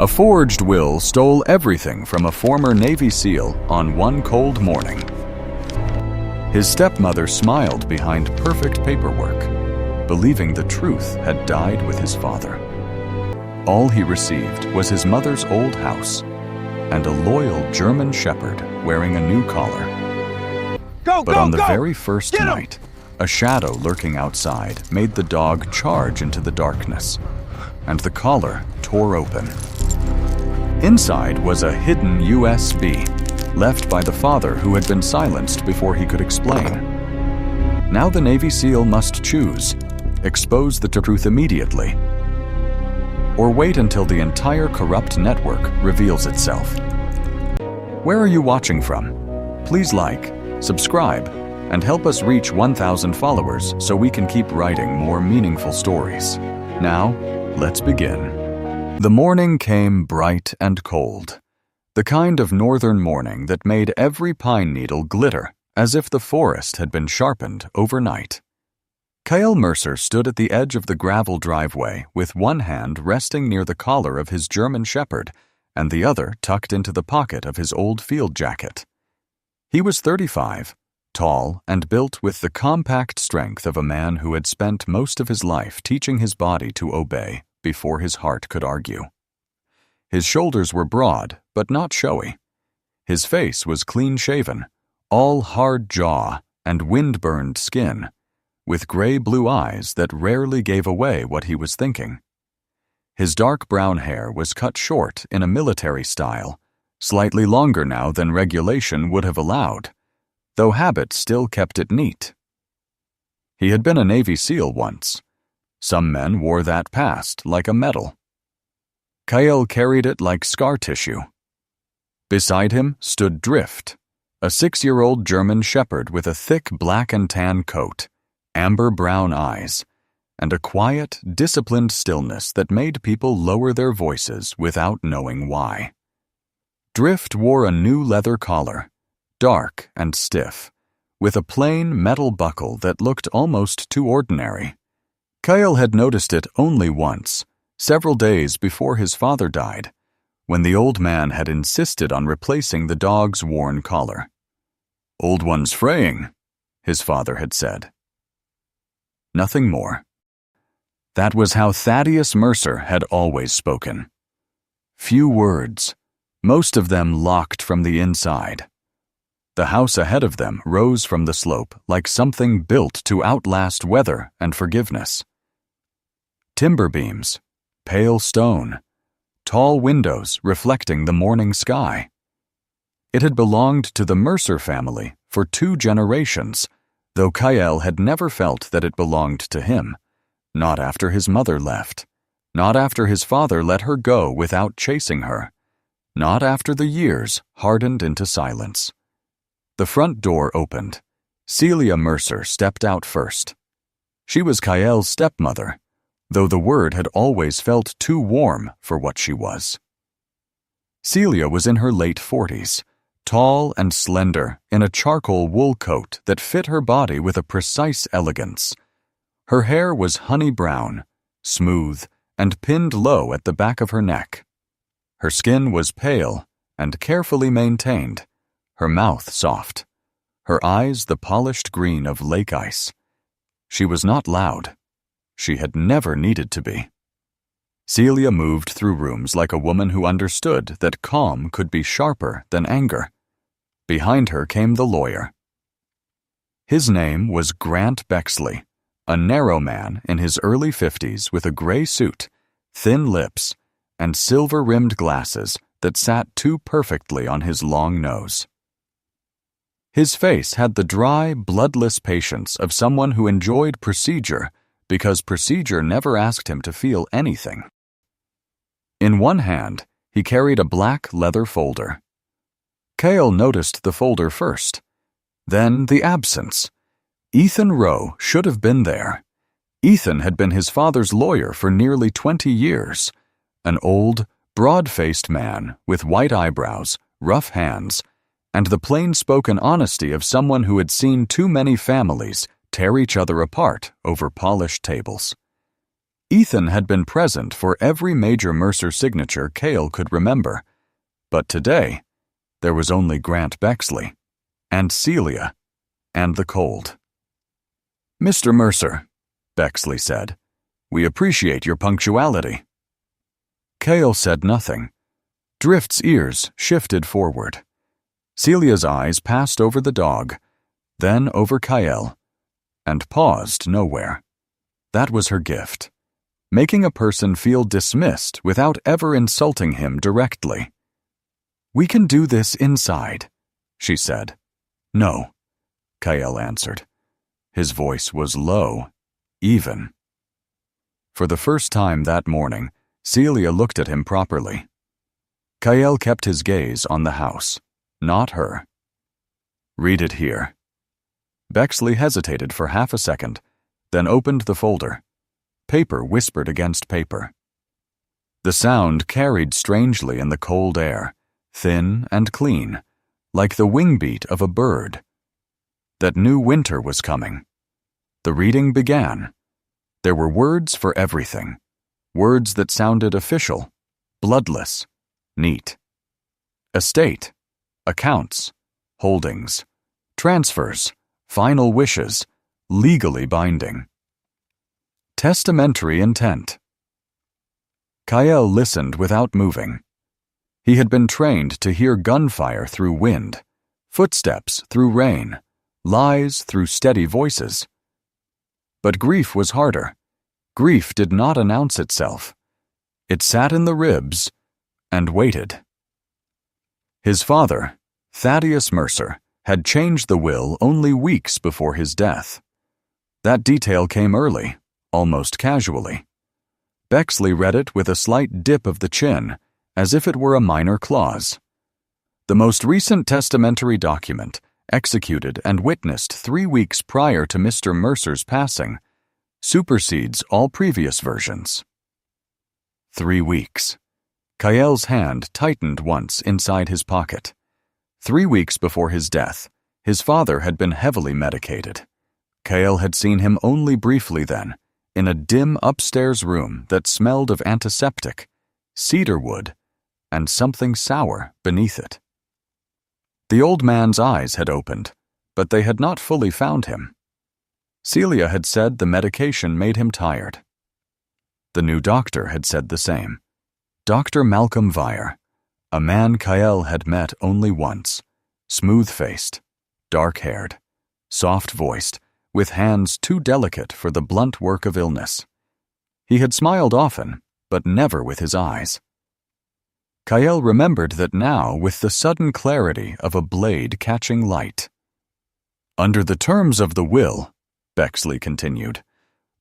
A forged will stole everything from a former Navy SEAL on one cold morning. His stepmother smiled behind perfect paperwork, believing the truth had died with his father. All he received was his mother's old house and a loyal German shepherd wearing a new collar. But on the very first night, a shadow lurking outside made the dog charge into the darkness, and the collar tore open. Inside was a hidden USB, left by the father who had been silenced before he could explain. Now the Navy SEAL must choose: expose the truth immediately, or wait until the entire corrupt network reveals itself. Where are you watching from? Please like, subscribe, and help us reach 1,000 followers so we can keep writing more meaningful stories. Now, let's begin. The morning came bright and cold, the kind of northern morning that made every pine needle glitter as if the forest had been sharpened overnight. Kael Mercer stood at the edge of the gravel driveway with one hand resting near the collar of his German shepherd and the other tucked into the pocket of his old field jacket. He was 35, tall and built with the compact strength of a man who had spent most of his life teaching his body to obey before his heart could argue. His shoulders were broad, but not showy. His face was clean-shaven, all hard jaw and wind-burned skin, with gray-blue eyes that rarely gave away what he was thinking. His dark brown hair was cut short in a military style, slightly longer now than regulation would have allowed, though habit still kept it neat. He had been a Navy SEAL once. Some men wore that past like a medal. Kael carried it like scar tissue. Beside him stood Drift, a 6-year-old German shepherd with a thick black and tan coat, amber-brown eyes, and a quiet, disciplined stillness that made people lower their voices without knowing why. Drift wore a new leather collar, dark and stiff, with a plain metal buckle that looked almost too ordinary. Kael had noticed it only once, several days before his father died, when the old man had insisted on replacing the dog's worn collar. "Old one's fraying," his father had said. Nothing more. That was how Thaddeus Mercer had always spoken. Few words, most of them locked from the inside. The house ahead of them rose from the slope like something built to outlast weather and forgiveness. Timber beams, pale stone, tall windows reflecting the morning sky. It had belonged to the Mercer family for 2 generations, though Kael had never felt that it belonged to him, not after his mother left, not after his father let her go without chasing her, not after the years hardened into silence. The front door opened. Celia Mercer stepped out first. She was Kael's stepmother, though the word had always felt too warm for what she was. Celia was in her late 40s, tall and slender in a charcoal wool coat that fit her body with a precise elegance. Her hair was honey brown, smooth, and pinned low at the back of her neck. Her skin was pale and carefully maintained, her mouth soft, her eyes the polished green of lake ice. She was not loud. She had never needed to be. Celia moved through rooms like a woman who understood that calm could be sharper than anger. Behind her came the lawyer. His name was Grant Bexley, a narrow man in his early 50s with a gray suit, thin lips, and silver-rimmed glasses that sat too perfectly on his long nose. His face had the dry, bloodless patience of someone who enjoyed procedure because procedure never asked him to feel anything. In one hand, he carried a black leather folder. Kael noticed the folder first, then the absence. Ethan Rowe should have been there. Ethan had been his father's lawyer for nearly 20 years, an old, broad-faced man with white eyebrows, rough hands, and the plain-spoken honesty of someone who had seen too many families tear each other apart over polished tables. Ethan had been present for every major Mercer signature Kael could remember, but today there was only Grant Bexley, and Celia, and the cold. "Mr. Mercer," Bexley said, "we appreciate your punctuality." Kael said nothing. Drift's ears shifted forward. Celia's eyes passed over the dog, then over Kael, and paused nowhere. That was her gift, making a person feel dismissed without ever insulting him directly. "We can do this inside," she said. "No," Kael answered. His voice was low, even. For the first time that morning, Celia looked at him properly. Kael kept his gaze on the house, not her. "Read it here." Bexley hesitated for half a second, then opened the folder. Paper whispered against paper. The sound carried strangely in the cold air, thin and clean, like the wing beat of a bird. That new winter was coming. The reading began. There were words for everything, words that sounded official, bloodless, neat. Estate, accounts, holdings, transfers, final wishes, legally binding. Testamentary intent. Kael listened without moving. He had been trained to hear gunfire through wind, footsteps through rain, lies through steady voices. But grief was harder. Grief did not announce itself. It sat in the ribs and waited. His father, Thaddeus Mercer, had changed the will only weeks before his death. That detail came early, almost casually. Bexley read it with a slight dip of the chin, as if it were a minor clause. The most recent testamentary document, executed and witnessed 3 weeks prior to Mr. Mercer's passing, supersedes all previous versions. 3 weeks. Kael's hand tightened once inside his pocket. 3 weeks before his death, his father had been heavily medicated. Kael had seen him only briefly then, in a dim upstairs room that smelled of antiseptic, cedar wood, and something sour beneath it. The old man's eyes had opened, but they had not fully found him. Celia had said the medication made him tired. The new doctor had said the same. Dr. Malcolm Vire, a man Kael had met only once, smooth-faced, dark-haired, soft-voiced, with hands too delicate for the blunt work of illness. He had smiled often, but never with his eyes. Kael remembered that now with the sudden clarity of a blade catching light. Under the terms of the will, Bexley continued,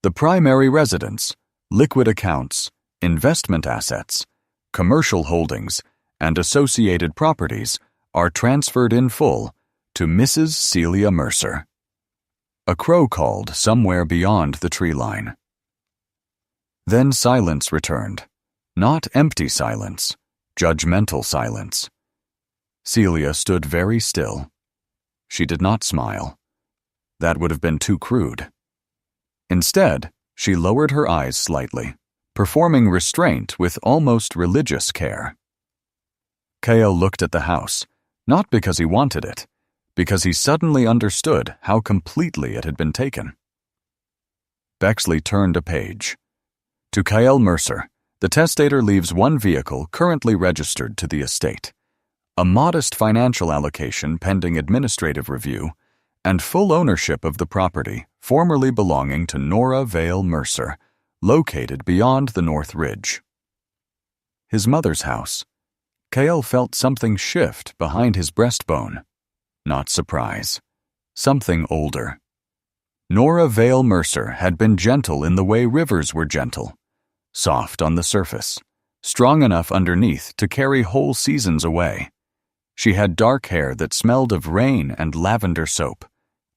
the primary residence, liquid accounts, investment assets, commercial holdings, and associated properties are transferred in full to Mrs. Celia Mercer. A crow called somewhere beyond the tree line. Then silence returned, not empty silence, judgmental silence. Celia stood very still. She did not smile. That would have been too crude. Instead, she lowered her eyes slightly, performing restraint with almost religious care. Kael looked at the house, not because he wanted it, because he suddenly understood how completely it had been taken. Bexley turned a page. To Kael Mercer, the testator leaves one vehicle currently registered to the estate, a modest financial allocation pending administrative review, and full ownership of the property formerly belonging to Nora Vale Mercer, located beyond the North Ridge. His mother's house. Kael felt something shift behind his breastbone. Not surprise. Something older. Nora Vale Mercer had been gentle in the way rivers were gentle, soft on the surface, strong enough underneath to carry whole seasons away. She had dark hair that smelled of rain and lavender soap,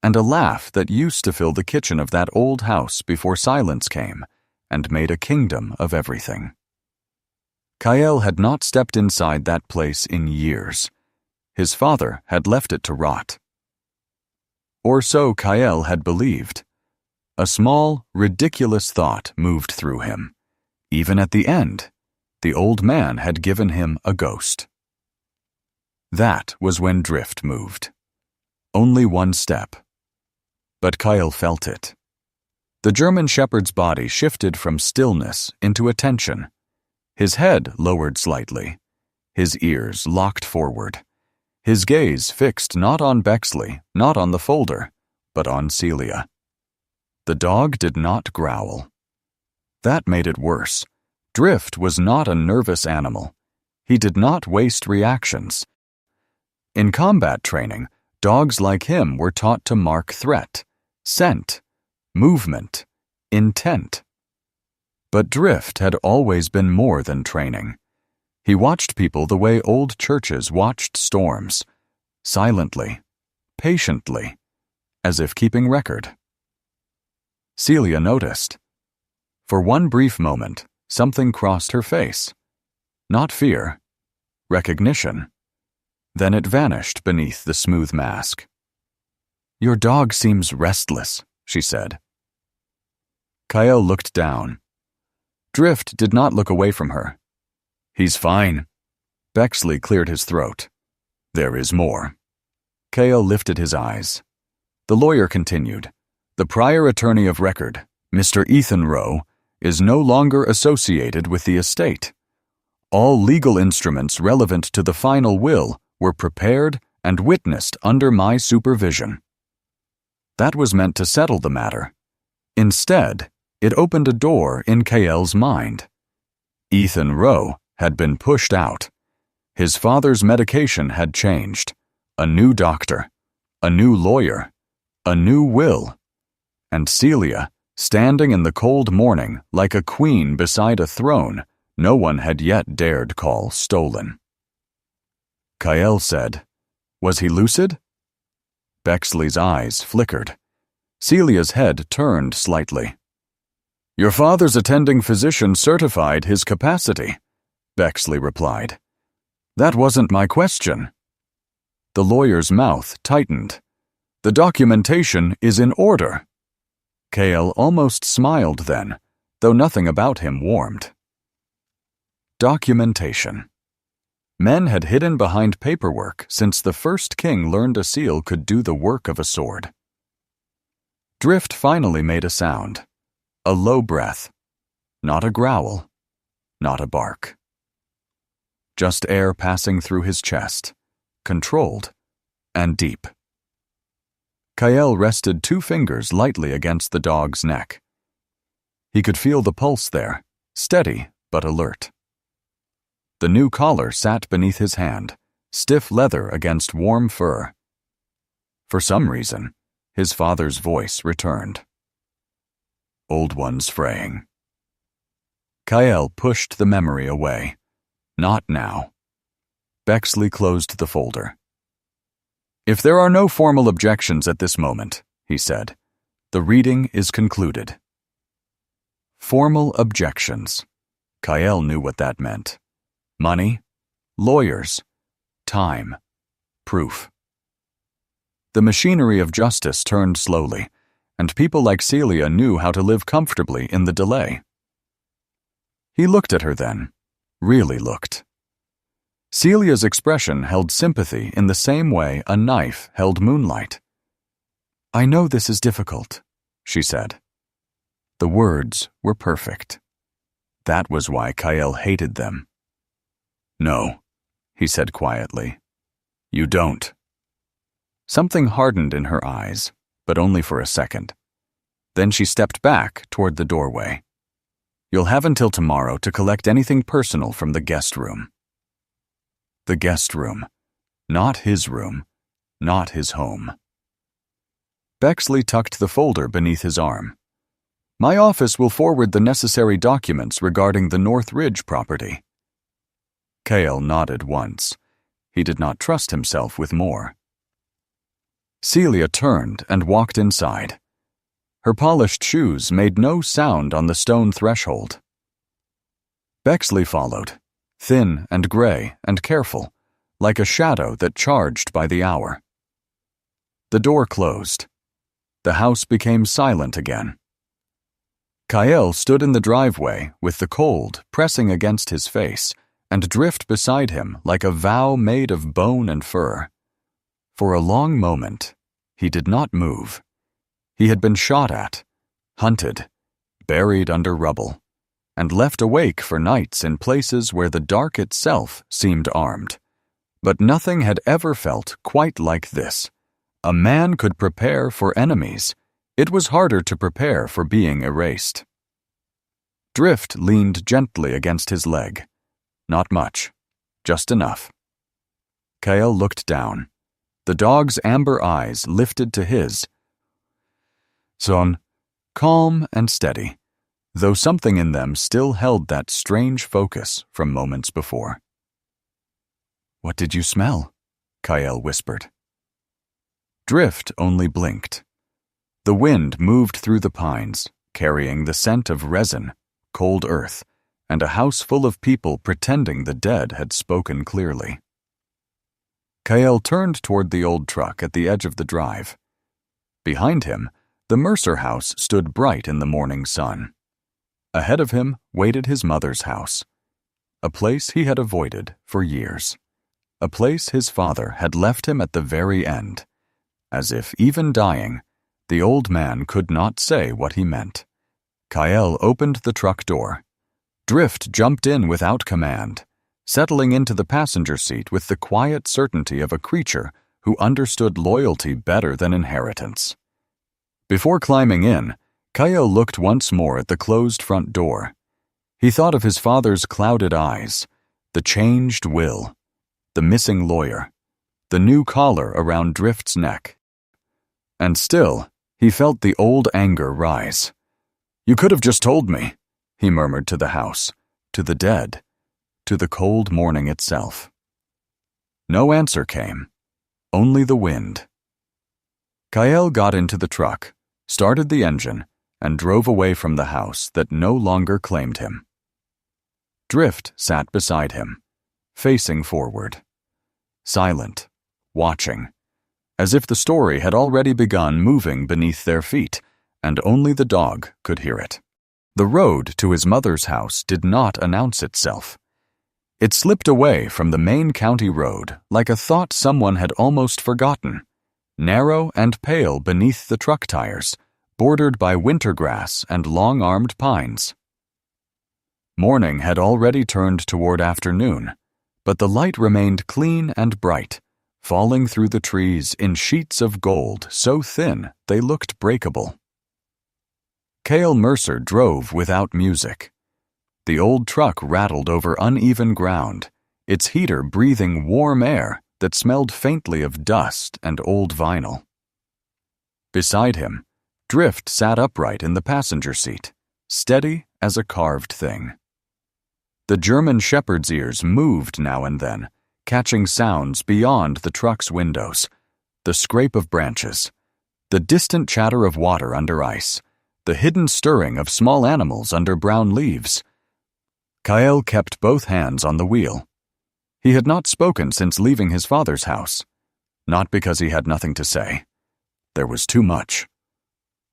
and a laugh that used to fill the kitchen of that old house before silence came and made a kingdom of everything. Kael had not stepped inside that place in years. His father had left it to rot. Or so Kael had believed. A small, ridiculous thought moved through him. Even at the end, the old man had given him a ghost. That was when Drift moved. Only one step. But Kael felt it. The German shepherd's body shifted from stillness into attention. His head lowered slightly. His ears locked forward. His gaze fixed not on Bexley, not on the folder, but on Celia. The dog did not growl. That made it worse. Drift was not a nervous animal. He did not waste reactions. In combat training, dogs like him were taught to mark threat, scent, movement, intent. But Drift had always been more than training. He watched people the way old churches watched storms, silently, patiently, as if keeping record. Celia noticed. For one brief moment, something crossed her face. Not fear, recognition. Then it vanished beneath the smooth mask. "Your dog seems restless," she said. Kael looked down. Drift did not look away from her. "He's fine." Bexley cleared his throat. "There is more." Kael lifted his eyes. The lawyer continued. "The prior attorney of record, Mr. Ethan Rowe, is no longer associated with the estate. All legal instruments relevant to the final will were prepared and witnessed under my supervision." That was meant to settle the matter. Instead, it opened a door in Kael's mind. Ethan Rowe had been pushed out. His father's medication had changed. A new doctor, a new lawyer, a new will. And Celia, standing in the cold morning like a queen beside a throne no one had yet dared call stolen. Kael said, "Was he lucid?" Bexley's eyes flickered. Celia's head turned slightly. "Your father's attending physician certified his capacity," Bexley replied. "That wasn't my question." The lawyer's mouth tightened. "The documentation is in order." Kael almost smiled then, though nothing about him warmed. Documentation. Men had hidden behind paperwork since the first king learned a seal could do the work of a sword. Drift finally made a sound. A low breath. Not a growl. Not a bark. Just air passing through his chest, controlled and deep. Kael rested 2 fingers lightly against the dog's neck. He could feel the pulse there, steady but alert. The new collar sat beneath his hand, stiff leather against warm fur. For some reason, his father's voice returned. "Old one's fraying." Kael pushed the memory away. Not now. Bexley closed the folder. "If there are no formal objections at this moment," he said, "the reading is concluded." Formal objections. Kael knew what that meant. Money, lawyers, time, proof. The machinery of justice turned slowly, and people like Celia knew how to live comfortably in the delay. He looked at her then, really looked. Celia's expression held sympathy in the same way a knife held moonlight. "I know this is difficult," she said. The words were perfect. That was why Kael hated them. "No," he said quietly. "You don't." Something hardened in her eyes, but only for a second. Then she stepped back toward the doorway. "You'll have until tomorrow to collect anything personal from the guest room." The guest room. Not his room. Not his home. Bexley tucked the folder beneath his arm. "My office will forward the necessary documents regarding the North Ridge property." Kael nodded once. He did not trust himself with more. Celia turned and walked inside. Her polished shoes made no sound on the stone threshold. Bexley followed, thin and gray and careful, like a shadow that charged by the hour. The door closed. The house became silent again. Kael stood in the driveway with the cold pressing against his face and Drift beside him like a vow made of bone and fur. For a long moment, he did not move. He had been shot at, hunted, buried under rubble, and left awake for nights in places where the dark itself seemed armed. But nothing had ever felt quite like this. A man could prepare for enemies. It was harder to prepare for being erased. Drift leaned gently against his leg. Not much, just enough. Kael looked down. The dog's amber eyes lifted to his. Son, calm and steady, though something in them still held that strange focus from moments before. "What did you smell?" Kael whispered. Drift only blinked. The wind moved through the pines, carrying the scent of resin, cold earth, and a house full of people pretending the dead had spoken clearly. Kael turned toward the old truck at the edge of the drive. Behind him, the Mercer house stood bright in the morning sun. Ahead of him waited his mother's house, a place he had avoided for years, a place his father had left him at the very end, as if even dying, the old man could not say what he meant. Kael opened the truck door. Drift jumped in without command, settling into the passenger seat with the quiet certainty of a creature who understood loyalty better than inheritance. Before climbing in, Kael looked once more at the closed front door. He thought of his father's clouded eyes, the changed will, the missing lawyer, the new collar around Drift's neck. And still, he felt the old anger rise. "You could have just told me," he murmured to the house, to the dead, to the cold morning itself. No answer came, only the wind. Kael got into the truck, started the engine, and drove away from the house that no longer claimed him. Drift sat beside him, facing forward, silent, watching, as if the story had already begun moving beneath their feet, and only the dog could hear it. The road to his mother's house did not announce itself. It slipped away from the main county road like a thought someone had almost forgotten, narrow and pale beneath the truck tires, bordered by winter grass and long-armed pines. Morning had already turned toward afternoon, but the light remained clean and bright, falling through the trees in sheets of gold so thin they looked breakable. Kael Mercer drove without music. The old truck rattled over uneven ground, its heater breathing warm air that smelled faintly of dust and old vinyl. Beside him, Drift sat upright in the passenger seat, steady as a carved thing. The German shepherd's ears moved now and then, catching sounds beyond the truck's windows, the scrape of branches, the distant chatter of water under ice, the hidden stirring of small animals under brown leaves. Kael kept both hands on the wheel. He had not spoken since leaving his father's house, not because he had nothing to say. There was too much.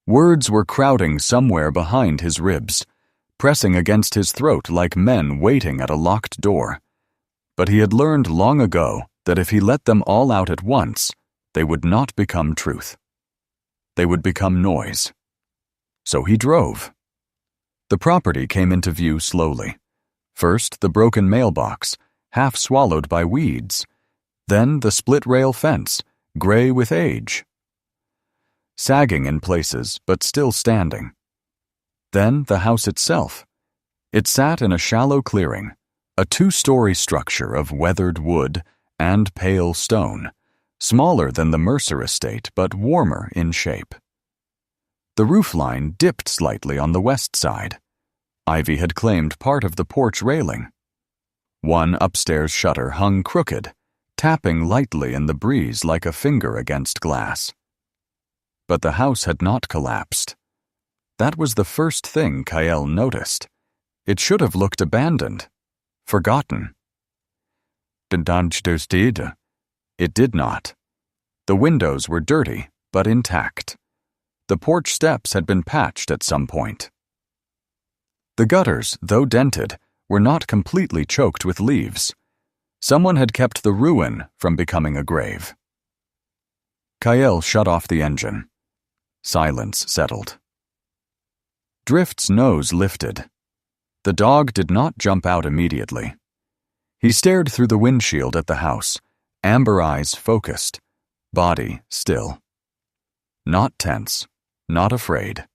Words were crowding somewhere behind his ribs, pressing against his throat like men waiting at a locked door. But he had learned long ago that if he let them all out at once, they would not become truth. They would become noise. So he drove. The property came into view slowly. First, the broken mailbox, half swallowed by weeds. Then the split-rail fence, gray with age, sagging in places but still standing. Then the house itself. It sat in a shallow clearing, a 2-story structure of weathered wood and pale stone, smaller than the Mercer estate but warmer in shape. The roofline dipped slightly on the west side. Ivy had claimed part of the porch railing. One upstairs shutter hung crooked, tapping lightly in the breeze like a finger against glass. But the house had not collapsed. That was the first thing Kael noticed. It should have looked abandoned, forgotten. It did not. The windows were dirty, but intact. The porch steps had been patched at some point. The gutters, though dented, were not completely choked with leaves. Someone had kept the ruin from becoming a grave. Kael shut off the engine. Silence settled. Drift's nose lifted. The dog did not jump out immediately. He stared through the windshield at the house, amber eyes focused, body still. Not tense, not afraid.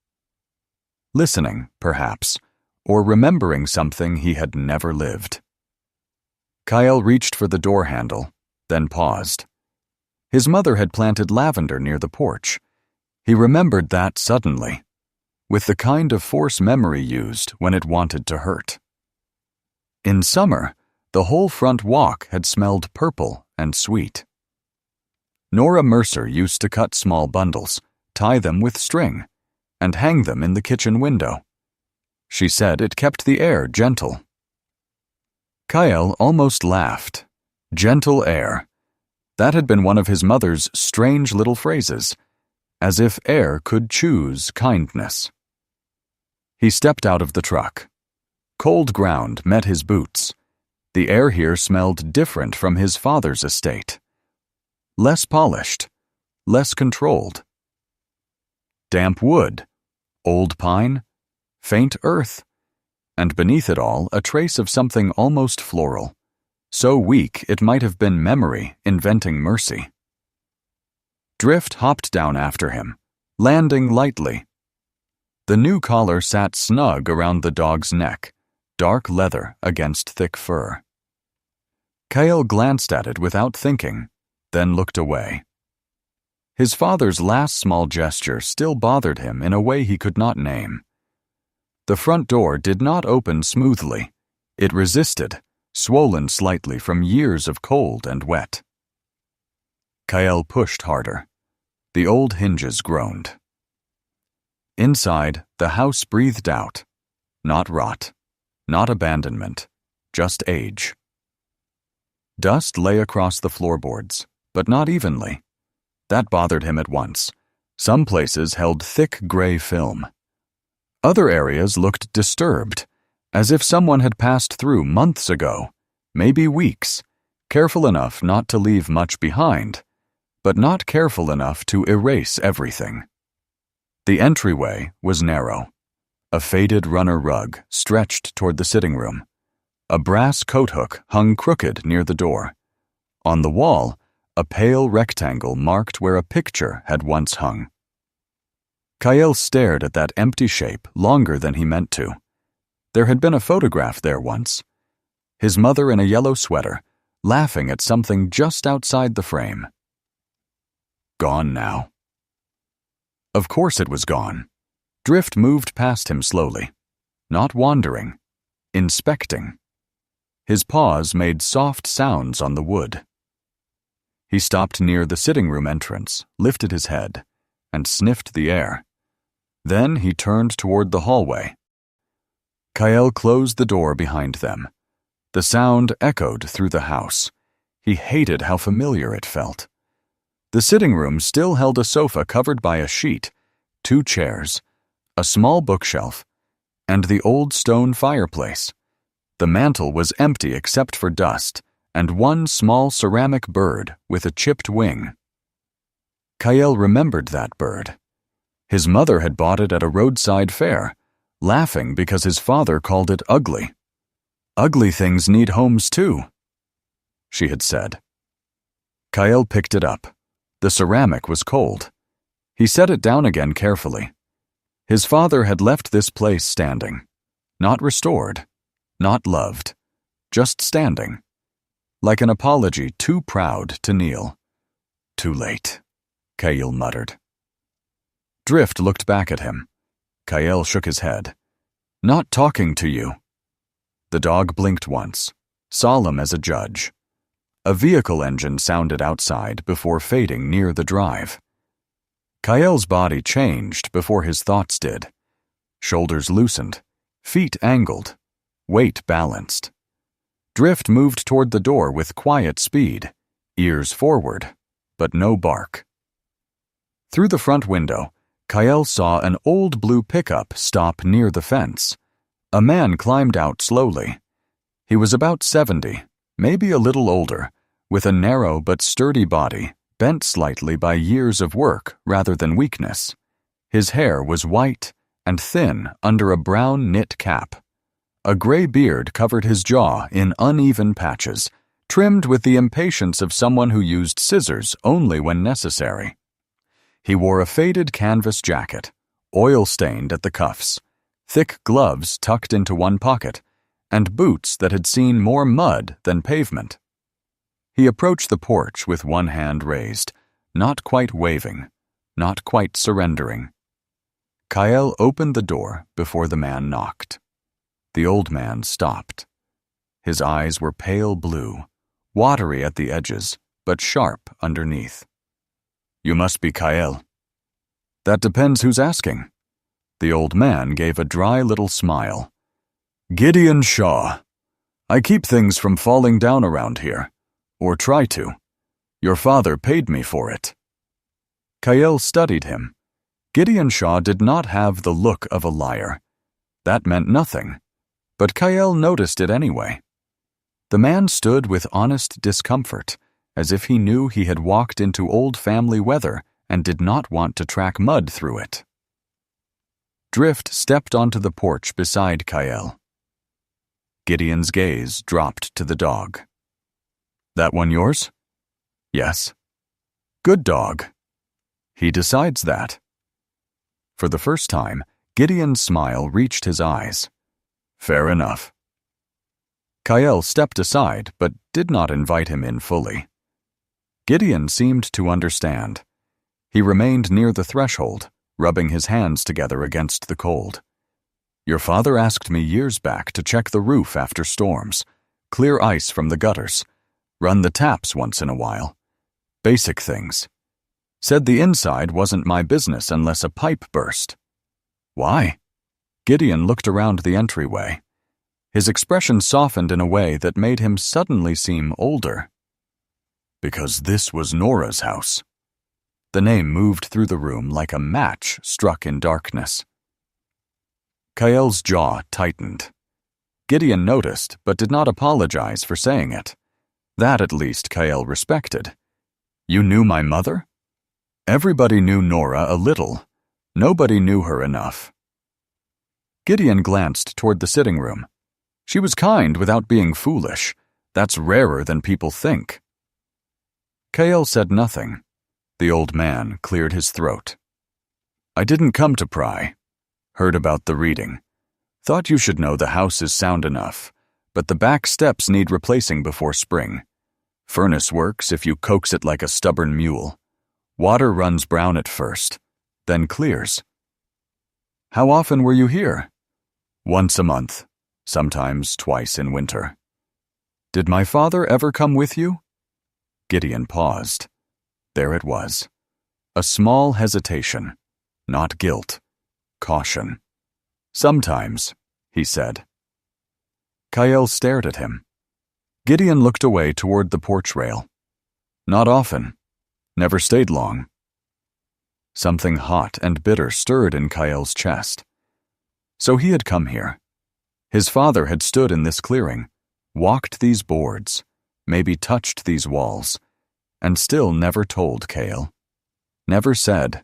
Listening, perhaps, or remembering something he had never lived. Kael reached for the door handle, then paused. His mother had planted lavender near the porch. He remembered that suddenly, with the kind of force memory used when it wanted to hurt. In summer, the whole front walk had smelled purple and sweet. Nora Mercer used to cut small bundles, tie them with string, and hang them in the kitchen window. She said it kept the air gentle. Kael almost laughed. Gentle air. That had been one of his mother's strange little phrases, as if air could choose kindness. He stepped out of the truck. Cold ground met his boots. The air here smelled different from his father's estate. Less polished, less controlled. Damp wood, old pine, faint earth, and beneath it all a trace of something almost floral, so weak it might have been memory inventing mercy. Drift hopped down after him, landing lightly. The new collar sat snug around the dog's neck, dark leather against thick fur. Kael glanced at it without thinking, then looked away. His father's last small gesture still bothered him in a way he could not name. The front door did not open smoothly. It resisted, swollen slightly from years of cold and wet. Kael pushed harder. The old hinges groaned. Inside, the house breathed out. Not rot, not abandonment, just age. Dust lay across the floorboards, but not evenly. That bothered him at once. Some places held thick gray film. Other areas looked disturbed, as if someone had passed through months ago, maybe weeks, careful enough not to leave much behind, but not careful enough to erase everything. The entryway was narrow. A faded runner rug stretched toward the sitting room. A brass coat hook hung crooked near the door. On the wall, a pale rectangle marked where a picture had once hung. Kael stared at that empty shape longer than he meant to. There had been a photograph there once. His mother in a yellow sweater, laughing at something just outside the frame. Gone now. Of course it was gone. Drift moved past him slowly, not wandering, inspecting. His paws made soft sounds on the wood. He stopped near the sitting room entrance, lifted his head, and sniffed the air. Then he turned toward the hallway. Kael closed the door behind them. The sound echoed through the house. He hated how familiar it felt. The sitting room still held a sofa covered by a sheet, 2 chairs, a small bookshelf, and the old stone fireplace. The mantel was empty except for dust, and one small ceramic bird with a chipped wing. Kael remembered that bird. His mother had bought it at a roadside fair, laughing because his father called it ugly. Ugly things need homes too, she had said. Kael picked it up. The ceramic was cold. He set it down again carefully. His father had left this place standing, not restored, not loved, just standing, like an apology too proud to kneel. Too late, Kael muttered. Drift looked back at him. Kael shook his head. Not talking to you. The dog blinked once, solemn as a judge. A vehicle engine sounded outside before fading near the drive. Kael's body changed before his thoughts did. Shoulders loosened, feet angled, weight balanced. Drift moved toward the door with quiet speed, ears forward, but no bark. Through the front window, Kael saw an old blue pickup stop near the fence. A man climbed out slowly. He was about 70, maybe a little older, with a narrow but sturdy body, bent slightly by years of work rather than weakness. His hair was white and thin under a brown knit cap. A gray beard covered his jaw in uneven patches, trimmed with the impatience of someone who used scissors only when necessary. He wore a faded canvas jacket, oil-stained at the cuffs, thick gloves tucked into one pocket, and boots that had seen more mud than pavement. He approached the porch with one hand raised, not quite waving, not quite surrendering. Kael opened the door before the man knocked. The old man stopped. His eyes were pale blue, watery at the edges, but sharp underneath. "You must be Kael." "That depends who's asking." The old man gave a dry little smile. "Gideon Shaw. I keep things from falling down around here, or try to. Your father paid me for it." Kael studied him. Gideon Shaw did not have the look of a liar. That meant nothing, but Kael noticed it anyway. The man stood with honest discomfort, as if he knew he had walked into old family weather and did not want to track mud through it. Drift stepped onto the porch beside Kael. Gideon's gaze dropped to the dog. "That one yours?" "Yes." "Good dog." "He decides that." For the first time, Gideon's smile reached his eyes. "Fair enough." Kael stepped aside but did not invite him in fully. Gideon seemed to understand. He remained near the threshold, rubbing his hands together against the cold. "Your father asked me years back to check the roof after storms, clear ice from the gutters, run the taps once in a while. Basic things. Said the inside wasn't my business unless a pipe burst." "Why?" Gideon looked around the entryway. His expression softened in a way that made him suddenly seem older. "Because this was Nora's house." The name moved through the room like a match struck in darkness. Kael's jaw tightened. Gideon noticed, but did not apologize for saying it. That at least Kael respected. "You knew my mother?" "Everybody knew Nora a little. Nobody knew her enough." Gideon glanced toward the sitting room. "She was kind without being foolish. That's rarer than people think." Kael said nothing. The old man cleared his throat. "I didn't come to pry. Heard about the reading. Thought you should know the house is sound enough, but the back steps need replacing before spring. Furnace works if you coax it like a stubborn mule. Water runs brown at first, then clears." "How often were you here?" "Once a month, sometimes twice in winter." "Did my father ever come with you?" Gideon paused. There it was. A small hesitation, not guilt, caution. "Sometimes," he said. Kael stared at him. Gideon looked away toward the porch rail. "Not often. Never stayed long." Something hot and bitter stirred in Kael's chest. So he had come here. His father had stood in this clearing, walked these boards, maybe touched these walls, and still never told Kael. Never said,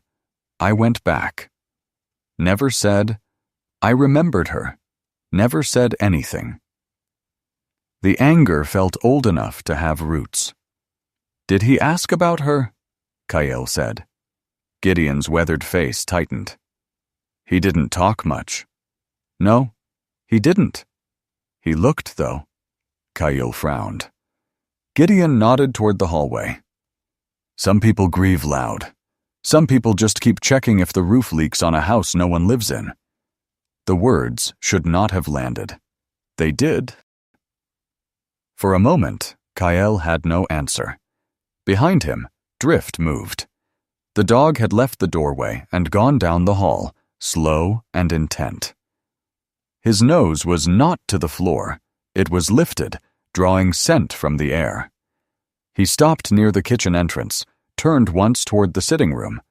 "I went back." Never said, "I remembered her." Never said anything. The anger felt old enough to have roots. "Did he ask about her?" Kael said. Gideon's weathered face tightened. "He didn't talk much." "No, he didn't." "He looked, though." Kael frowned. Gideon nodded toward the hallway. "Some people grieve loud. Some people just keep checking if the roof leaks on a house no one lives in." The words should not have landed. They did. For a moment, Kael had no answer. Behind him, Drift moved. The dog had left the doorway and gone down the hall, slow and intent. His nose was not to the floor. It was lifted, drawing scent from the air. He stopped near the kitchen entrance, turned once toward the sitting room,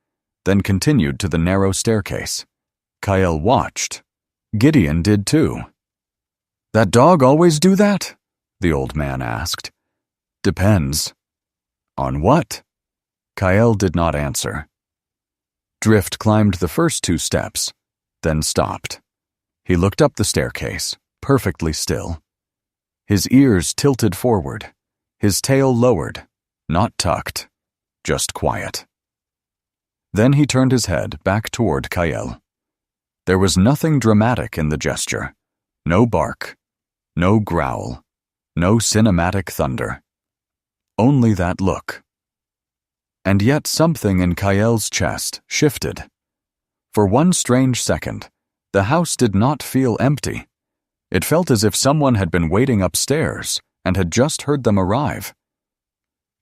then continued to the narrow staircase. Kael watched. Gideon did too. "That dog always do that?" the old man asked. "Depends." "On what?" Kael did not answer. Drift climbed the first 2 steps, then stopped. He looked up the staircase, perfectly still. His ears tilted forward, his tail lowered, not tucked, just quiet. Then he turned his head back toward Kael. There was nothing dramatic in the gesture. No bark, no growl, no cinematic thunder. Only that look. And yet something in Kael's chest shifted. For one strange second, the house did not feel empty. It felt as if someone had been waiting upstairs and had just heard them arrive.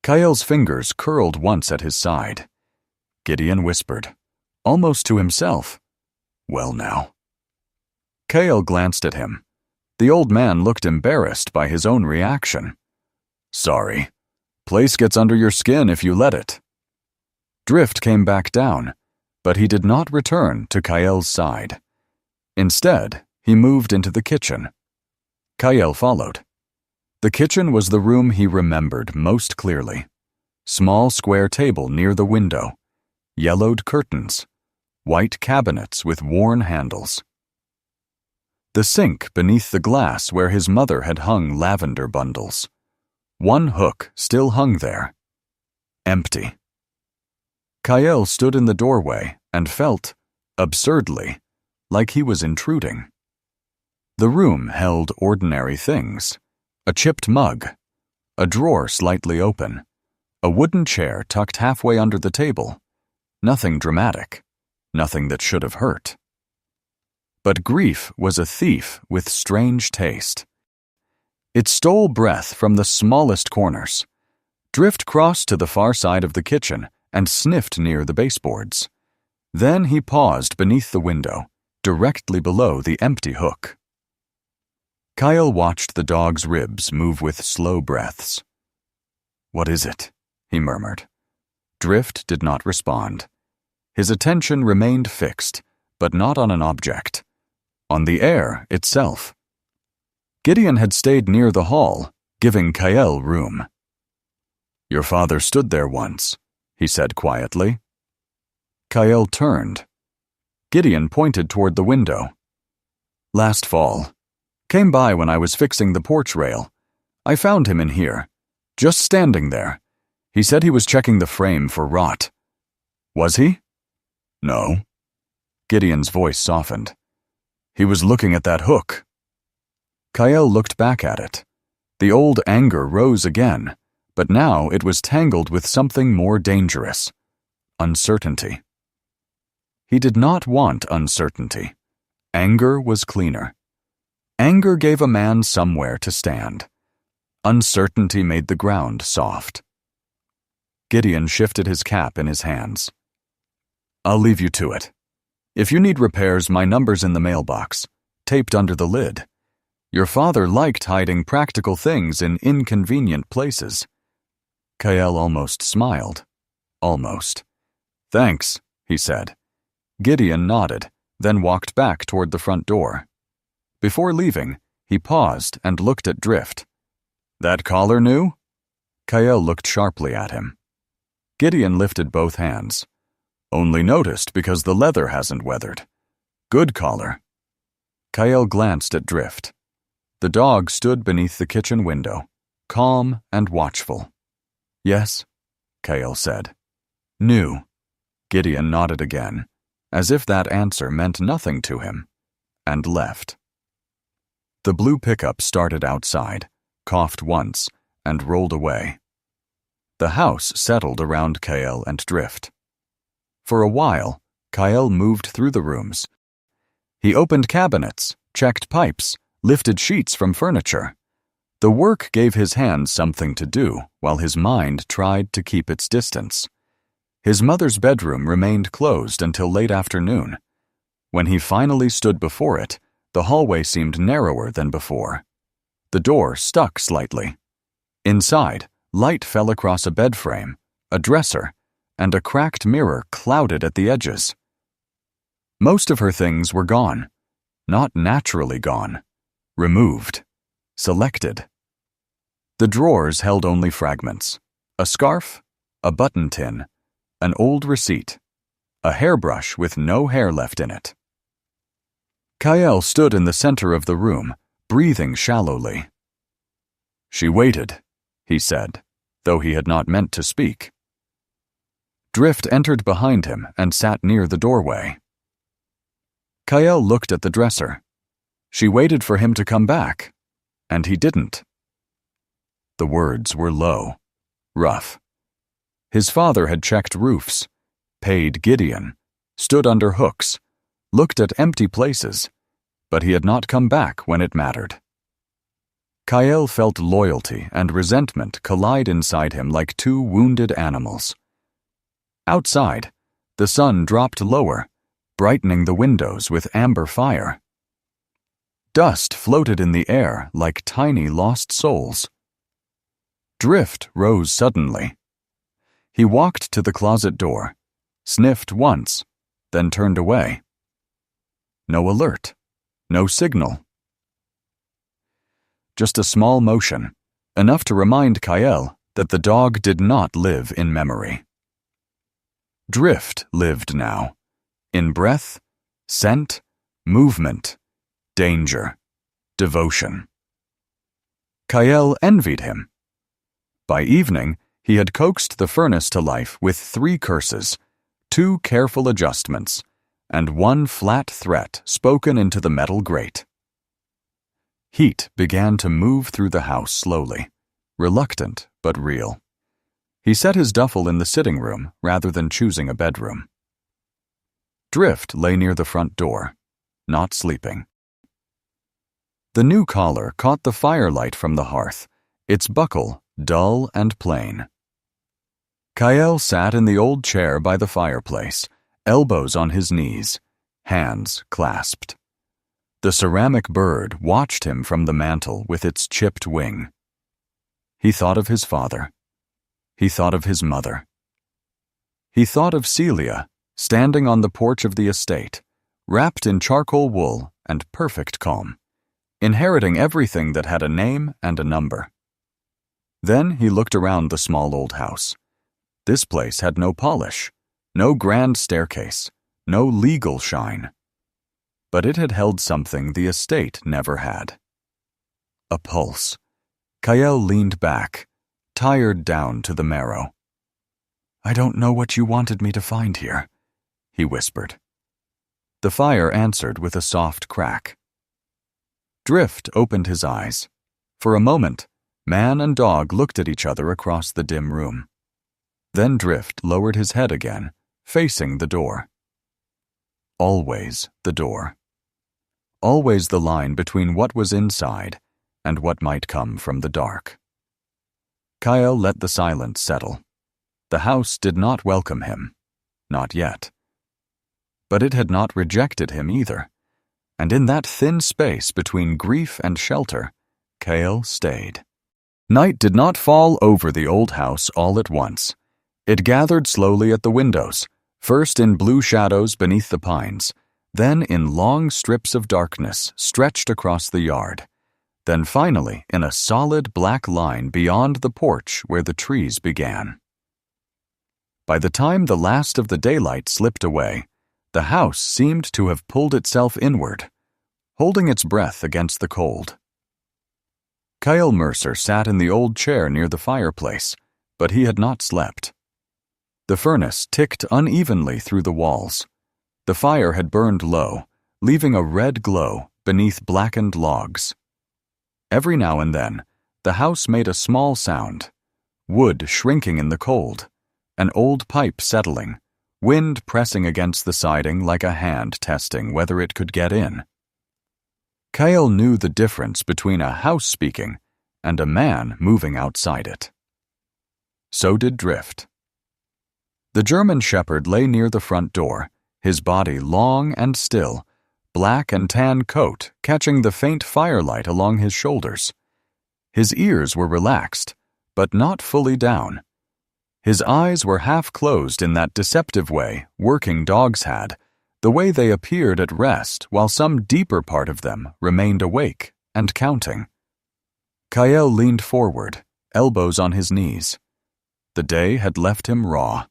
Kael's fingers curled once at his side. Gideon whispered, almost to himself, "Well now." Kael glanced at him. The old man looked embarrassed by his own reaction. "Sorry. Place gets under your skin if you let it." Drift came back down, but he did not return to Kael's side. Instead, he moved into the kitchen. Kael followed. The kitchen was the room he remembered most clearly. Small square table near the window, yellowed curtains, white cabinets with worn handles. The sink beneath the glass where his mother had hung lavender bundles. One hook still hung there. Empty. Kael stood in the doorway and felt, absurdly, like he was intruding. The room held ordinary things. A chipped mug, a drawer slightly open, a wooden chair tucked halfway under the table. Nothing dramatic, nothing that should have hurt. But grief was a thief with strange taste. It stole breath from the smallest corners. Drift crossed to the far side of the kitchen and sniffed near the baseboards. Then he paused beneath the window, directly below the empty hook. Kael watched the dog's ribs move with slow breaths. "What is it?" he murmured. Drift did not respond. His attention remained fixed, but not on an object. On the air itself. Gideon had stayed near the hall, giving Kael room. "Your father stood there once," he said quietly. Kael turned. Gideon pointed toward the window. "Last fall. Came by when I was fixing the porch rail. I found him in here, just standing there. He said he was checking the frame for rot." "Was he?" "No." Gideon's voice softened. "He was looking at that hook." Kael looked back at it. The old anger rose again, but now it was tangled with something more dangerous. Uncertainty. He did not want uncertainty. Anger was cleaner. Anger gave a man somewhere to stand. Uncertainty made the ground soft. Gideon shifted his cap in his hands. "I'll leave you to it. If you need repairs, my number's in the mailbox, taped under the lid. Your father liked hiding practical things in inconvenient places." Kael almost smiled. Almost. "Thanks," he said. Gideon nodded, then walked back toward the front door. Before leaving, he paused and looked at Drift. "That collar new?" Kael looked sharply at him. Gideon lifted both hands. "Only noticed because the leather hasn't weathered. Good collar." Kael glanced at Drift. The dog stood beneath the kitchen window, calm and watchful. "Yes," Kael said. "New." Gideon nodded again, as if that answer meant nothing to him, and left. The blue pickup started outside, coughed once, and rolled away. The house settled around Kael and Drift. For a while, Kael moved through the rooms. He opened cabinets, checked pipes, lifted sheets from furniture. The work gave his hands something to do, while his mind tried to keep its distance. His mother's bedroom remained closed until late afternoon. When he finally stood before it, the hallway seemed narrower than before. The door stuck slightly. Inside, light fell across a bed frame, a dresser, and a cracked mirror clouded at the edges. Most of her things were gone. Not naturally gone. removed, selected. The drawers held only fragments: a scarf, a button tin, an old receipt, a hairbrush with no hair left in it. Kael stood in the center of the room, breathing shallowly. "She waited," he said, though he had not meant to speak. Drift entered behind him and sat near the doorway. Kael looked at the dresser. She waited for him to come back, and he didn't. The words were low, rough. His father had checked roofs, paid Gideon, stood under hooks, looked at empty places, but he had not come back when it mattered. Kael felt loyalty and resentment collide inside him like two wounded animals. Outside, the sun dropped lower, brightening the windows with amber fire. Dust floated in the air like tiny lost souls. Drift rose suddenly. He walked to the closet door, sniffed once, then turned away. No alert, no signal. Just a small motion, enough to remind Kael that the dog did not live in memory. Drift lived now, in breath, scent, movement, danger, devotion. Kael envied him. By evening, he had coaxed the furnace to life with 3 curses, 2 careful adjustments, and 1 flat threat spoken into the metal grate. Heat began to move through the house slowly, reluctant but real. He set his duffel in the sitting room rather than choosing a bedroom. Drift lay near the front door, not sleeping. The new collar caught the firelight from the hearth, its buckle dull and plain. Kael sat in the old chair by the fireplace, elbows on his knees, hands clasped. The ceramic bird watched him from the mantel with its chipped wing. He thought of his father. He thought of his mother. He thought of Celia, standing on the porch of the estate, wrapped in charcoal wool and perfect calm, inheriting everything that had a name and a number. Then he looked around the small old house. This place had no polish, no grand staircase, no legal shine. But it had held something the estate never had. A pulse. Kael leaned back, tired down to the marrow. "I don't know what you wanted me to find here," he whispered. The fire answered with a soft crack. Drift opened his eyes. For a moment, man and dog looked at each other across the dim room. Then Drift lowered his head again, facing the door. Always the door. Always the line between what was inside and what might come from the dark. Kael let the silence settle. The house did not welcome him. Not yet. But it had not rejected him either. And in that thin space between grief and shelter, Kael stayed. Night did not fall over the old house all at once. It gathered slowly at the windows, first in blue shadows beneath the pines, then in long strips of darkness stretched across the yard, then finally in a solid black line beyond the porch where the trees began. By the time the last of the daylight slipped away, the house seemed to have pulled itself inward, holding its breath against the cold. Kael Mercer sat in the old chair near the fireplace, but he had not slept. The furnace ticked unevenly through the walls. The fire had burned low, leaving a red glow beneath blackened logs. Every now and then, the house made a small sound, wood shrinking in the cold, an old pipe settling, wind pressing against the siding like a hand testing whether it could get in. Kael knew the difference between a house speaking and a man moving outside it. So did Drift. The German shepherd lay near the front door, his body long and still, black and tan coat catching the faint firelight along his shoulders. His ears were relaxed, but not fully down. His eyes were half closed in that deceptive way working dogs had, the way they appeared at rest while some deeper part of them remained awake and counting. Kael leaned forward, elbows on his knees. The day had left him raw.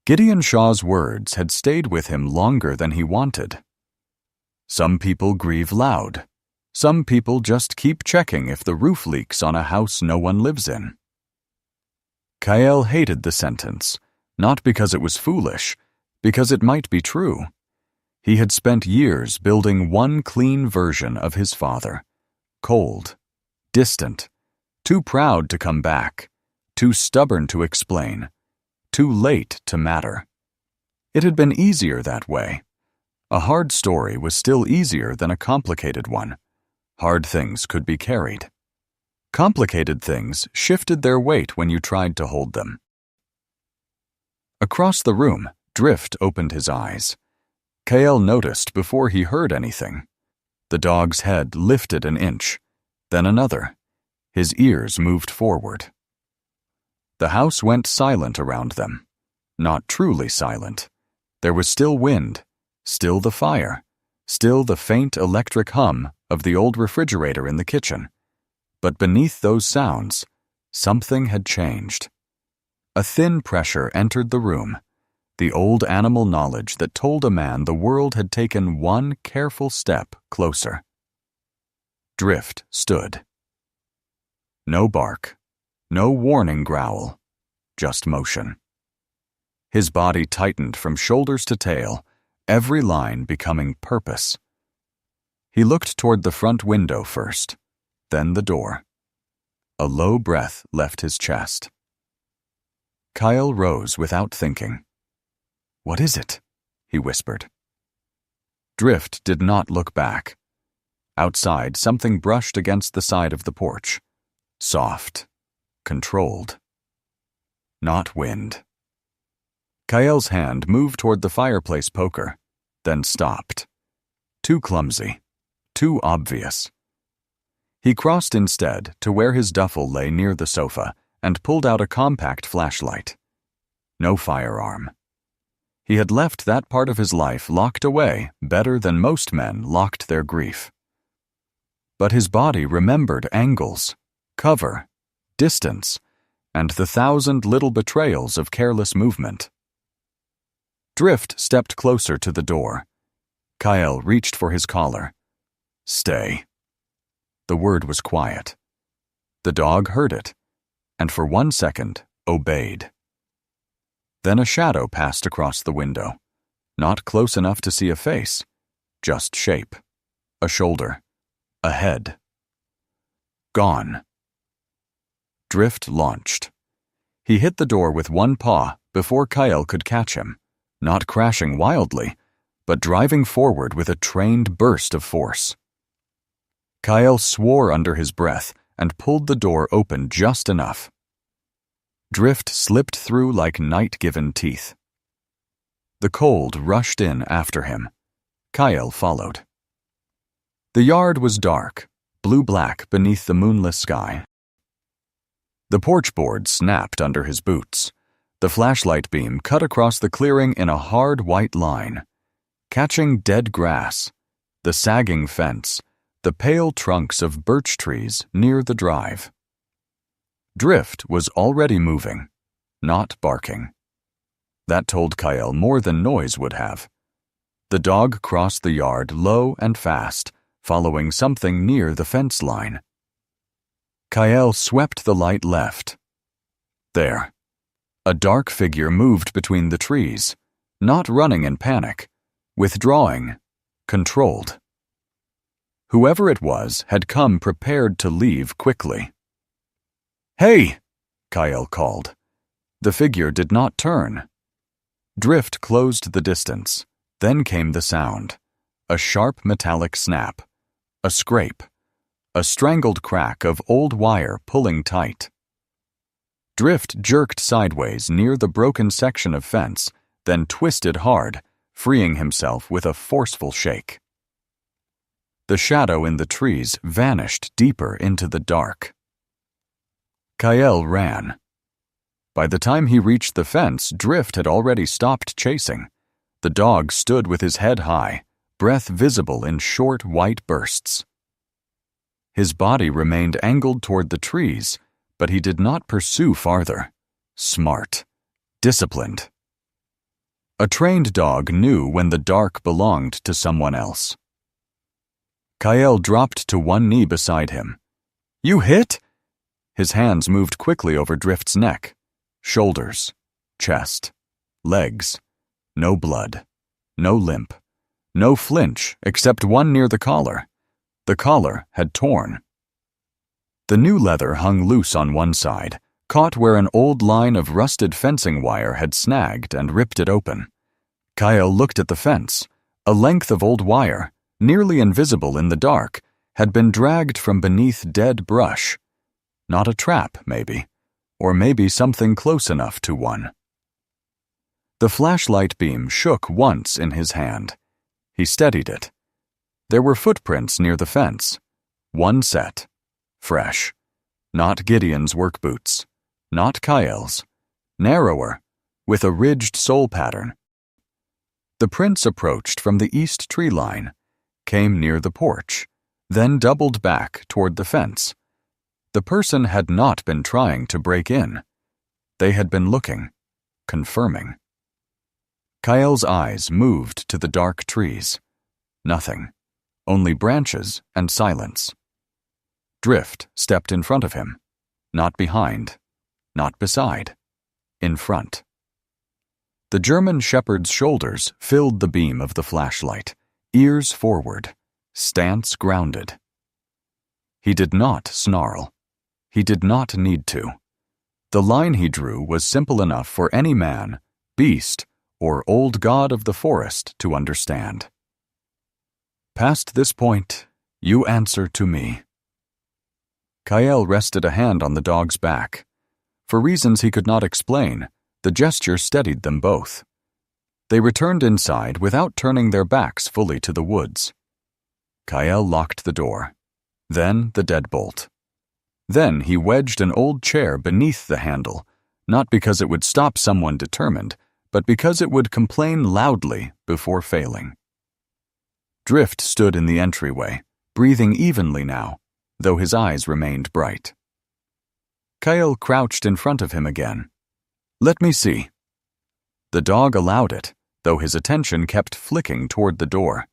Gideon Shaw's words had stayed with him longer than he wanted. Some people grieve loud. Some people just keep checking if the roof leaks on a house no one lives in. Kael hated the sentence, not because it was foolish, because it might be true. He had spent years building one clean version of his father. Cold, distant, too proud to come back, too stubborn to explain, too late to matter. It had been easier that way. A hard story was still easier than a complicated one. Hard things could be carried. Complicated things shifted their weight when you tried to hold them. Across the room, Drift opened his eyes. Kael noticed before he heard anything. The dog's head lifted an inch, then another. His ears moved forward. The house went silent around them. Not truly silent. There was still wind, still the fire, still the faint electric hum of the old refrigerator in the kitchen. But beneath those sounds, something had changed. A thin pressure entered the room, the old animal knowledge that told a man the world had taken one careful step closer. Drift stood. No bark, no warning growl, just motion. His body tightened from shoulders to tail, every line becoming purpose. He looked toward the front window first, then the door. A low breath left his chest. Kael rose without thinking. "What is it?" he whispered. Drift did not look back. Outside, something brushed against the side of the porch. Soft, controlled. Not wind. Kael's hand moved toward the fireplace poker, then stopped. Too clumsy, too obvious. He crossed instead to where his duffel lay near the sofa and pulled out a compact flashlight. No firearm. He had left that part of his life locked away better than most men locked their grief. But his body remembered angles, cover, distance, and the 1,000 little betrayals of careless movement. Drift stepped closer to the door. Kael reached for his collar. "Stay." The word was quiet. The dog heard it, and for 1 second obeyed. Then a shadow passed across the window, not close enough to see a face, just shape, a shoulder, a head. Gone. Drift launched. He hit the door with one paw before Kael could catch him, not crashing wildly, but driving forward with a trained burst of force. Kael swore under his breath and pulled the door open just enough. Drift slipped through like night-given teeth. The cold rushed in after him. Kael followed. The yard was dark, blue-black beneath the moonless sky. The porch board snapped under his boots. The flashlight beam cut across the clearing in a hard white line, catching dead grass, the sagging fence, the pale trunks of birch trees near the drive. Drift was already moving, not barking. That told Kael more than noise would have. The dog crossed the yard low and fast, following something near the fence line. Kael swept the light left. There. A dark figure moved between the trees, not running in panic, withdrawing, controlled. Whoever it was had come prepared to leave quickly. "Hey!" Kael called. The figure did not turn. Drift closed the distance. Then came the sound. A sharp metallic snap. A scrape. A strangled crack of old wire pulling tight. Drift jerked sideways near the broken section of fence, then twisted hard, freeing himself with a forceful shake. The shadow in the trees vanished deeper into the dark. Kael ran. By the time he reached the fence, Drift had already stopped chasing. The dog stood with his head high, breath visible in short white bursts. His body remained angled toward the trees, but he did not pursue farther. Smart. Disciplined. A trained dog knew when the dark belonged to someone else. Kael dropped to one knee beside him. "You hit?" His hands moved quickly over Drift's neck, shoulders, chest, legs. No blood, no limp, no flinch except one near the collar. The collar had torn. The new leather hung loose on one side, caught where an old line of rusted fencing wire had snagged and ripped it open. Kael looked at the fence. A length of old wire, nearly invisible in the dark, had been dragged from beneath dead brush. Not a trap, maybe, or maybe something close enough to one. The flashlight beam shook once in his hand. He steadied it. There were footprints near the fence. One set. Fresh. Not Gideon's work boots. Not Kael's. Narrower, with a ridged sole pattern. The prints approached from the east tree line, came near the porch, then doubled back toward the fence. The person had not been trying to break in. They had been looking, confirming. Kael's eyes moved to the dark trees. Nothing. Only branches and silence. Drift stepped in front of him. Not behind. Not beside. In front. The German shepherd's shoulders filled the beam of the flashlight, ears forward, stance grounded. He did not snarl. He did not need to. The line he drew was simple enough for any man, beast, or old god of the forest to understand. Past this point, you answer to me. Kael rested a hand on the dog's back. For reasons he could not explain, the gesture steadied them both. They returned inside without turning their backs fully to the woods. Kael locked the door. Then the deadbolt. Then he wedged an old chair beneath the handle, not because it would stop someone determined, but because it would complain loudly before failing. Drift stood in the entryway, breathing evenly now, though his eyes remained bright. Kael crouched in front of him again. "Let me see." The dog allowed it, though his attention kept flicking toward the door.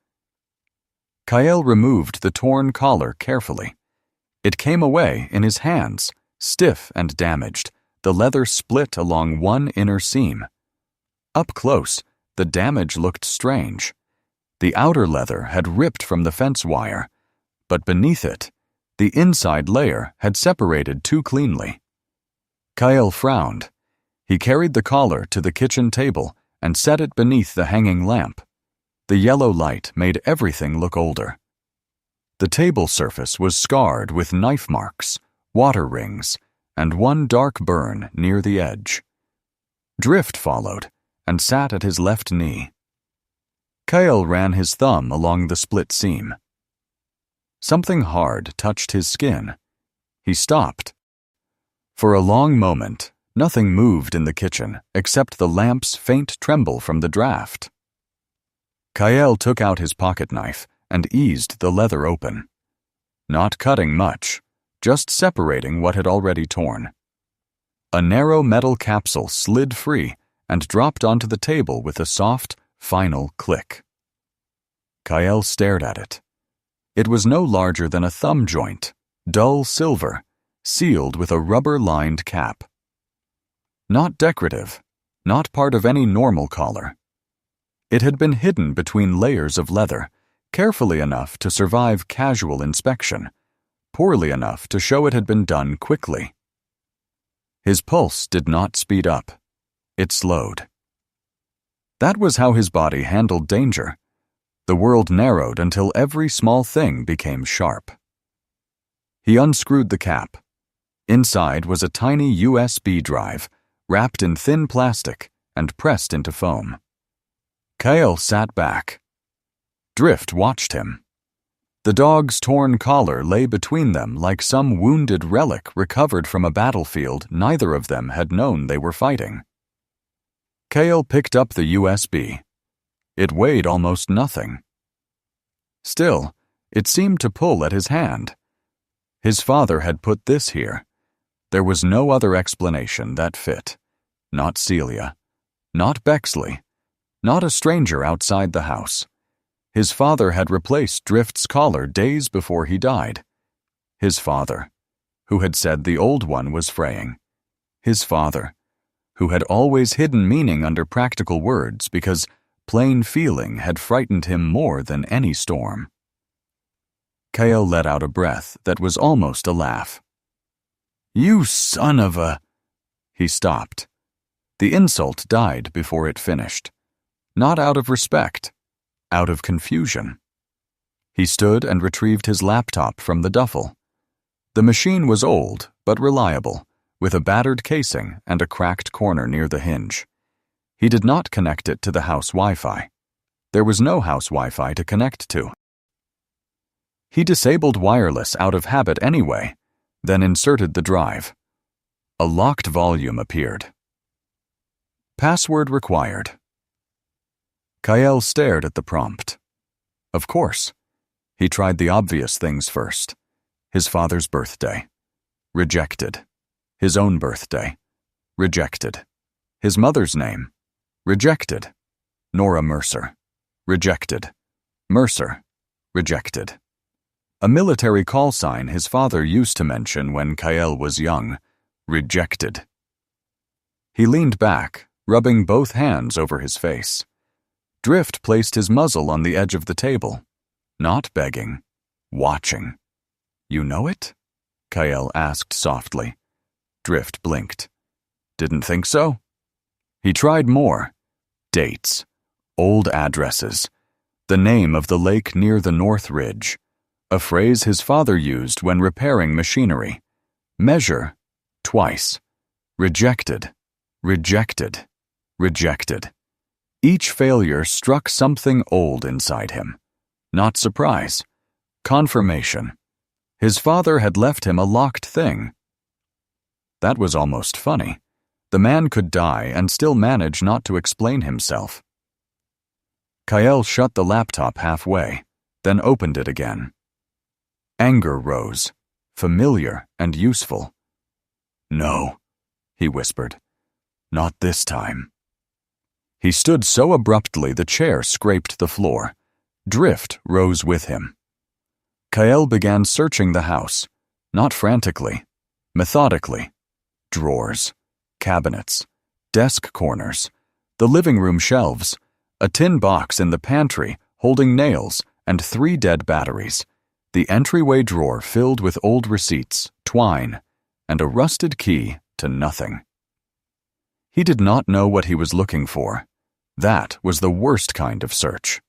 Kael removed the torn collar carefully. It came away in his hands, stiff and damaged, the leather split along one inner seam. Up close, the damage looked strange. The outer leather had ripped from the fence wire, but beneath it, the inside layer had separated too cleanly. Kael frowned. He carried the collar to the kitchen table and set it beneath the hanging lamp. The yellow light made everything look older. The table surface was scarred with knife marks, water rings, and one dark burn near the edge. Drift followed and sat at his left knee. Kael ran his thumb along the split seam. Something hard touched his skin. He stopped. For a long moment, nothing moved in the kitchen except the lamp's faint tremble from the draft. Kael took out his pocket knife and eased the leather open. Not cutting much, just separating what had already torn. A narrow metal capsule slid free and dropped onto the table with a soft, final click. Kael stared at it. It was no larger than a thumb joint, dull silver, sealed with a rubber-lined cap. Not decorative, not part of any normal collar. It had been hidden between layers of leather, carefully enough to survive casual inspection, poorly enough to show it had been done quickly. His pulse did not speed up. It slowed. That was how his body handled danger. The world narrowed until every small thing became sharp. He unscrewed the cap. Inside was a tiny USB drive, wrapped in thin plastic and pressed into foam. Kael sat back. Drift watched him. The dog's torn collar lay between them like some wounded relic recovered from a battlefield neither of them had known they were fighting. Kael picked up the USB. It weighed almost nothing. Still, it seemed to pull at his hand. His father had put this here. There was no other explanation that fit. Not Celia. Not Bexley. Not a stranger outside the house. His father had replaced Drift's collar days before he died. His father, who had said the old one was fraying. His father, who had always hidden meaning under practical words because plain feeling had frightened him more than any storm. Kael let out a breath that was almost a laugh. "You son of a—" He stopped. The insult died before it finished. Not out of respect, out of confusion. He stood and retrieved his laptop from the duffel. The machine was old, but reliable, with a battered casing and a cracked corner near the hinge. He did not connect it to the house Wi-Fi. There was no house Wi-Fi to connect to. He disabled wireless out of habit anyway, then inserted the drive. A locked volume appeared. Password required. Kael stared at the prompt. Of course. He tried the obvious things first. His father's birthday. Rejected. His own birthday. Rejected. His mother's name. Rejected. Nora Mercer. Rejected. Mercer. Rejected. A military call sign his father used to mention when Kael was young. Rejected. He leaned back, rubbing both hands over his face. Drift placed his muzzle on the edge of the table. Not begging. Watching. "You know it?" Kael asked softly. Drift blinked. "Didn't think so?" He tried more. Dates. Old addresses. The name of the lake near the North Ridge. A phrase his father used when repairing machinery. Measure. Twice. Rejected. Rejected. Rejected. Each failure struck something old inside him. Not surprise. Confirmation. His father had left him a locked thing. That was almost funny. The man could die and still manage not to explain himself. Kael shut the laptop halfway, then opened it again. Anger rose, familiar and useful. "No," he whispered. "Not this time." He stood so abruptly the chair scraped the floor. Drift rose with him. Kael began searching the house, not frantically, methodically. Drawers, cabinets, desk corners, the living room shelves, a tin box in the pantry holding nails and 3 dead batteries, the entryway drawer filled with old receipts, twine, and a rusted key to nothing. He did not know what he was looking for. That was the worst kind of search.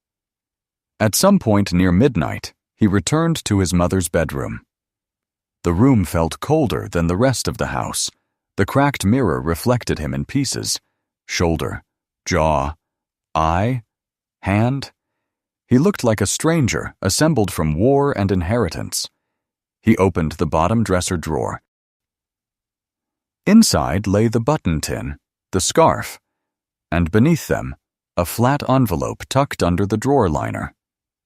At some point near midnight, he returned to his mother's bedroom. The room felt colder than the rest of the house. The cracked mirror reflected him in pieces. Shoulder, jaw, eye, hand. He looked like a stranger assembled from war and inheritance. He opened the bottom dresser drawer. Inside lay the button tin, the scarf, and beneath them, a flat envelope tucked under the drawer liner.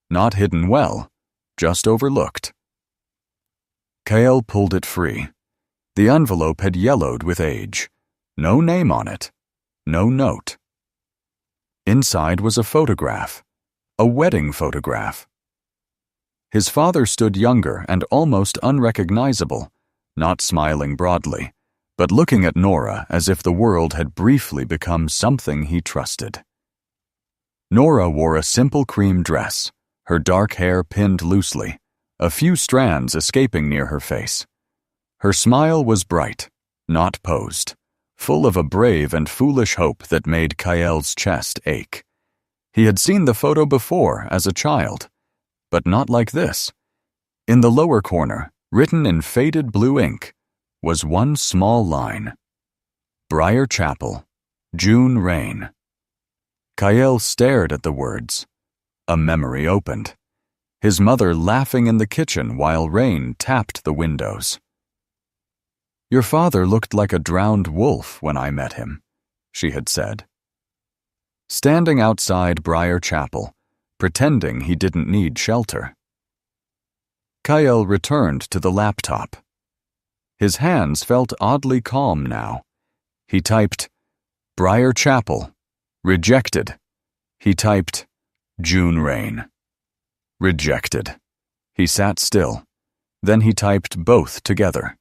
Not hidden well, just overlooked. Kael pulled it free. The envelope had yellowed with age. No name on it. No note. Inside was a photograph. A wedding photograph. His father stood younger and almost unrecognizable, not smiling broadly, but looking at Nora as if the world had briefly become something he trusted. Nora wore a simple cream dress, her dark hair pinned loosely, a few strands escaping near her face. Her smile was bright, not posed, full of a brave and foolish hope that made Kael's chest ache. He had seen the photo before as a child, but not like this. In the lower corner, written in faded blue ink, was one small line. Briar Chapel, June rain. Kael stared at the words. A memory opened. His mother laughing in the kitchen while rain tapped the windows. "Your father looked like a drowned wolf when I met him," she had said. Standing outside Briar Chapel, pretending he didn't need shelter. Kael returned to the laptop. His hands felt oddly calm now. He typed, Briar Chapel. Rejected. He typed, June rain. Rejected. He sat still. Then he typed both together.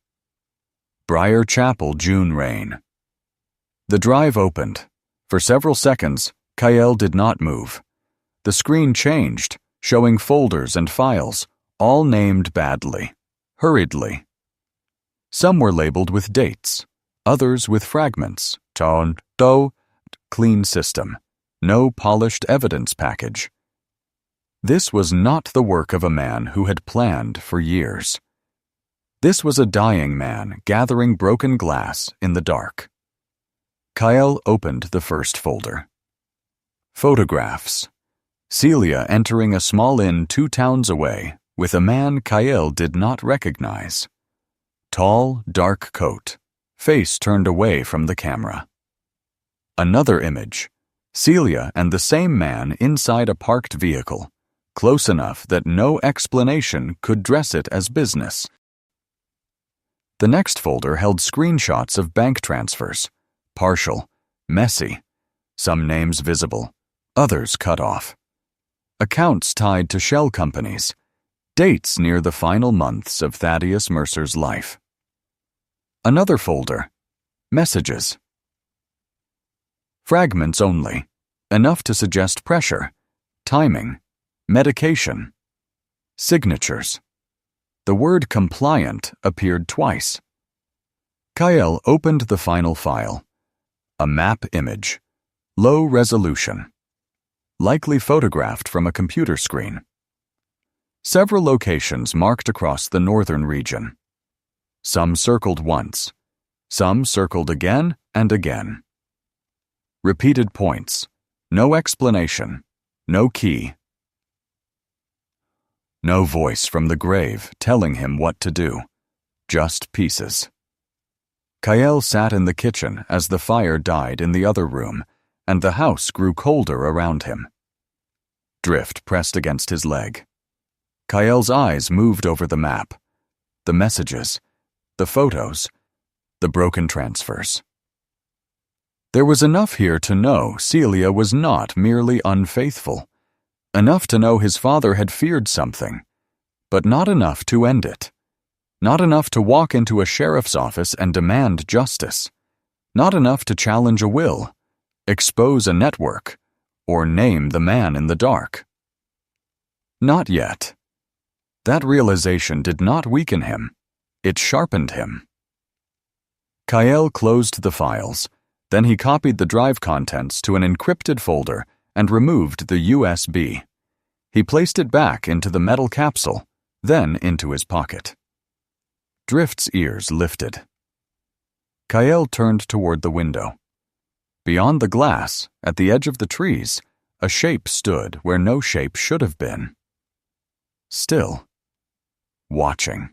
Briar Chapel, June rain. The drive opened. For several seconds, Kael did not move. The screen changed, showing folders and files, all named badly, hurriedly. Some were labeled with dates, others with fragments, clean system, no polished evidence package. This was not the work of a man who had planned for years. This was a dying man gathering broken glass in the dark. Kael opened the first folder. Photographs. Celia entering a small inn 2 towns away with a man Kael did not recognize. Tall, dark coat, face turned away from the camera. Another image. Celia and the same man inside a parked vehicle, close enough that no explanation could dress it as business. The next folder held screenshots of bank transfers, partial, messy, some names visible, others cut off. Accounts tied to shell companies, dates near the final months of Thaddeus Mercer's life. Another folder, messages. Fragments only, enough to suggest pressure, timing, medication, signatures. The word compliant appeared twice. Kael opened the final file. A map image, low resolution, likely photographed from a computer screen. Several locations marked across the northern region. Some circled once, some circled again and again. Repeated points, no explanation, no key. No voice from the grave telling him what to do, just pieces. Kael sat in the kitchen as the fire died in the other room, and the house grew colder around him. Drift pressed against his leg. Kael's eyes moved over the map, the messages, the photos, the broken transfers. There was enough here to know Celia was not merely unfaithful, enough to know his father had feared something, but not enough to end it. Not enough to walk into a sheriff's office and demand justice. Not enough to challenge a will, expose a network, or name the man in the dark. Not yet. That realization did not weaken him. It sharpened him. Kael closed the files. Then he copied the drive contents to an encrypted folder and removed the USB. He placed it back into the metal capsule, then into his pocket. Drift's ears lifted. Kael turned toward the window. Beyond the glass, at the edge of the trees, a shape stood where no shape should have been. Still. Watching.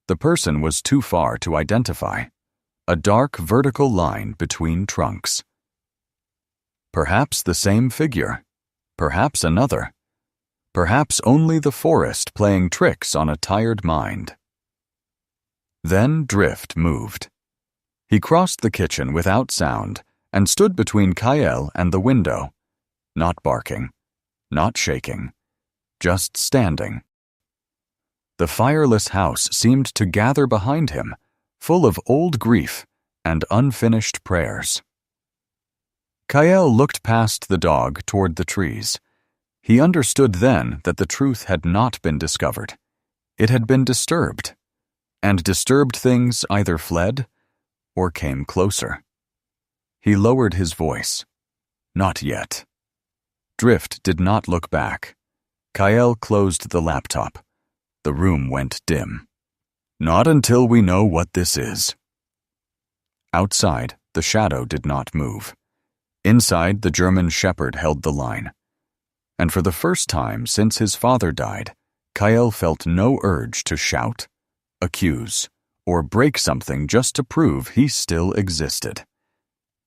The person was too far to identify. A dark vertical line between trunks. Perhaps the same figure. Perhaps another. Perhaps only the forest playing tricks on a tired mind. Then Drift moved. He crossed the kitchen without sound and stood between Kael and the window, not barking, not shaking, just standing. The fireless house seemed to gather behind him, full of old grief and unfinished prayers. Kael looked past the dog toward the trees. He understood then that the truth had not been discovered. It had been disturbed, and disturbed things either fled or came closer. He lowered his voice. Not yet. Drift did not look back. Kael closed the laptop. The room went dim. Not until we know what this is. Outside, the shadow did not move. Inside, the German shepherd held the line. And for the first time since his father died, Kael felt no urge to shout, accuse, or break something just to prove he still existed.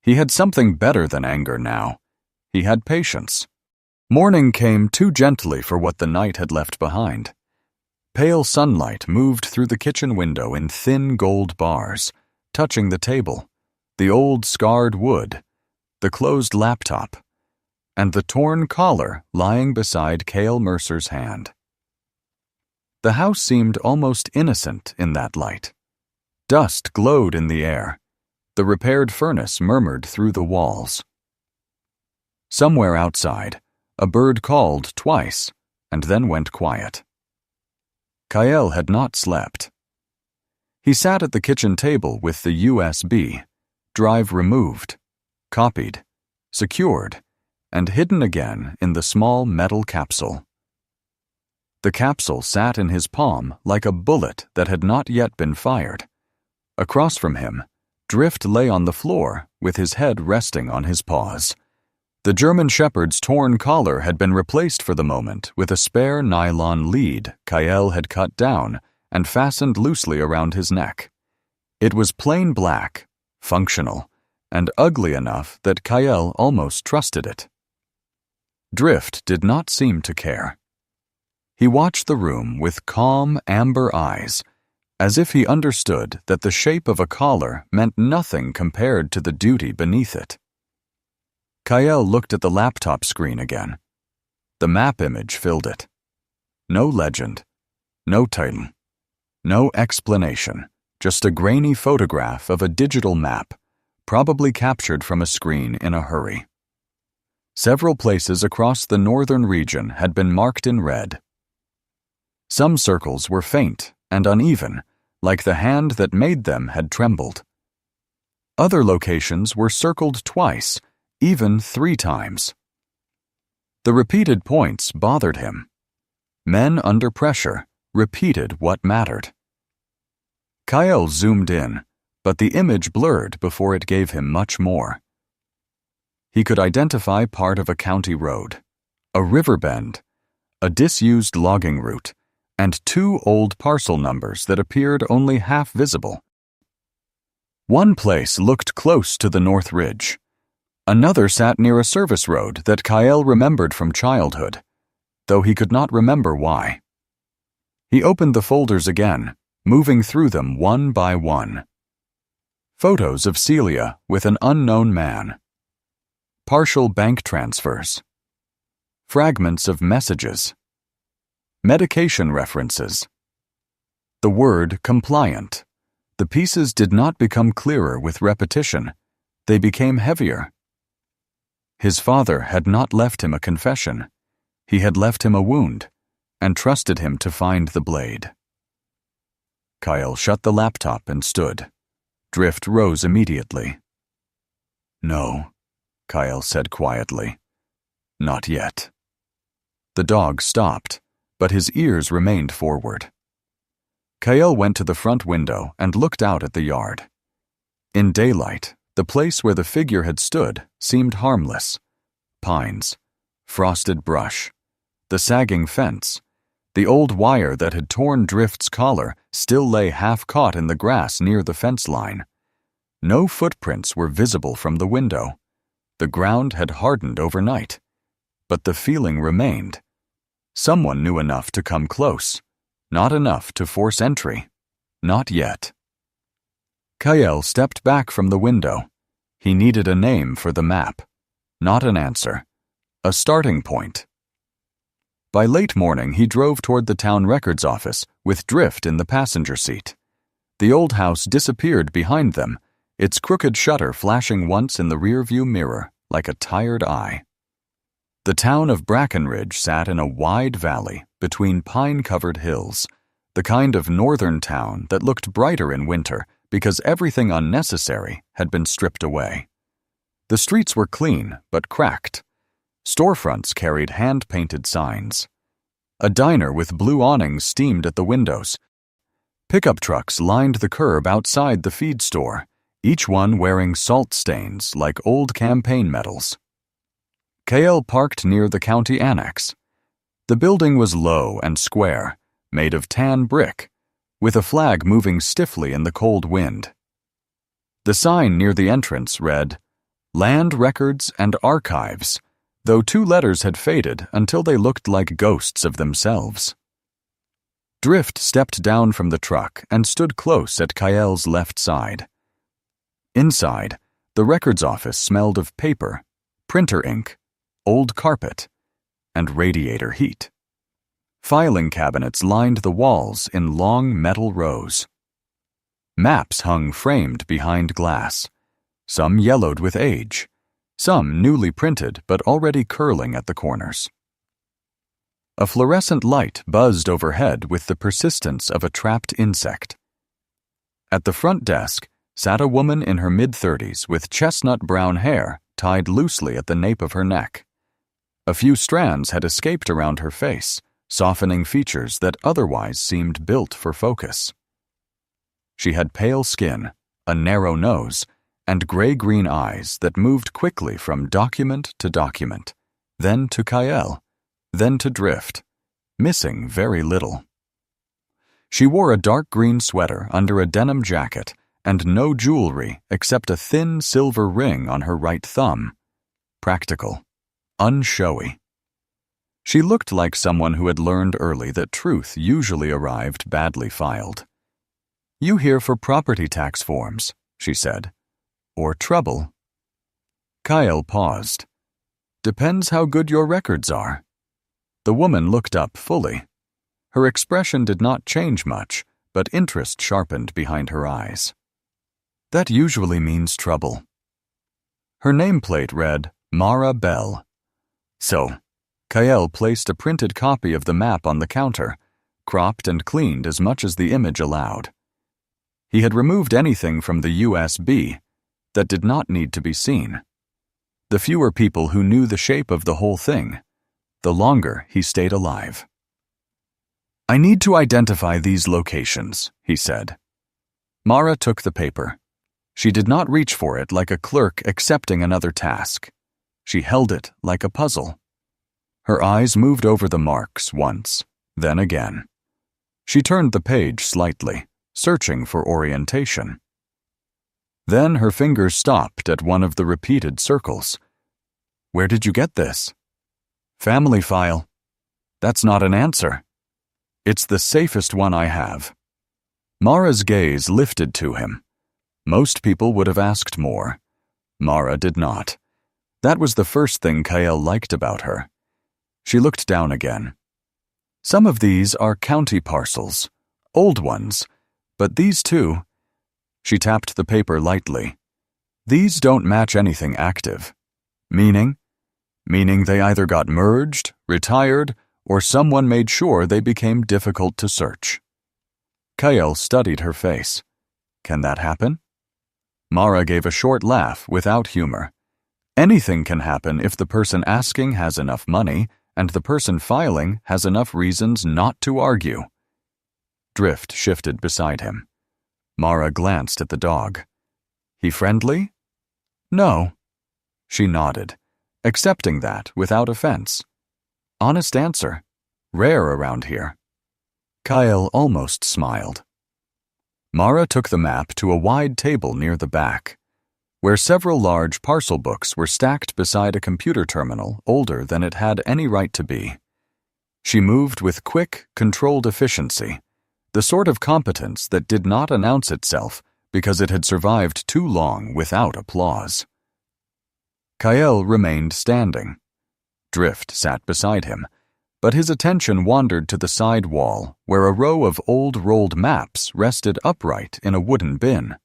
He had something better than anger now. He had patience. Morning came too gently for what the night had left behind. pale sunlight moved through the kitchen window in thin gold bars, touching the table, the old scarred wood, the closed laptop, and the torn collar lying beside Kael Mercer's hand. The house seemed almost innocent in that light. Dust glowed in the air. The repaired furnace murmured through the walls. Somewhere outside, a bird called twice and then went quiet. Kael had not slept. He sat at the kitchen table with the USB, drive removed, copied, secured, and hidden again in the small metal capsule. The capsule sat in his palm like a bullet that had not yet been fired. Across from him, Drift lay on the floor with his head resting on his paws. The German Shepherd's torn collar had been replaced for the moment with a spare nylon lead Kael had cut down and fastened loosely around his neck. It was plain black, functional, and ugly enough that Kael almost trusted it. Drift did not seem to care. He watched the room with calm, amber eyes, as if he understood that the shape of a collar meant nothing compared to the duty beneath it. Kael looked at the laptop screen again. The map image filled it. No legend, no title, no explanation, just a grainy photograph of a digital map, probably captured from a screen in a hurry. Several places across the northern region had been marked in red. Some circles were faint and uneven, like the hand that made them had trembled. Other locations were circled twice, even 3 times. The repeated points bothered him. Men under pressure repeated what mattered. Kael zoomed in, but the image blurred before it gave him much more. He could identify part of a county road, a river bend, a disused logging route, and 2 old parcel numbers that appeared only half visible. One place looked close to the North Ridge. Another sat near a service road that Kael remembered from childhood, though he could not remember why. He opened the folders again, moving through them one by one. Photos of Celia with an unknown man. Partial bank transfers. Fragments of messages. Medication references. The word compliant. The pieces did not become clearer with repetition. They became heavier. His father had not left him a confession. He had left him a wound and trusted him to find the blade. Kael shut the laptop and stood. Drift rose immediately. "No," Kael said quietly. "Not yet." The dog stopped, but his ears remained forward. Kael went to the front window and looked out at the yard. In daylight, the place where the figure had stood seemed harmless. Pines, frosted brush, the sagging fence, the old wire that had torn Drift's collar still lay half caught in the grass near the fence line. No footprints were visible from the window. The ground had hardened overnight, but the feeling remained. Someone knew enough to come close, not enough to force entry. Not yet. Kael stepped back from the window. He needed a name for the map, not an answer, a starting point. By late morning, he drove toward the town records office with Drift in the passenger seat. The old house disappeared behind them, its crooked shutter flashing once in the rearview mirror like a tired eye. The town of Brackenridge sat in a wide valley between pine-covered hills, the kind of northern town that looked brighter in winter because everything unnecessary had been stripped away. The streets were clean but cracked. Storefronts carried hand-painted signs. A diner with blue awnings steamed at the windows. Pickup trucks lined the curb outside the feed store, each one wearing salt stains like old campaign medals. Kael parked near the county annex. The building was low and square, made of tan brick, with a flag moving stiffly in the cold wind. The sign near the entrance read, "Land Records and Archives," though 2 letters had faded until they looked like ghosts of themselves. Drift stepped down from the truck and stood close at Kael's left side. Inside, the records office smelled of paper, printer ink, old carpet, and radiator heat. Filing cabinets lined the walls in long metal rows. Maps hung framed behind glass, some yellowed with age, some newly printed but already curling at the corners. A fluorescent light buzzed overhead with the persistence of a trapped insect. At the front desk sat a woman in her mid-30s with chestnut brown hair tied loosely at the nape of her neck. A few strands had escaped around her face, softening features that otherwise seemed built for focus. She had pale skin, a narrow nose, and gray-green eyes that moved quickly from document to document, then to Kael, then to Drift, missing very little. She wore a dark green sweater under a denim jacket and no jewelry except a thin silver ring on her right thumb. Practical, unshowy. She looked like someone who had learned early that truth usually arrived badly filed. "You here for property tax forms," she said. "Or trouble?" Kael paused. "Depends how good your records are." The woman looked up fully. Her expression did not change much, but interest sharpened behind her eyes. "That usually means trouble." Her nameplate read, Mara Bell. So, Kael placed a printed copy of the map on the counter, cropped and cleaned as much as the image allowed. He had removed anything from the USB that did not need to be seen. The fewer people who knew the shape of the whole thing, the longer he stayed alive. "I need to identify these locations," he said. Mara took the paper. She did not reach for it like a clerk accepting another task. She held it like a puzzle. Her eyes moved over the marks once, then again. She turned the page slightly, searching for orientation. Then her fingers stopped at one of the repeated circles. "Where did you get this?" "Family file." "That's not an answer." "It's the safest one I have." Mara's gaze lifted to him. Most people would have asked more. Mara did not. That was the first thing Kael liked about her. She looked down again. "Some of these are county parcels, old ones, but these two—" She tapped the paper lightly. "These don't match anything active." "Meaning?" "Meaning they either got merged, retired, or someone made sure they became difficult to search." Kael studied her face. "Can that happen?" Mara gave a short laugh without humor. "Anything can happen if the person asking has enough money and the person filing has enough reasons not to argue." Drift shifted beside him. Mara glanced at the dog. "He friendly?" "No." She nodded, accepting that without offense. Honest answer. Rare around here. Kael almost smiled. Mara took the map to a wide table near the back, where several large parcel books were stacked beside a computer terminal older than it had any right to be. She moved with quick, controlled efficiency, the sort of competence that did not announce itself because it had survived too long without applause. Kael remained standing. Drift sat beside him, but his attention wandered to the side wall where a row of old rolled maps rested upright in a wooden bin.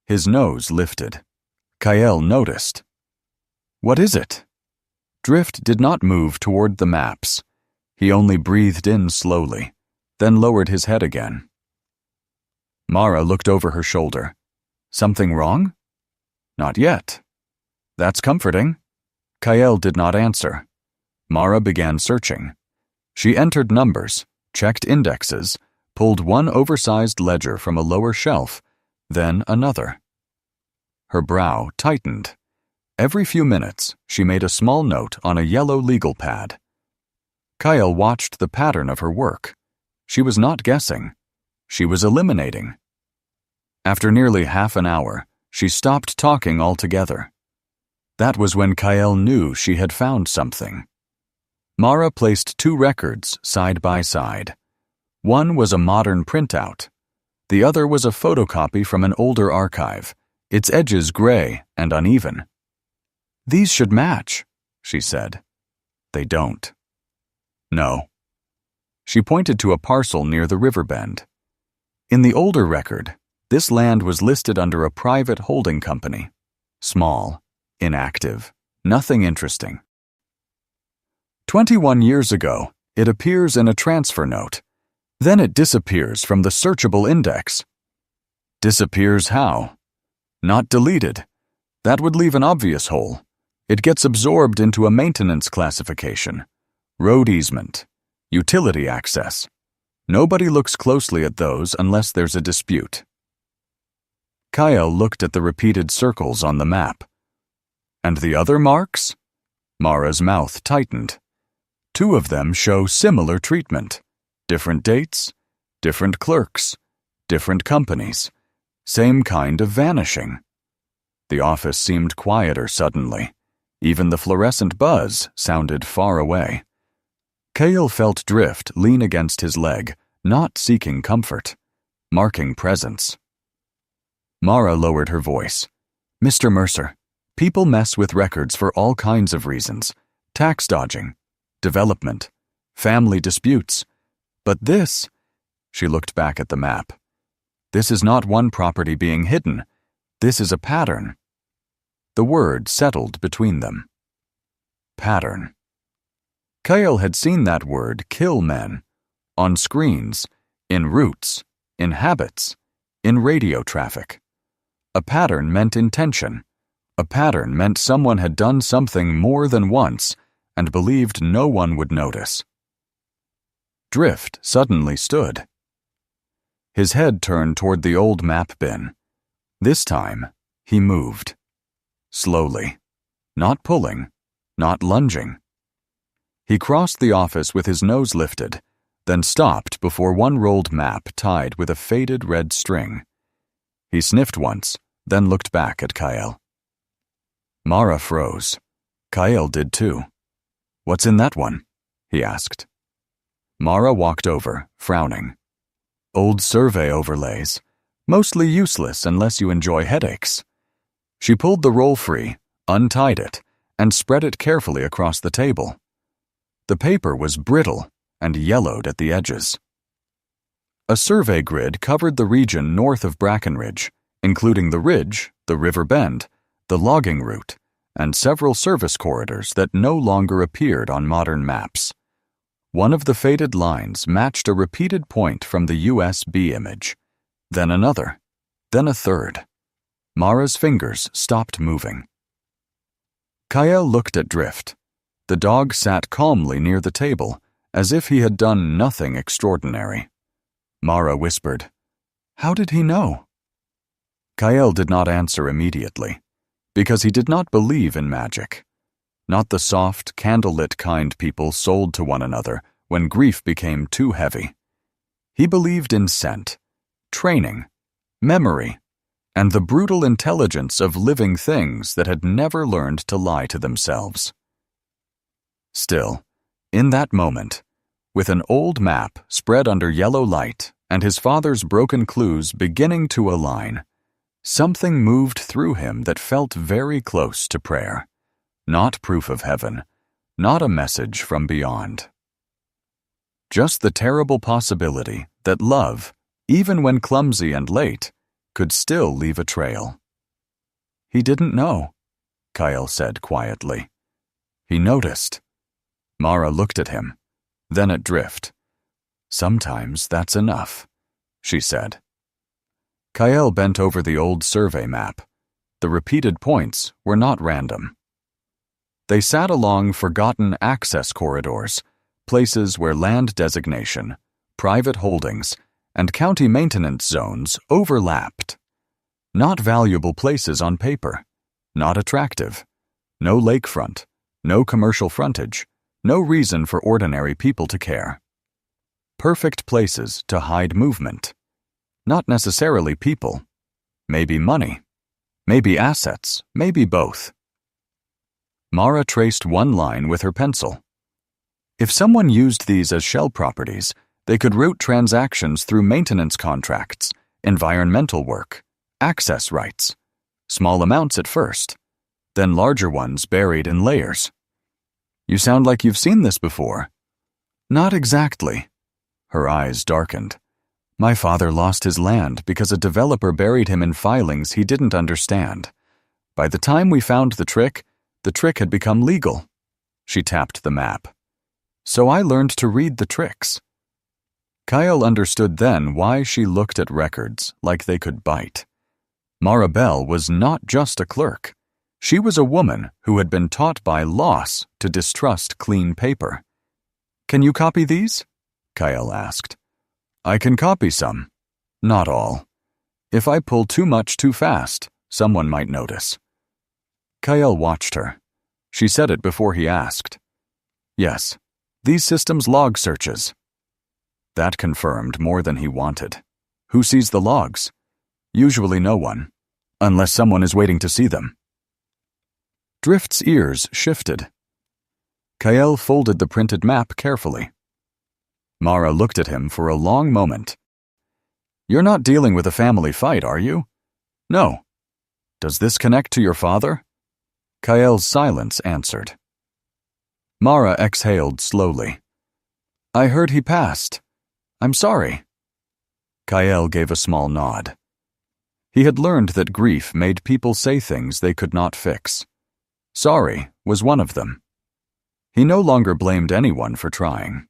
His nose lifted. Kael noticed. "What is it?" Drift did not move toward the maps. He only breathed in slowly, then lowered his head again. Mara looked over her shoulder. "Something wrong?" "Not yet." "That's comforting." Kael did not answer. Mara began searching. She entered numbers, checked indexes, pulled one oversized ledger from a lower shelf, then another. Her brow tightened. Every few minutes, she made a small note on a yellow legal pad. Kael watched the pattern of her work. She was not guessing. She was eliminating. After nearly half an hour, she stopped talking altogether. That was when Kael knew she had found something. Mara placed two records side by side. One was a modern printout. The other was a photocopy from an older archive, its edges gray and uneven. "These should match," she said. "They don't." "No." She pointed to a parcel near the river bend. In the older record, this land was listed under a private holding company. Small, inactive, nothing interesting. 21 years ago, it appears in a transfer note. Then it disappears from the searchable index. Disappears how? Not deleted. That would leave an obvious hole. It gets absorbed into a maintenance classification. Road easement. Utility access. Nobody looks closely at those unless there's a dispute. Kael looked at the repeated circles on the map. And the other marks? Mara's mouth tightened. 2 of them show similar treatment. Different dates, different clerks, different companies, same kind of vanishing. The office seemed quieter suddenly. Even the fluorescent buzz sounded far away. Kael felt Drift lean against his leg, not seeking comfort, marking presence. Mara lowered her voice. "Mr. Mercer, people mess with records for all kinds of reasons. Tax dodging, development, family disputes. But this," she looked back at the map, "this is not one property being hidden. This is a pattern." The word settled between them. Pattern. Kael had seen that word kill men. On screens, in routes, in habits, in radio traffic. A pattern meant intention. A pattern meant someone had done something more than once and believed no one would notice. Drift suddenly stood. His head turned toward the old map bin. This time, he moved. Slowly. Not pulling, not lunging. He crossed the office with his nose lifted, then stopped before one rolled map tied with a faded red string. He sniffed once, then looked back at Kael. Mara froze. Kael did too. "What's in that one?" he asked. Mara walked over, frowning. "Old survey overlays. Mostly useless unless you enjoy headaches." She pulled the roll free, untied it, and spread it carefully across the table. The paper was brittle and yellowed at the edges. A survey grid covered the region north of Brackenridge, including the ridge, the river bend, the logging route, and several service corridors that no longer appeared on modern maps. One of the faded lines matched a repeated point from the USB image, then another, then a third. Mara's fingers stopped moving. Kael looked at Drift. The dog sat calmly near the table, as if he had done nothing extraordinary. Mara whispered, "How did he know?" Kael did not answer immediately, because he did not believe in magic. Not the soft, candlelit kind people sold to one another when grief became too heavy. He believed in scent, training, memory, and the brutal intelligence of living things that had never learned to lie to themselves. Still, in that moment, with an old map spread under yellow light and his father's broken clues beginning to align, something moved through him that felt very close to prayer. Not proof of heaven, not a message from beyond. Just the terrible possibility that love, even when clumsy and late, could still leave a trail. "He didn't know," Kael said quietly. "He noticed." Mara looked at him, then at Drift. "Sometimes that's enough," she said. Kael bent over the old survey map. The repeated points were not random. They sat along forgotten access corridors, places where land designation, private holdings, and county maintenance zones overlapped. Not valuable places on paper, not attractive, no lakefront, no commercial frontage, no reason for ordinary people to care. Perfect places to hide movement. Not necessarily people. Maybe money. Maybe assets. Maybe both. Mara traced one line with her pencil. If someone used these as shell properties, They could route transactions through maintenance contracts, environmental work, access rights. Small amounts at first, then larger ones buried in layers. You sound like you've seen this before. Not exactly. Her eyes darkened. My father lost his land because a developer buried him in filings he didn't understand. By the time we found the trick had become legal. She tapped the map. So I learned to read the tricks. Kael understood then why she looked at records like they could bite. Maribel was not just a clerk. She was a woman who had been taught by loss to distrust clean paper. Can you copy these? Kael asked. I can copy some. Not all. If I pull too much too fast, someone might notice. Kael watched her. She said it before he asked. Yes, these systems log searches. That confirmed more than he wanted. Who sees the logs? Usually no one, unless someone is waiting to see them. Drift's ears shifted. Kael folded the printed map carefully. Mara looked at him for a long moment. You're not dealing with a family fight, are you? No. Does this connect to your father? Kael's silence answered. Mara exhaled slowly. I heard he passed. I'm sorry. Kael gave a small nod. He had learned that grief made people say things they could not fix. Sorry was one of them. He no longer blamed anyone for trying.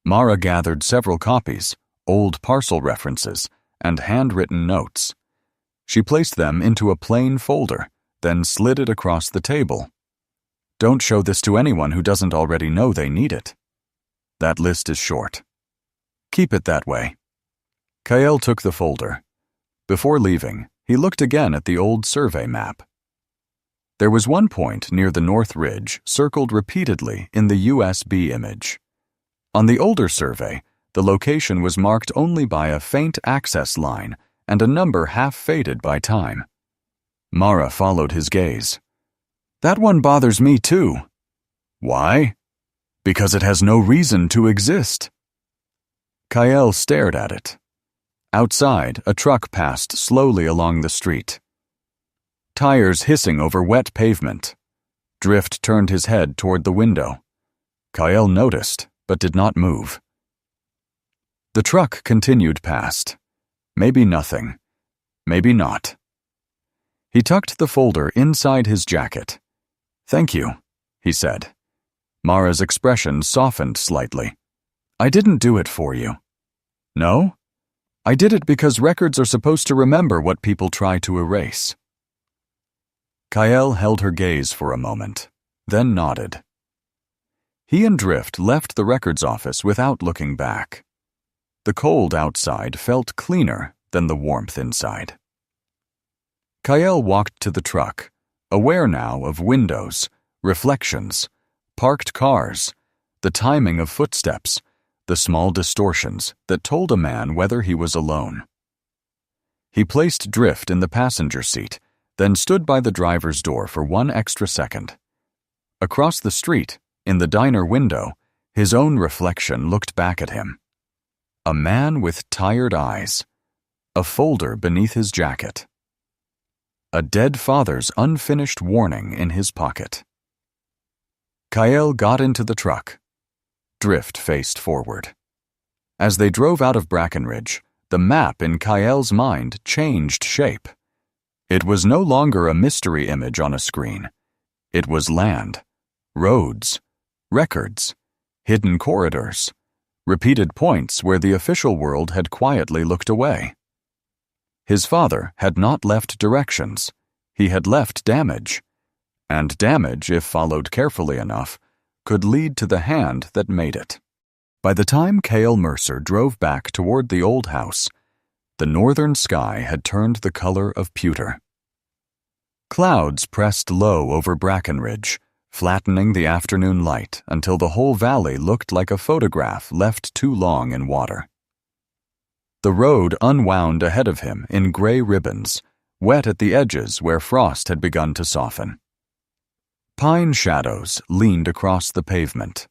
Mara gathered several copies, old parcel references, and handwritten notes. She placed them into a plain folder, then slid it across the table. Don't show this to anyone who doesn't already know they need it. That list is short. Keep it that way. Kael took the folder. Before leaving, he looked again at the old survey map. There was one point near the North Ridge circled repeatedly in the USB image. On the older survey, the location was marked only by a faint access line and a number half faded by time. Mara followed his gaze. That one bothers me too. Why? Because it has no reason to exist. Kael stared at it. Outside, a truck passed slowly along the street. Tires hissing over wet pavement. Drift turned his head toward the window. Kael noticed, but did not move. The truck continued past. Maybe nothing. Maybe not. He tucked the folder inside his jacket. Thank you, he said. Mara's expression softened slightly. I didn't do it for you. No? I did it because records are supposed to remember what people try to erase. Kael held her gaze for a moment, then nodded. He and Drift left the records office without looking back. The cold outside felt cleaner than the warmth inside. Kael walked to the truck, aware now of windows, reflections, parked cars, the timing of footsteps, the small distortions that told a man whether he was alone. He placed Drift in the passenger seat, then stood by the driver's door for one extra second. Across the street, in the diner window, his own reflection looked back at him. A man with tired eyes, a folder beneath his jacket, a dead father's unfinished warning in his pocket. Kael got into the truck. Drift faced forward. As they drove out of Brackenridge, the map in Kael's mind changed shape. It was no longer a mystery image on a screen. It was land, roads, records, hidden corridors, repeated points where the official world had quietly looked away. His father had not left directions. He had left damage. And damage, if followed carefully enough, could lead to the hand that made it. By the time Kael Mercer drove back toward the old house, the northern sky had turned the color of pewter. Clouds pressed low over Brackenridge, flattening the afternoon light until the whole valley looked like a photograph left too long in water. The road unwound ahead of him in gray ribbons, wet at the edges where frost had begun to soften. Pine shadows leaned across the pavement.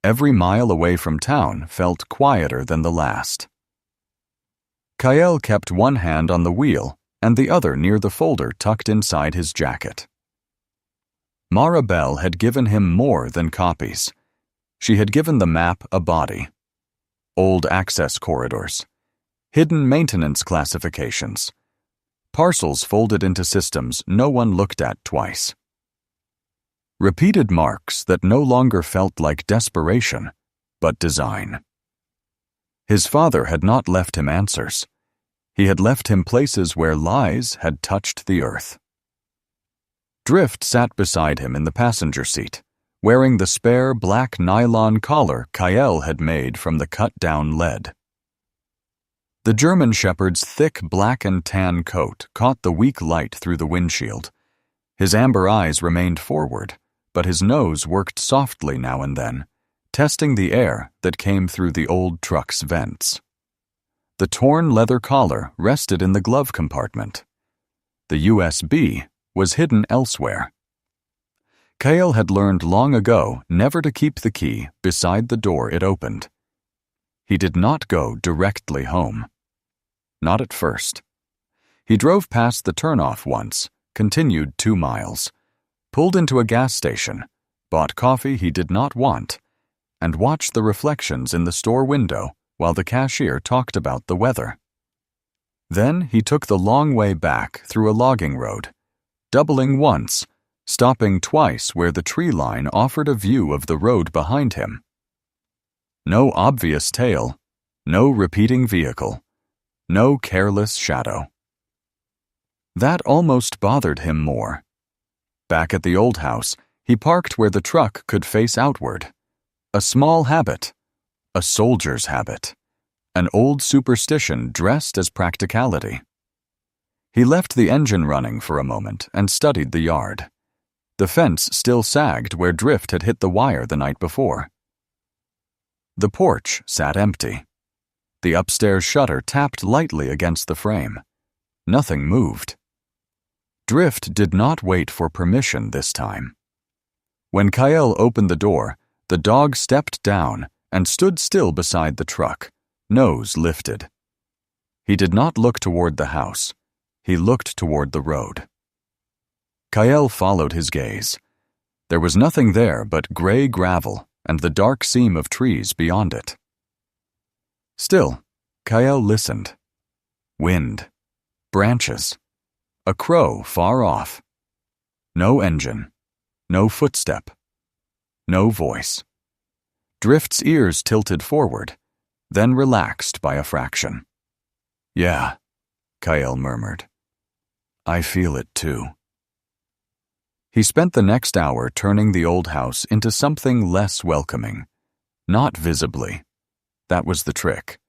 Every mile away from town felt quieter than the last. Kael kept one hand on the wheel and the other near the folder tucked inside his jacket. Maribel had given him more than copies. She had given the map a body. Old access corridors, hidden maintenance classifications, parcels folded into systems no one looked at twice. Repeated marks that no longer felt like desperation, but design. His father had not left him answers. He had left him places where lies had touched the earth. Drift sat beside him in the passenger seat, wearing the spare black nylon collar Kael had made from the cut-down lead. The German shepherd's thick black and tan coat caught the weak light through the windshield. His amber eyes remained forward, but his nose worked softly now and then, testing the air that came through the old truck's vents. The torn leather collar rested in the glove compartment. The USB was hidden elsewhere. Kael had learned long ago never to keep the key beside the door it opened. He did not go directly home. Not at first. He drove past the turnoff once, continued 2 miles, pulled into a gas station, bought coffee he did not want, and watched the reflections in the store window while the cashier talked about the weather. Then he took the long way back through a logging road, doubling once, stopping twice where the tree line offered a view of the road behind him. No obvious tail, no repeating vehicle, no careless shadow. That almost bothered him more. Back at the old house, he parked where the truck could face outward. A small habit, a soldier's habit, an old superstition dressed as practicality. He left the engine running for a moment and studied the yard. The fence still sagged where Drift had hit the wire the night before. The porch sat empty. The upstairs shutter tapped lightly against the frame. Nothing moved. Drift did not wait for permission this time. When Kael opened the door, the dog stepped down and stood still beside the truck, nose lifted. He did not look toward the house. He looked toward the road. Kael followed his gaze. There was nothing there but gray gravel and the dark seam of trees beyond it. Still, Kael listened. Wind, branches, a crow far off. No engine, no footstep, no voice. Drift's ears tilted forward, then relaxed by a fraction. "Yeah," Kael murmured. "I feel it too." He spent the next hour turning the old house into something less welcoming. Not visibly. That was the trick.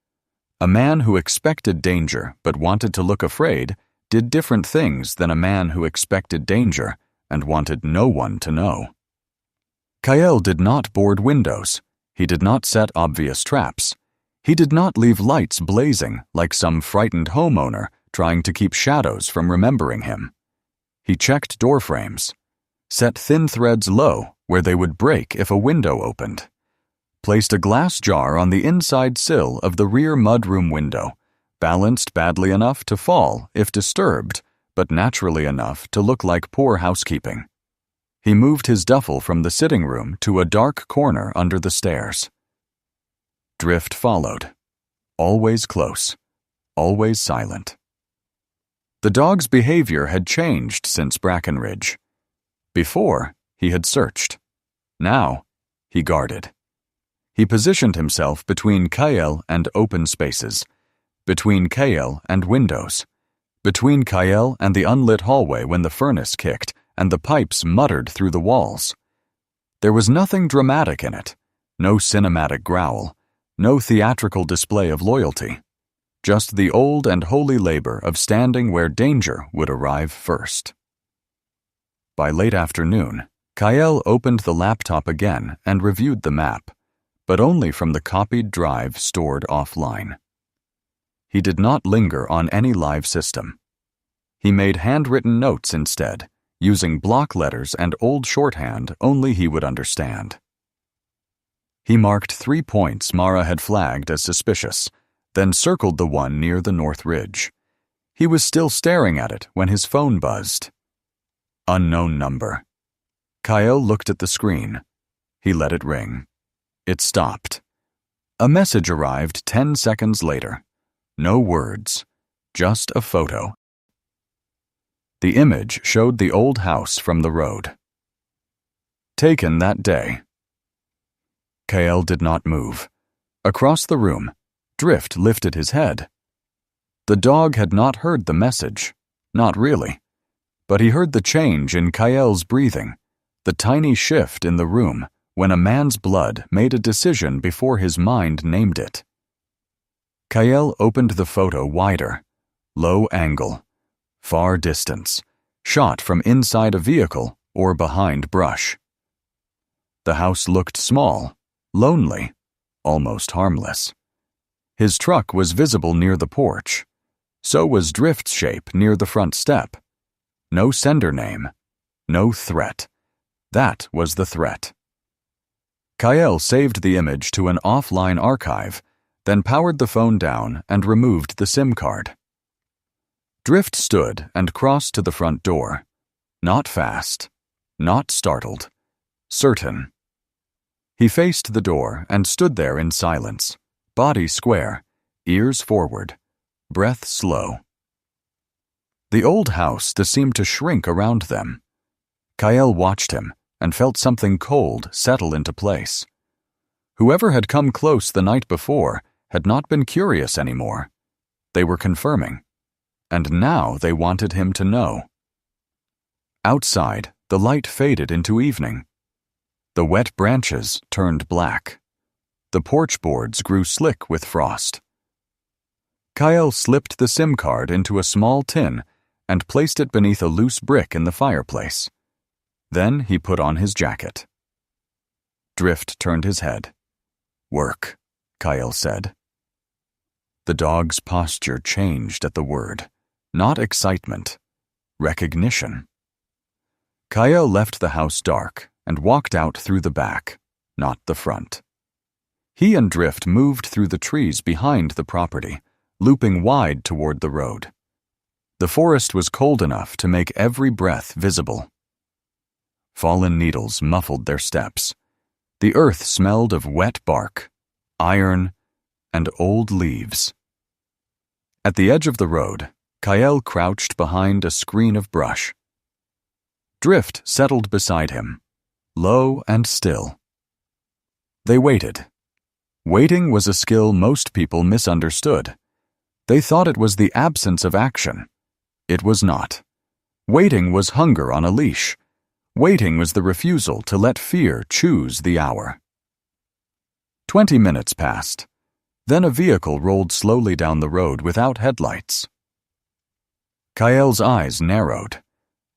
A man who expected danger but wanted to look afraid did different things than a man who expected danger and wanted no one to know. Kael did not board windows. He did not set obvious traps. He did not leave lights blazing like some frightened homeowner trying to keep shadows from remembering him. He checked door frames, set thin threads low where they would break if a window opened, placed a glass jar on the inside sill of the rear mudroom window, balanced badly enough to fall if disturbed, but naturally enough to look like poor housekeeping. He moved his duffel from the sitting room to a dark corner under the stairs. Drift followed, always close, always silent. The dog's behavior had changed since Brackenridge. Before, he had searched. Now, he guarded. He positioned himself between Kael and open spaces, between Kael and windows, between Kael and the unlit hallway when the furnace kicked and the pipes muttered through the walls. There was nothing dramatic in it, no cinematic growl, no theatrical display of loyalty, just the old and holy labor of standing where danger would arrive first. By late afternoon, Kael opened the laptop again and reviewed the map, but only from the copied drive stored offline. He did not linger on any live system. He made handwritten notes instead, using block letters and old shorthand only he would understand. He marked 3 points Mara had flagged as suspicious, then circled the one near the north ridge. He was still staring at it when his phone buzzed. Unknown number. Kael looked at the screen. He let it ring. It stopped. A message arrived 10 seconds later. No words, just a photo. The image showed the old house from the road. Taken that day. Kael did not move. Across the room, Drift lifted his head. The dog had not heard the message, not really, but he heard the change in Kael's breathing, the tiny shift in the room when a man's blood made a decision before his mind named it. Kael opened the photo wider, low angle, far distance, shot from inside a vehicle or behind brush. The house looked small, lonely, almost harmless. His truck was visible near the porch. So was Drift's shape near the front step. No sender name, no threat. That was the threat. Kael saved the image to an offline archive, then powered the phone down and removed the SIM card. Drift stood and crossed to the front door. Not fast, not startled, certain. He faced the door and stood there in silence, body square, ears forward, breath slow. The old house seemed to shrink around them. Kael watched him and felt something cold settle into place. Whoever had come close the night before had not been curious anymore. They were confirming, and now they wanted him to know. Outside, the light faded into evening. The wet branches turned black. The porch boards grew slick with frost. Kael slipped the SIM card into a small tin and placed it beneath a loose brick in the fireplace. Then he put on his jacket. Drift turned his head. "Work," Kael said. The dog's posture changed at the word. Not excitement. Recognition. Kael left the house dark and walked out through the back, not the front. He and Drift moved through the trees behind the property, looping wide toward the road. The forest was cold enough to make every breath visible. Fallen needles muffled their steps. The earth smelled of wet bark, iron, and old leaves. At the edge of the road, Kael crouched behind a screen of brush. Drift settled beside him, low and still. They waited. Waiting was a skill most people misunderstood. They thought it was the absence of action. It was not. Waiting was hunger on a leash. Waiting was the refusal to let fear choose the hour. 20 minutes passed. Then a vehicle rolled slowly down the road without headlights. Kael's eyes narrowed.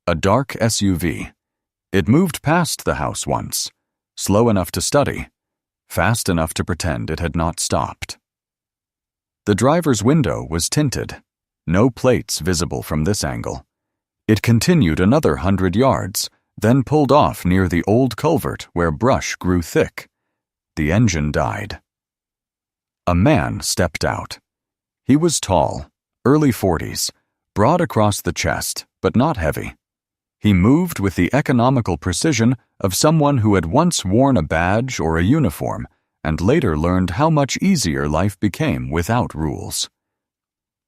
A dark SUV. It moved past the house once, slow enough to study, fast enough to pretend it had not stopped. The driver's window was tinted, no plates visible from this angle. It continued another 100 yards, then pulled off near the old culvert where brush grew thick. The engine died. A man stepped out. He was tall, early 40s, broad across the chest, but not heavy. He moved with the economical precision of someone who had once worn a badge or a uniform and later learned how much easier life became without rules.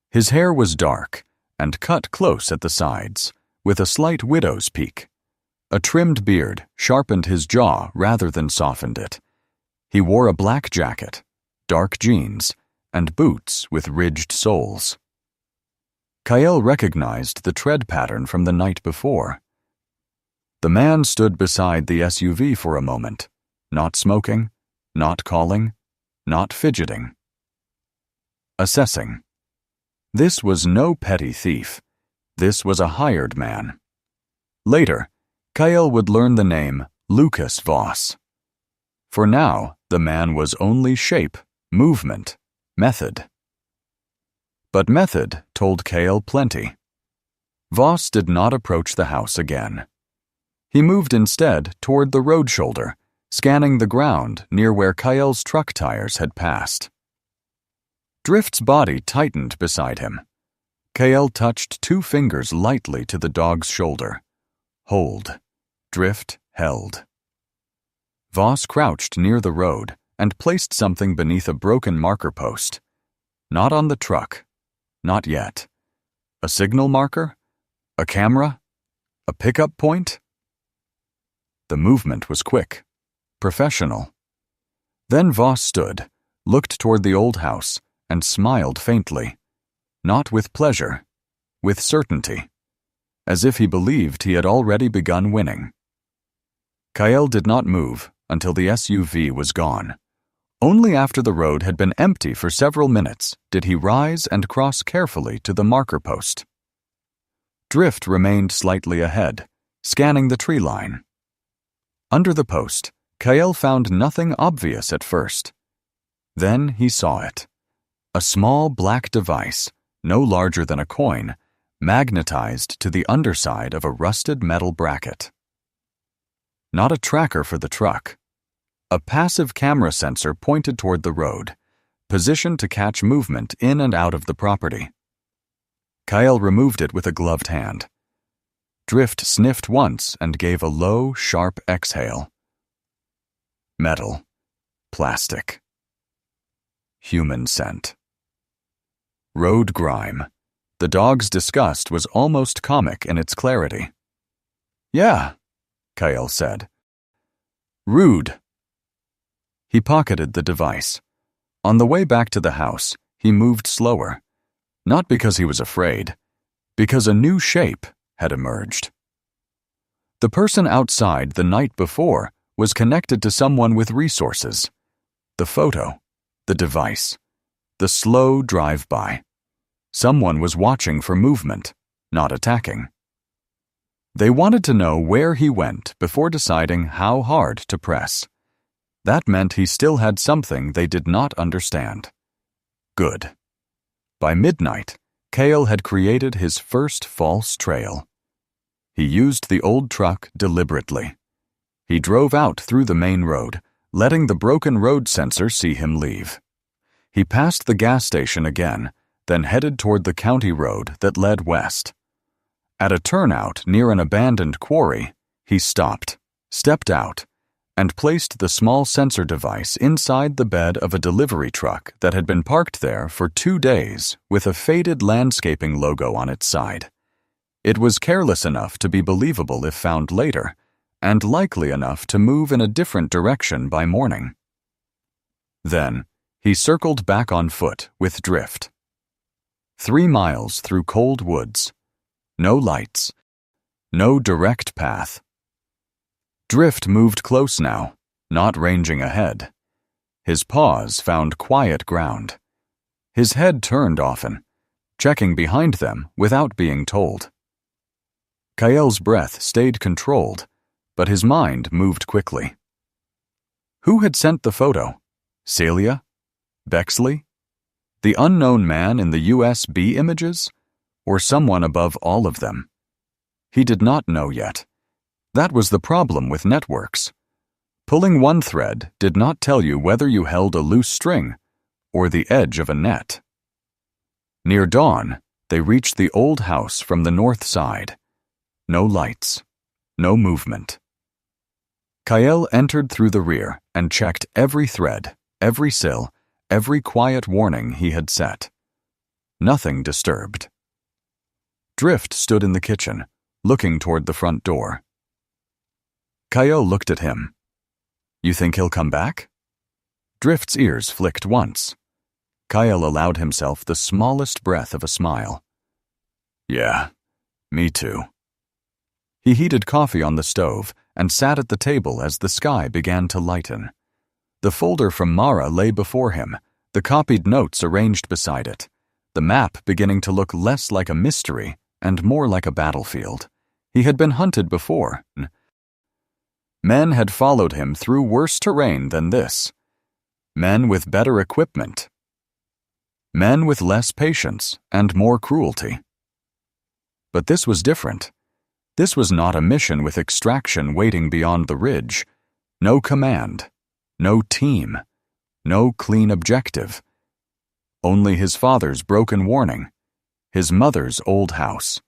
His hair was dark and cut close at the sides, with a slight widow's peak. A trimmed beard sharpened his jaw rather than softened it. He wore a black jacket, dark jeans, and boots with ridged soles. Kael recognized the tread pattern from the night before. The man stood beside the SUV for a moment, not smoking, not calling, not fidgeting. Assessing. This was no petty thief. This was a hired man. Later, Kael would learn the name Lucas Voss. For now, the man was only shape, movement, method. But method told Kael plenty. Voss did not approach the house again. He moved instead toward the road shoulder, scanning the ground near where Kael's truck tires had passed. Drift's body tightened beside him. Kael touched 2 fingers lightly to the dog's shoulder. Hold. Drift held. Voss crouched near the road and placed something beneath a broken marker post. Not on the truck. Not yet. A signal marker? A camera? A pickup point? The movement was quick. Professional. Then Voss stood, looked toward the old house, and smiled faintly. Not with pleasure, with certainty, as if he believed he had already begun winning. Kael did not move until the SUV was gone. Only after the road had been empty for several minutes did he rise and cross carefully to the marker post. Drift remained slightly ahead, scanning the tree line. Under the post, Kael found nothing obvious at first. Then he saw it. A small black device, no larger than a coin, magnetized to the underside of a rusted metal bracket. Not a tracker for the truck. A passive camera sensor pointed toward the road, positioned to catch movement in and out of the property. Kael removed it with a gloved hand. Drift sniffed once and gave a low, sharp exhale. Metal. Plastic. Human scent. Road grime. The dog's disgust was almost comic in its clarity. Yeah, Kael said. Rude. He pocketed the device. On the way back to the house, he moved slower. Not because he was afraid, because a new shape had emerged. The person outside the night before was connected to someone with resources. The photo, the device, the slow drive-by. Someone was watching for movement, not attacking. They wanted to know where he went before deciding how hard to press. That meant he still had something they did not understand. Good. By midnight, Kael had created his first false trail. He used the old truck deliberately. He drove out through the main road, letting the broken road sensor see him leave. He passed the gas station again, then headed toward the county road that led west. At a turnout near an abandoned quarry, he stopped, stepped out, and placed the small sensor device inside the bed of a delivery truck that had been parked there for 2 days with a faded landscaping logo on its side. It was careless enough to be believable if found later, and likely enough to move in a different direction by morning. Then, he circled back on foot with Drift. 3 miles through cold woods. No lights. No direct path. Drift moved close now, not ranging ahead. His paws found quiet ground. His head turned often, checking behind them without being told. Kael's breath stayed controlled, but his mind moved quickly. Who had sent the photo? Celia? Bexley? The unknown man in the USB images? Or someone above all of them? He did not know yet. That was the problem with networks. Pulling one thread did not tell you whether you held a loose string or the edge of a net. Near dawn, they reached the old house from the north side. No lights, no movement. Kael entered through the rear and checked every thread, every sill, every quiet warning he had set. Nothing disturbed. Drift stood in the kitchen, looking toward the front door. Kael looked at him. You think he'll come back? Drift's ears flicked once. Kael allowed himself the smallest breath of a smile. Yeah, me too. He heated coffee on the stove and sat at the table as the sky began to lighten. The folder from Mara lay before him, the copied notes arranged beside it, the map beginning to look less like a mystery and more like a battlefield. He had been hunted before. Men had followed him through worse terrain than this. Men with better equipment. Men with less patience and more cruelty. But this was different. This was not a mission with extraction waiting beyond the ridge. No command, no team, no clean objective. Only his father's broken warning, his mother's old house,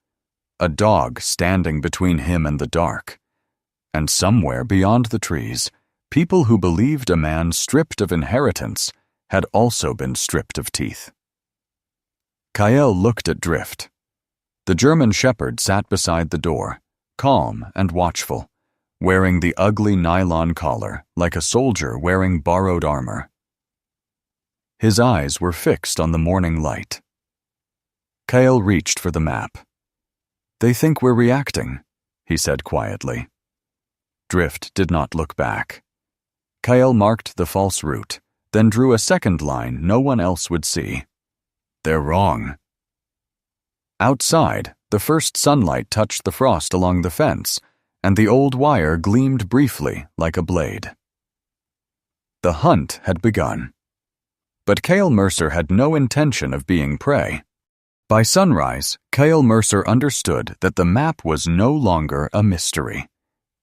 a dog standing between him and the dark, and somewhere beyond the trees, people who believed a man stripped of inheritance had also been stripped of teeth. Kael looked at Drift. The German shepherd sat beside the door, calm and watchful, wearing the ugly nylon collar like a soldier wearing borrowed armor. His eyes were fixed on the morning light. Kael reached for the map. "They think we're reacting," he said quietly. Drift did not look back. Kael marked the false route, then drew a second line no one else would see. "They're wrong." Outside, the first sunlight touched the frost along the fence, and the old wire gleamed briefly like a blade. The hunt had begun. But Kael Mercer had no intention of being prey. By sunrise, Kael Mercer understood that the map was no longer a mystery.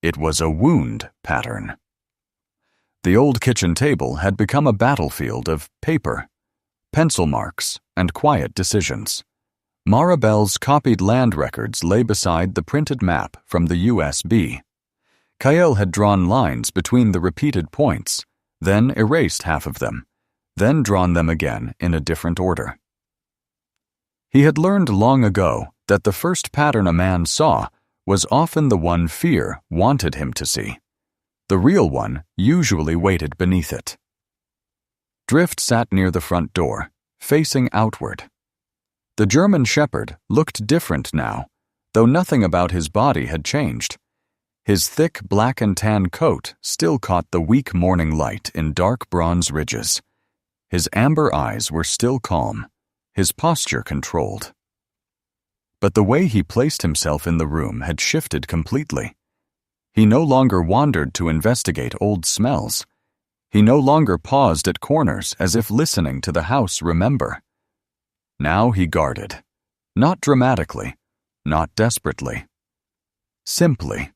It was a wound pattern. The old kitchen table had become a battlefield of paper, pencil marks, and quiet decisions. Maribel's copied land records lay beside the printed map from the USB. Kael had drawn lines between the repeated points, then erased half of them, then drawn them again in a different order. He had learned long ago that the first pattern a man saw was often the one fear wanted him to see. The real one usually waited beneath it. Drift sat near the front door, facing outward. The German shepherd looked different now, though nothing about his body had changed. His thick black and tan coat still caught the weak morning light in dark bronze ridges. His amber eyes were still calm, his posture controlled. But the way he placed himself in the room had shifted completely. He no longer wandered to investigate old smells. He no longer paused at corners as if listening to the house remember. Now he guarded, not dramatically, not desperately. Simply.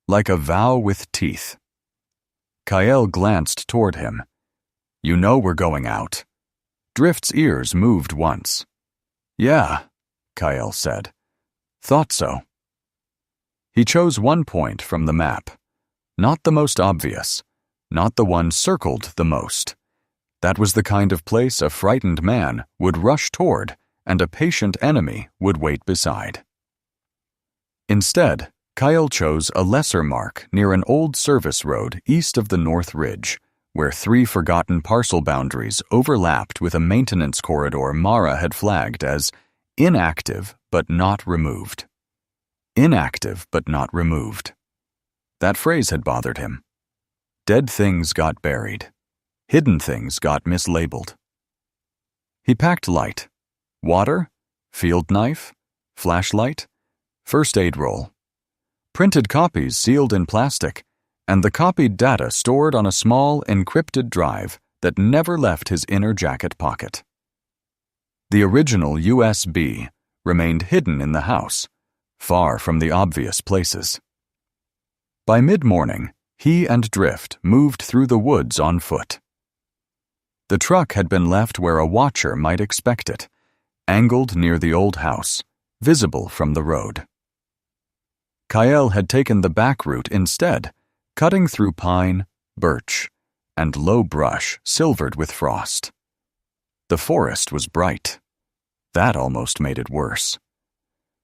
Like a vow with teeth. Kael glanced toward him. "You know we're going out." Drift's ears moved once. "Yeah," Kael said. "Thought so." He chose one point from the map. Not the most obvious, not the one circled the most. That was the kind of place a frightened man would rush toward and a patient enemy would wait beside. Instead, Kael chose a lesser mark near an old service road east of the North Ridge, where 3 forgotten parcel boundaries overlapped with a maintenance corridor Mara had flagged as inactive but not removed. Inactive but not removed. That phrase had bothered him. Dead things got buried. Hidden things got mislabeled. He packed light. Water, field knife, flashlight, first aid roll. Printed copies sealed in plastic, and the copied data stored on a small, encrypted drive that never left his inner jacket pocket. The original USB remained hidden in the house, far from the obvious places. By mid-morning, he and Drift moved through the woods on foot. The truck had been left where a watcher might expect it, angled near the old house, visible from the road. Kael had taken the back route instead, cutting through pine, birch, and low brush silvered with frost. The forest was bright. That almost made it worse.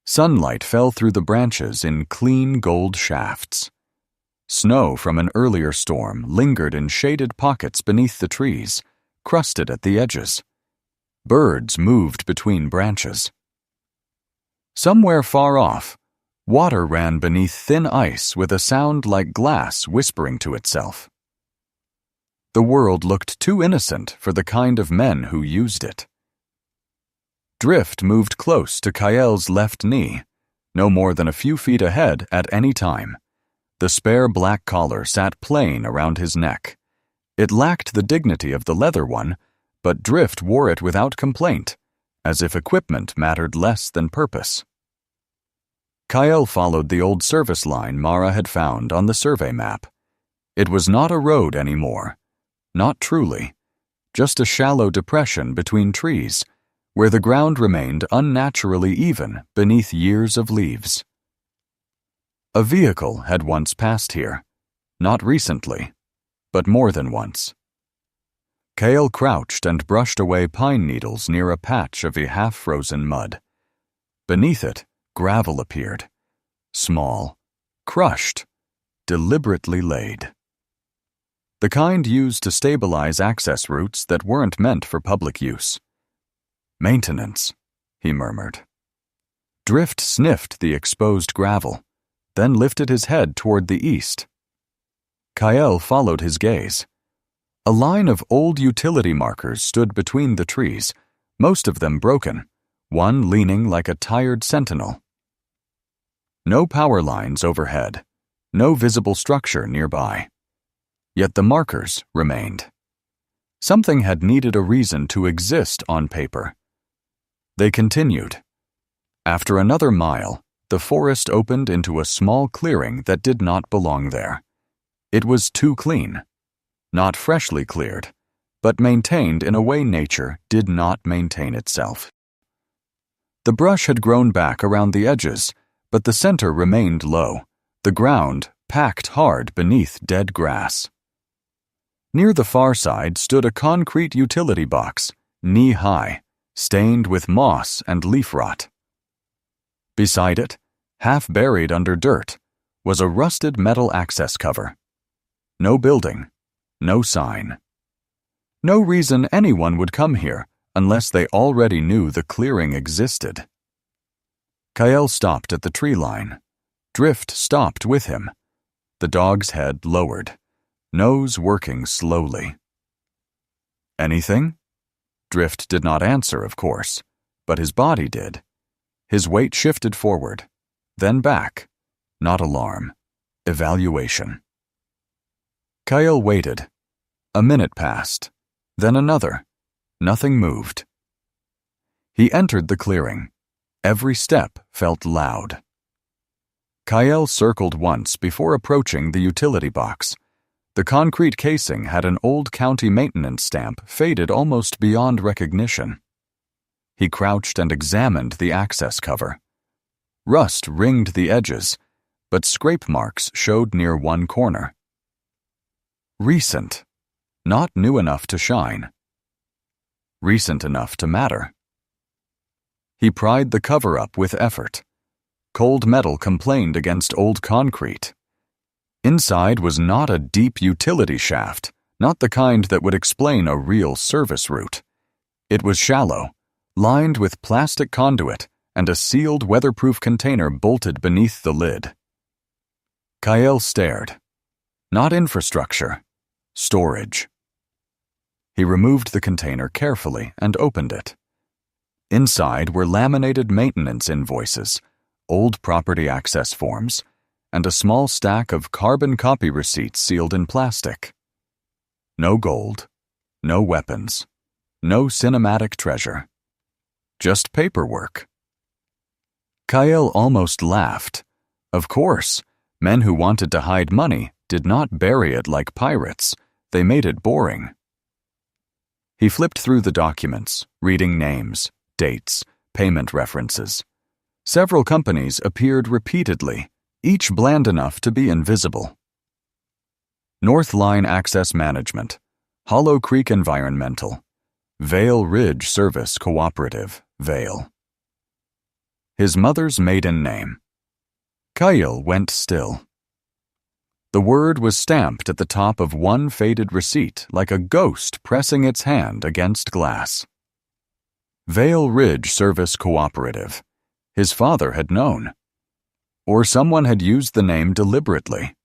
Sunlight fell through the branches in clean gold shafts. Snow from an earlier storm lingered in shaded pockets beneath the trees, crusted at the edges. Birds moved between branches. Somewhere far off, water ran beneath thin ice with a sound like glass whispering to itself. The world looked too innocent for the kind of men who used it. Drift moved close to Kael's left knee, no more than a few feet ahead at any time. The spare black collar sat plain around his neck. It lacked the dignity of the leather one, but Drift wore it without complaint, as if equipment mattered less than purpose. Kael followed the old service line Mara had found on the survey map. It was not a road anymore. Not truly. Just a shallow depression between trees, where the ground remained unnaturally even beneath years of leaves. A vehicle had once passed here. Not recently, but more than once. Kael crouched and brushed away pine needles near a patch of a half-frozen mud. Beneath it, gravel appeared. Small, crushed, deliberately laid. The kind used to stabilize access routes that weren't meant for public use. Maintenance, he murmured. Drift sniffed the exposed gravel, then lifted his head toward the east. Kael followed his gaze. A line of old utility markers stood between the trees, most of them broken, one leaning like a tired sentinel. No power lines overhead, no visible structure nearby. Yet the markers remained. Something had needed a reason to exist on paper. They continued. After another mile, the forest opened into a small clearing that did not belong there. It was too clean. Not freshly cleared, but maintained in a way nature did not maintain itself. The brush had grown back around the edges, but the center remained low, the ground packed hard beneath dead grass. Near the far side stood a concrete utility box, knee-high, stained with moss and leaf rot. Beside it, half buried under dirt, was a rusted metal access cover. No building, no sign. No reason anyone would come here unless they already knew the clearing existed. Kael stopped at the tree line. Drift stopped with him. The dog's head lowered, nose working slowly. Anything? Drift did not answer, of course, but his body did. His weight shifted forward, then back. Not alarm. Evaluation. Kael waited. A minute passed, then another. Nothing moved. He entered the clearing. Every step felt loud. Kael circled once before approaching the utility box. The concrete casing had an old county maintenance stamp faded almost beyond recognition. He crouched and examined the access cover. Rust ringed the edges, but scrape marks showed near one corner. Recent. Not new enough to shine. Recent enough to matter. He pried the cover up with effort. Cold metal complained against old concrete. Inside was not a deep utility shaft, not the kind that would explain a real service route. It was shallow, lined with plastic conduit and a sealed weatherproof container bolted beneath the lid. Kael stared. Not infrastructure. Storage. He removed the container carefully and opened it. Inside were laminated maintenance invoices, old property access forms, and a small stack of carbon copy receipts sealed in plastic. No gold, no weapons, no cinematic treasure. Just paperwork. Kael almost laughed. Of course, men who wanted to hide money did not bury it like pirates. They made it boring. He flipped through the documents, reading names, dates, payment references. Several companies appeared repeatedly, each bland enough to be invisible. North Line Access Management, Hollow Creek Environmental, Vale Ridge Service Cooperative, Vale. His mother's maiden name. Kael went still. The word was stamped at the top of one faded receipt like a ghost pressing its hand against glass. Vale Ridge Service Cooperative. His father had known. Or someone had used the name deliberately.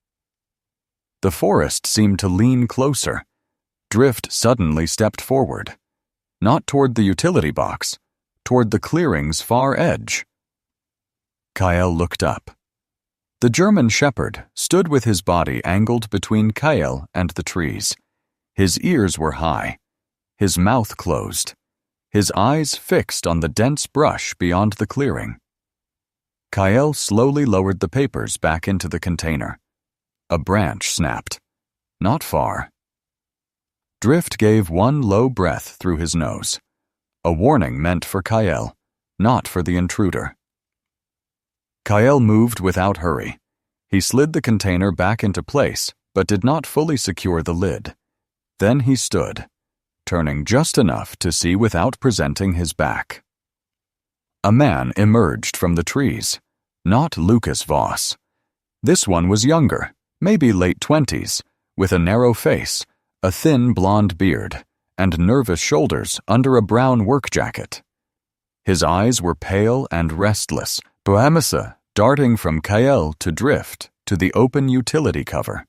The forest seemed to lean closer. Drift suddenly stepped forward. Not toward the utility box, toward the clearing's far edge. Kael looked up. The German shepherd stood with his body angled between Kael and the trees. His ears were high, his mouth closed, his eyes fixed on the dense brush beyond the clearing. Kael slowly lowered the papers back into the container. A branch snapped. not far. Drift gave one low breath through his nose, a warning meant for Kael, not for the intruder. Kael moved without hurry. He slid the container back into place, but did not fully secure the lid. Then he stood, turning just enough to see without presenting his back. A man emerged from the trees, not Lucas Voss. This one was younger, maybe late 20s, with a narrow face, a thin blonde beard, and nervous shoulders under a brown work jacket. His eyes were pale and restless, Boamasa darting from Kael to Drift to the open utility cover.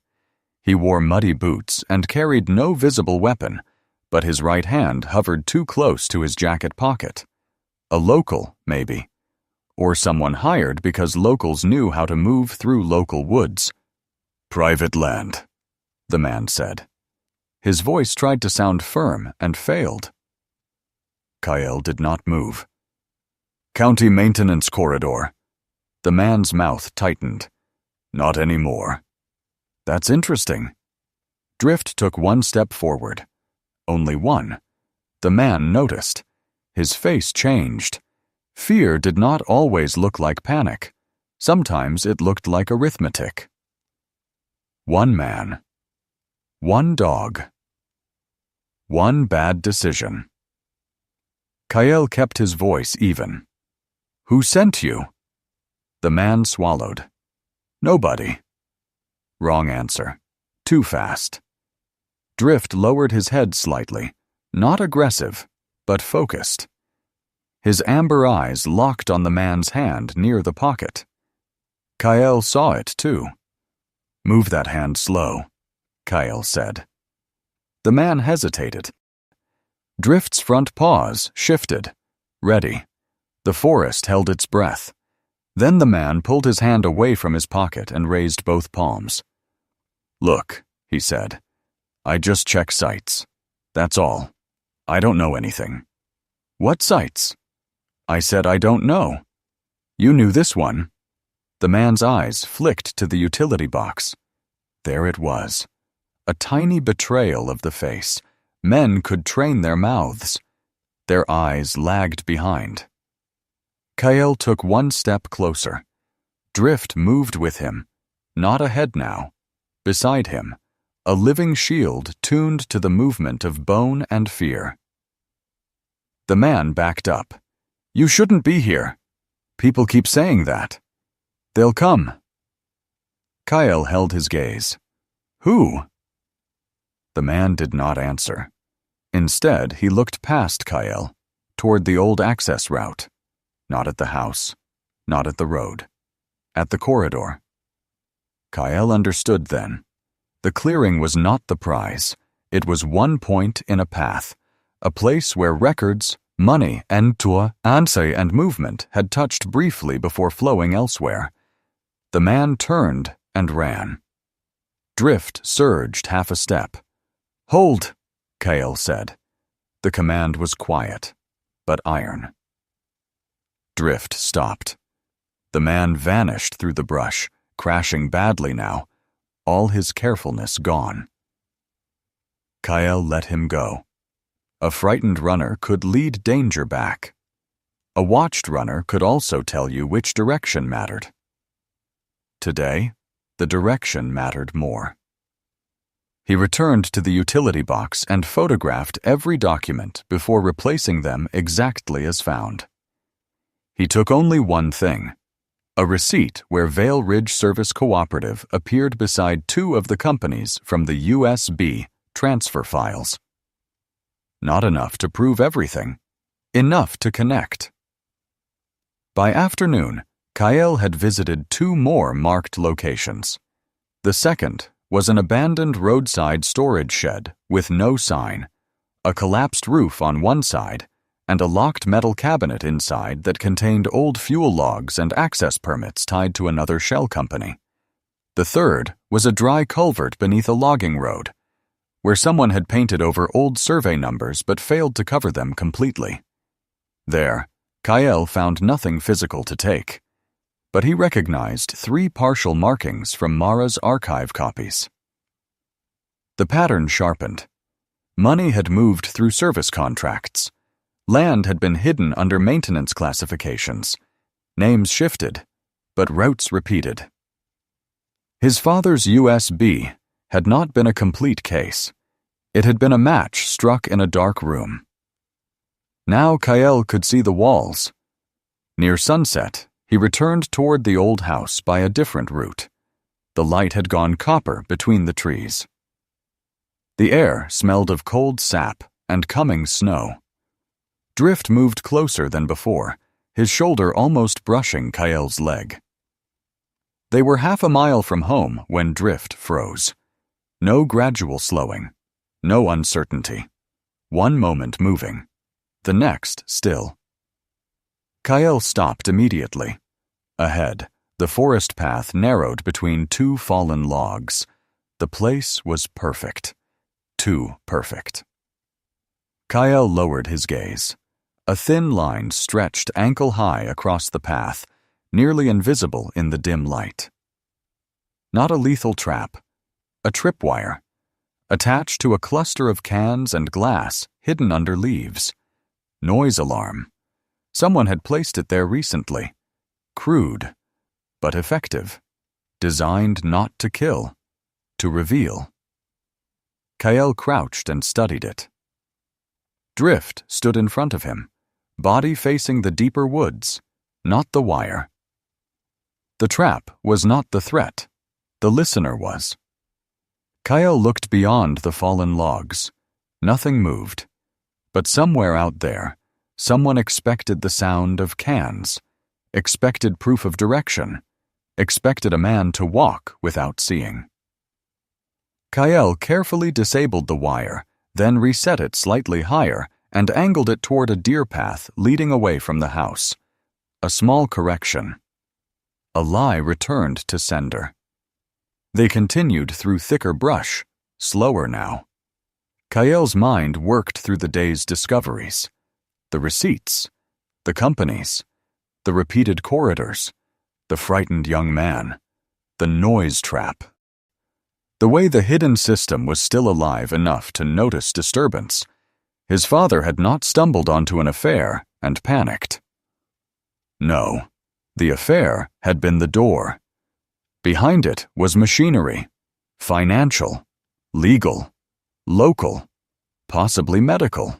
He wore muddy boots and carried no visible weapon, but his right hand hovered too close to his jacket pocket. A local, maybe. Or someone hired because locals knew how to move through local woods. "Private land," the man said. His voice tried to sound firm and failed. Kael did not move. "County maintenance corridor." The man's mouth tightened. "Not anymore." "That's interesting." Drift took one step forward. Only one. The man noticed. His face changed. Fear did not always look like panic. Sometimes it looked like arithmetic. One man. One dog. One bad decision. Kael kept his voice even. "Who sent you?" The man swallowed. "Nobody." Wrong answer. Too fast. Drift lowered his head slightly, not aggressive, but focused. His amber eyes locked on the man's hand near the pocket. Kael saw it, too. "Move that hand slow," Kael said. The man hesitated. Drift's front paws shifted, ready. The forest held its breath. Then the man pulled his hand away from his pocket and raised both palms. "Look," he said, "I just check sights. That's all. I don't know anything." "What sights?" "I said I don't know." "You knew this one." The man's eyes flicked to the utility box. There it was. A tiny betrayal of the face. Men could train their mouths. Their eyes lagged behind. Kael took one step closer. Drift moved with him, not ahead now. Beside him, a living shield tuned to the movement of bone and fear. The man backed up. "You shouldn't be here. People keep saying that. They'll come." Kael held his gaze. "Who?" The man did not answer. Instead, he looked past Kael, toward the old access route. Not at the house, not at the road, at the corridor. Kael understood then. The clearing was not the prize. It was one point in a path, a place where records, money, and answer and movement had touched briefly before flowing elsewhere. The man turned and ran. Drift surged half a step. "Hold," Kael said. The command was quiet, but iron. Drift stopped. The man vanished through the brush, crashing badly now, all his carefulness gone. Kael let him go. A frightened runner could lead danger back. A watched runner could also tell you which direction mattered. Today, the direction mattered more. He returned to the utility box and photographed every document before replacing them exactly as found. He took only one thing, a receipt where Vale Ridge Service Cooperative appeared beside two of the companies from the USB transfer files. Not enough to prove everything, enough to connect. By afternoon, Kael had visited two more marked locations. The second was an abandoned roadside storage shed with no sign, a collapsed roof on one side, and a locked metal cabinet inside that contained old fuel logs and access permits tied to another shell company. The third was a dry culvert beneath a logging road, where someone had painted over old survey numbers but failed to cover them completely. There, Kael found nothing physical to take, but he recognized 3 partial markings from Mara's archive copies. The pattern sharpened. Money had moved through service contracts. Land had been hidden under maintenance classifications. Names shifted, but routes repeated. His father's USB had not been a complete case. It had been a match struck in a dark room. Now Kael could see the walls. Near sunset, he returned toward the old house by a different route. The light had gone copper between the trees. The air smelled of cold sap and coming snow. Drift moved closer than before, his shoulder almost brushing Kael's leg. They were half a mile from home when Drift froze. No gradual slowing, no uncertainty. One moment moving, the next still. Kael stopped immediately. Ahead, the forest path narrowed between two fallen logs. The place was perfect. Too perfect. Kael lowered his gaze. A thin line stretched ankle-high across the path, nearly invisible in the dim light. Not a lethal trap, a tripwire, attached to a cluster of cans and glass hidden under leaves. Noise alarm. Someone had placed it there recently. Crude, but effective. Designed not to kill, to reveal. Kael crouched and studied it. Drift stood in front of him, body facing the deeper woods, not the wire. The trap was not the threat, the listener was. Kael looked beyond the fallen logs. Nothing moved. But somewhere out there, someone expected the sound of cans, expected proof of direction, expected a man to walk without seeing. Kael carefully disabled the wire, then reset it slightly higher and angled it toward a deer path leading away from the house. A small correction. A lie returned to sender. They continued through thicker brush, slower now. Kael's mind worked through the day's discoveries. The receipts, the companies, the repeated corridors, the frightened young man, the noise trap. The way the hidden system was still alive enough to notice disturbance. His father had not stumbled onto an affair and panicked. No, the affair had been the door. Behind it was machinery, financial, legal, local, possibly medical.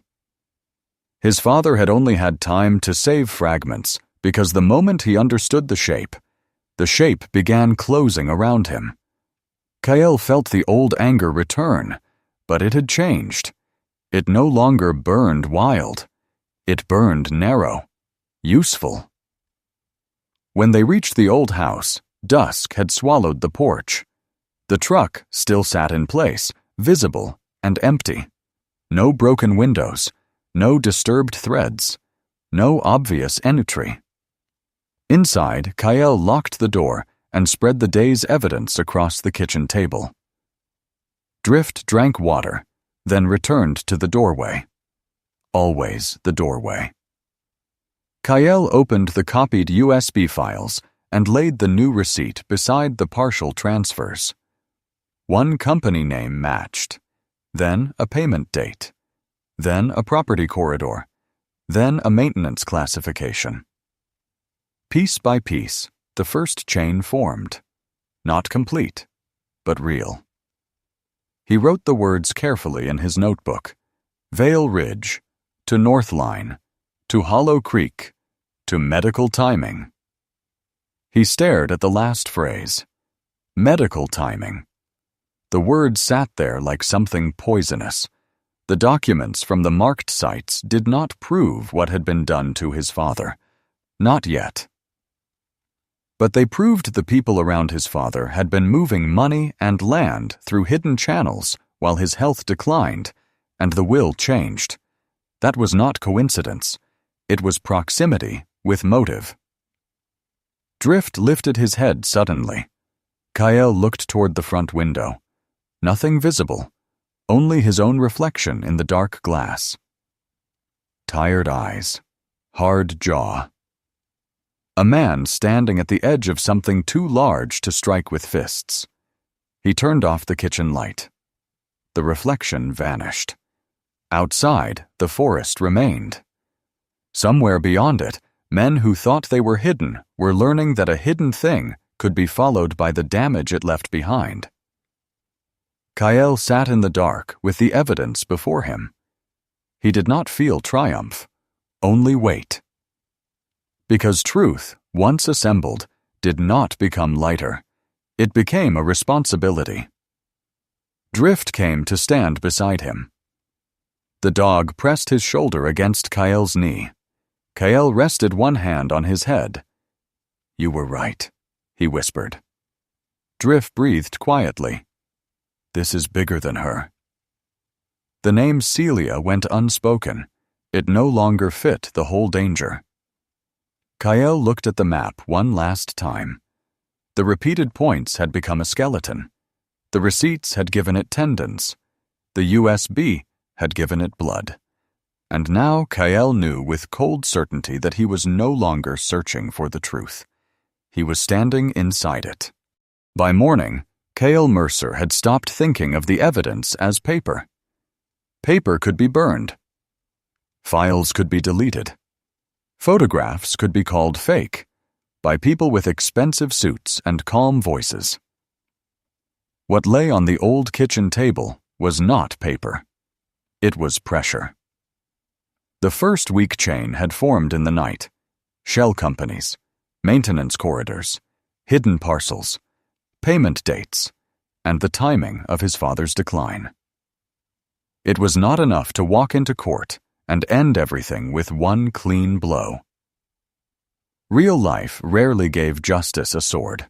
His father had only had time to save fragments because the moment he understood the shape began closing around him. Kael felt the old anger return, but it had changed. It no longer burned wild. It burned narrow, useful. When they reached the old house, dusk had swallowed the porch. The truck still sat in place, visible and empty. No broken windows, no disturbed threads, no obvious entry. Inside, Kael locked the door and spread the day's evidence across the kitchen table. Drift drank water, then returned to the doorway. Always the doorway. Kael opened the copied USB files and laid the new receipt beside the partial transfers. One company name matched, then a payment date, then a property corridor, then a maintenance classification. Piece by piece, the first chain formed. Not complete, but real. He wrote the words carefully in his notebook. Vale Ridge, to North Line, to Hollow Creek, to medical timing. He stared at the last phrase. Medical timing. The word sat there like something poisonous. The documents from the marked sites did not prove what had been done to his father. Not yet. But they proved the people around his father had been moving money and land through hidden channels while his health declined, and the will changed. That was not coincidence. It was proximity with motive. Drift lifted his head suddenly. Kael looked toward the front window. Nothing visible, only his own reflection in the dark glass. Tired eyes, hard jaw. A man standing at the edge of something too large to strike with fists. He turned off the kitchen light. the reflection vanished. Outside, the forest remained. Somewhere beyond it, men who thought they were hidden were learning that a hidden thing could be followed by the damage it left behind. Kael sat in the dark with the evidence before him. He did not feel triumph, only weight. Because truth, once assembled, did not become lighter. It became a responsibility. Drift came to stand beside him. The dog pressed his shoulder against Kael's knee. Kael rested one hand on his head. "You were right," he whispered. Drift breathed quietly. "This is bigger than her." The name Celia went unspoken. It no longer fit the whole danger. Kael looked at the map one last time. The repeated points had become a skeleton. The receipts had given it tendons. The USB had given it blood. And now Kael knew with cold certainty that he was no longer searching for the truth. He was standing inside it. By morning, Kael Mercer had stopped thinking of the evidence as paper. Paper could be burned. Files could be deleted. Photographs could be called fake by people with expensive suits and calm voices. What lay on the old kitchen table was not paper. It was pressure. The first weak chain had formed in the night. Shell companies, maintenance corridors, hidden parcels, payment dates, and the timing of his father's decline. It was not enough to walk into court and end everything with one clean blow. Real life rarely gave justice a sword.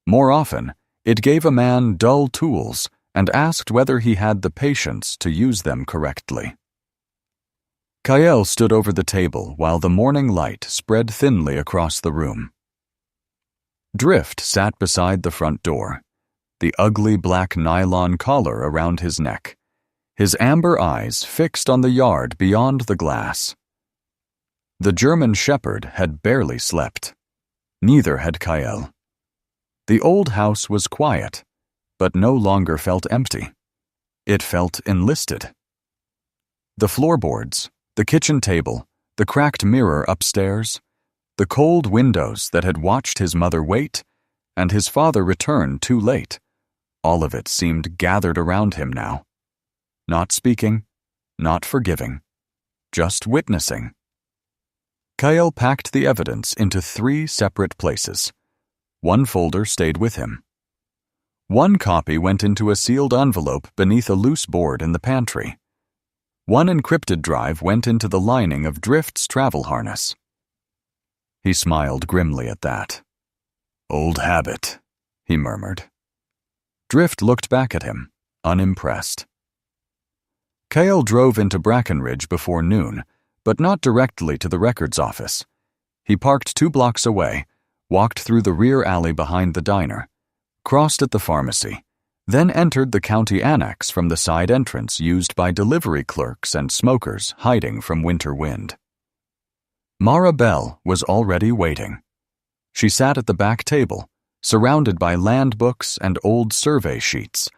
More often, it gave a man dull tools and asked whether he had the patience to use them correctly. Kael stood over the table while the morning light spread thinly across the room. Drift sat beside the front door, the ugly black nylon collar around his neck, his amber eyes fixed on the yard beyond the glass. The German shepherd had barely slept. Neither had Kael. The old house was quiet, but no longer felt empty. It felt enlisted. The floorboards, the kitchen table, the cracked mirror upstairs, the cold windows that had watched his mother wait, and his father return too late, all of it seemed gathered around him now. Not speaking, not forgiving, just witnessing. Kael packed the evidence into 3 separate places. One folder stayed with him. One copy went into a sealed envelope beneath a loose board in the pantry. One encrypted drive went into the lining of Drift's travel harness. He smiled grimly at that. "Old habit," he murmured. Drift looked back at him, unimpressed. Kael drove into Brackenridge before noon, but not directly to the records office. He parked 2 blocks away, walked through the rear alley behind the diner, crossed at the pharmacy, then entered the county annex from the side entrance used by delivery clerks and smokers hiding from winter wind. Mara Bell was already waiting. She sat at the back table, surrounded by land books and old survey sheets,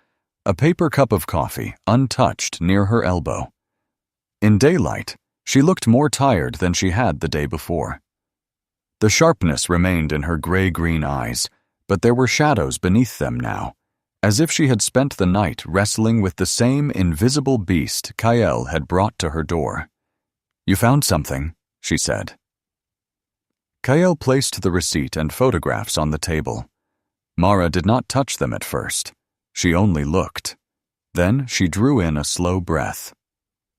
a paper cup of coffee untouched near her elbow. In daylight, she looked more tired than she had the day before. The sharpness remained in her gray-green eyes, but there were shadows beneath them now, as if she had spent the night wrestling with the same invisible beast Kael had brought to her door. "You found something," she said. Kael placed the receipt and photographs on the table. Mara did not touch them at first. She only looked. Then she drew in a slow breath.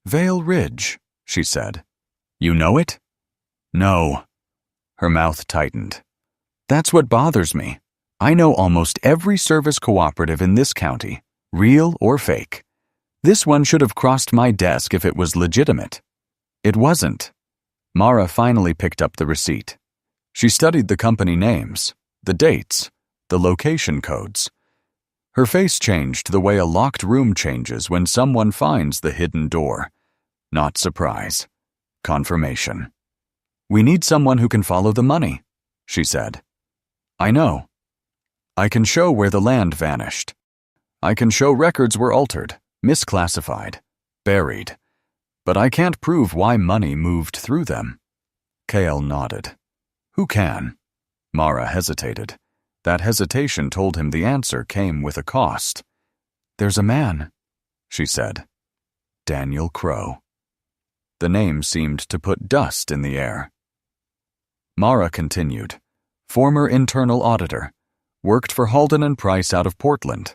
"Vale Ridge," she said. "You know it?" "No." Her mouth tightened. "That's what bothers me. I know almost every service cooperative in this county, real or fake. This one should have crossed my desk if it was legitimate. It wasn't." Mara finally picked up the receipt. She studied the company names, the dates, the location codes. Her face changed the way a locked room changes when someone finds the hidden door. Not surprise. Confirmation. "We need someone who can follow the money," she said. "I know. I can show where the land vanished. I can show records were altered, Misclassified. Buried. But I can't prove why money moved through them. Kael nodded. Who can? Mara hesitated. That hesitation told him the answer came with a cost. There's a man, she said. Daniel Crow. The name seemed to put dust in the air. Mara continued. Former internal auditor. Worked for Halden and Price out of Portland.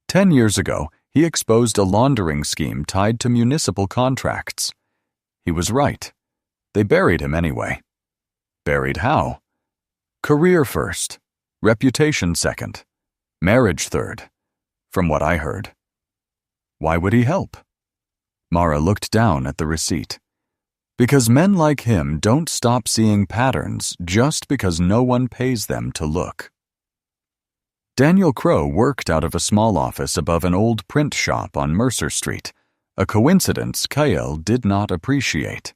10 years ago, he exposed a laundering scheme tied to municipal contracts. He was right. They buried him anyway. Buried how? Career first. Reputation second. Marriage third. From what I heard. Why would he help? Mara looked down at the receipt. Because men like him don't stop seeing patterns just because no one pays them to look. Daniel Crow worked out of a small office above an old print shop on Mercer Street, a coincidence Kael did not appreciate.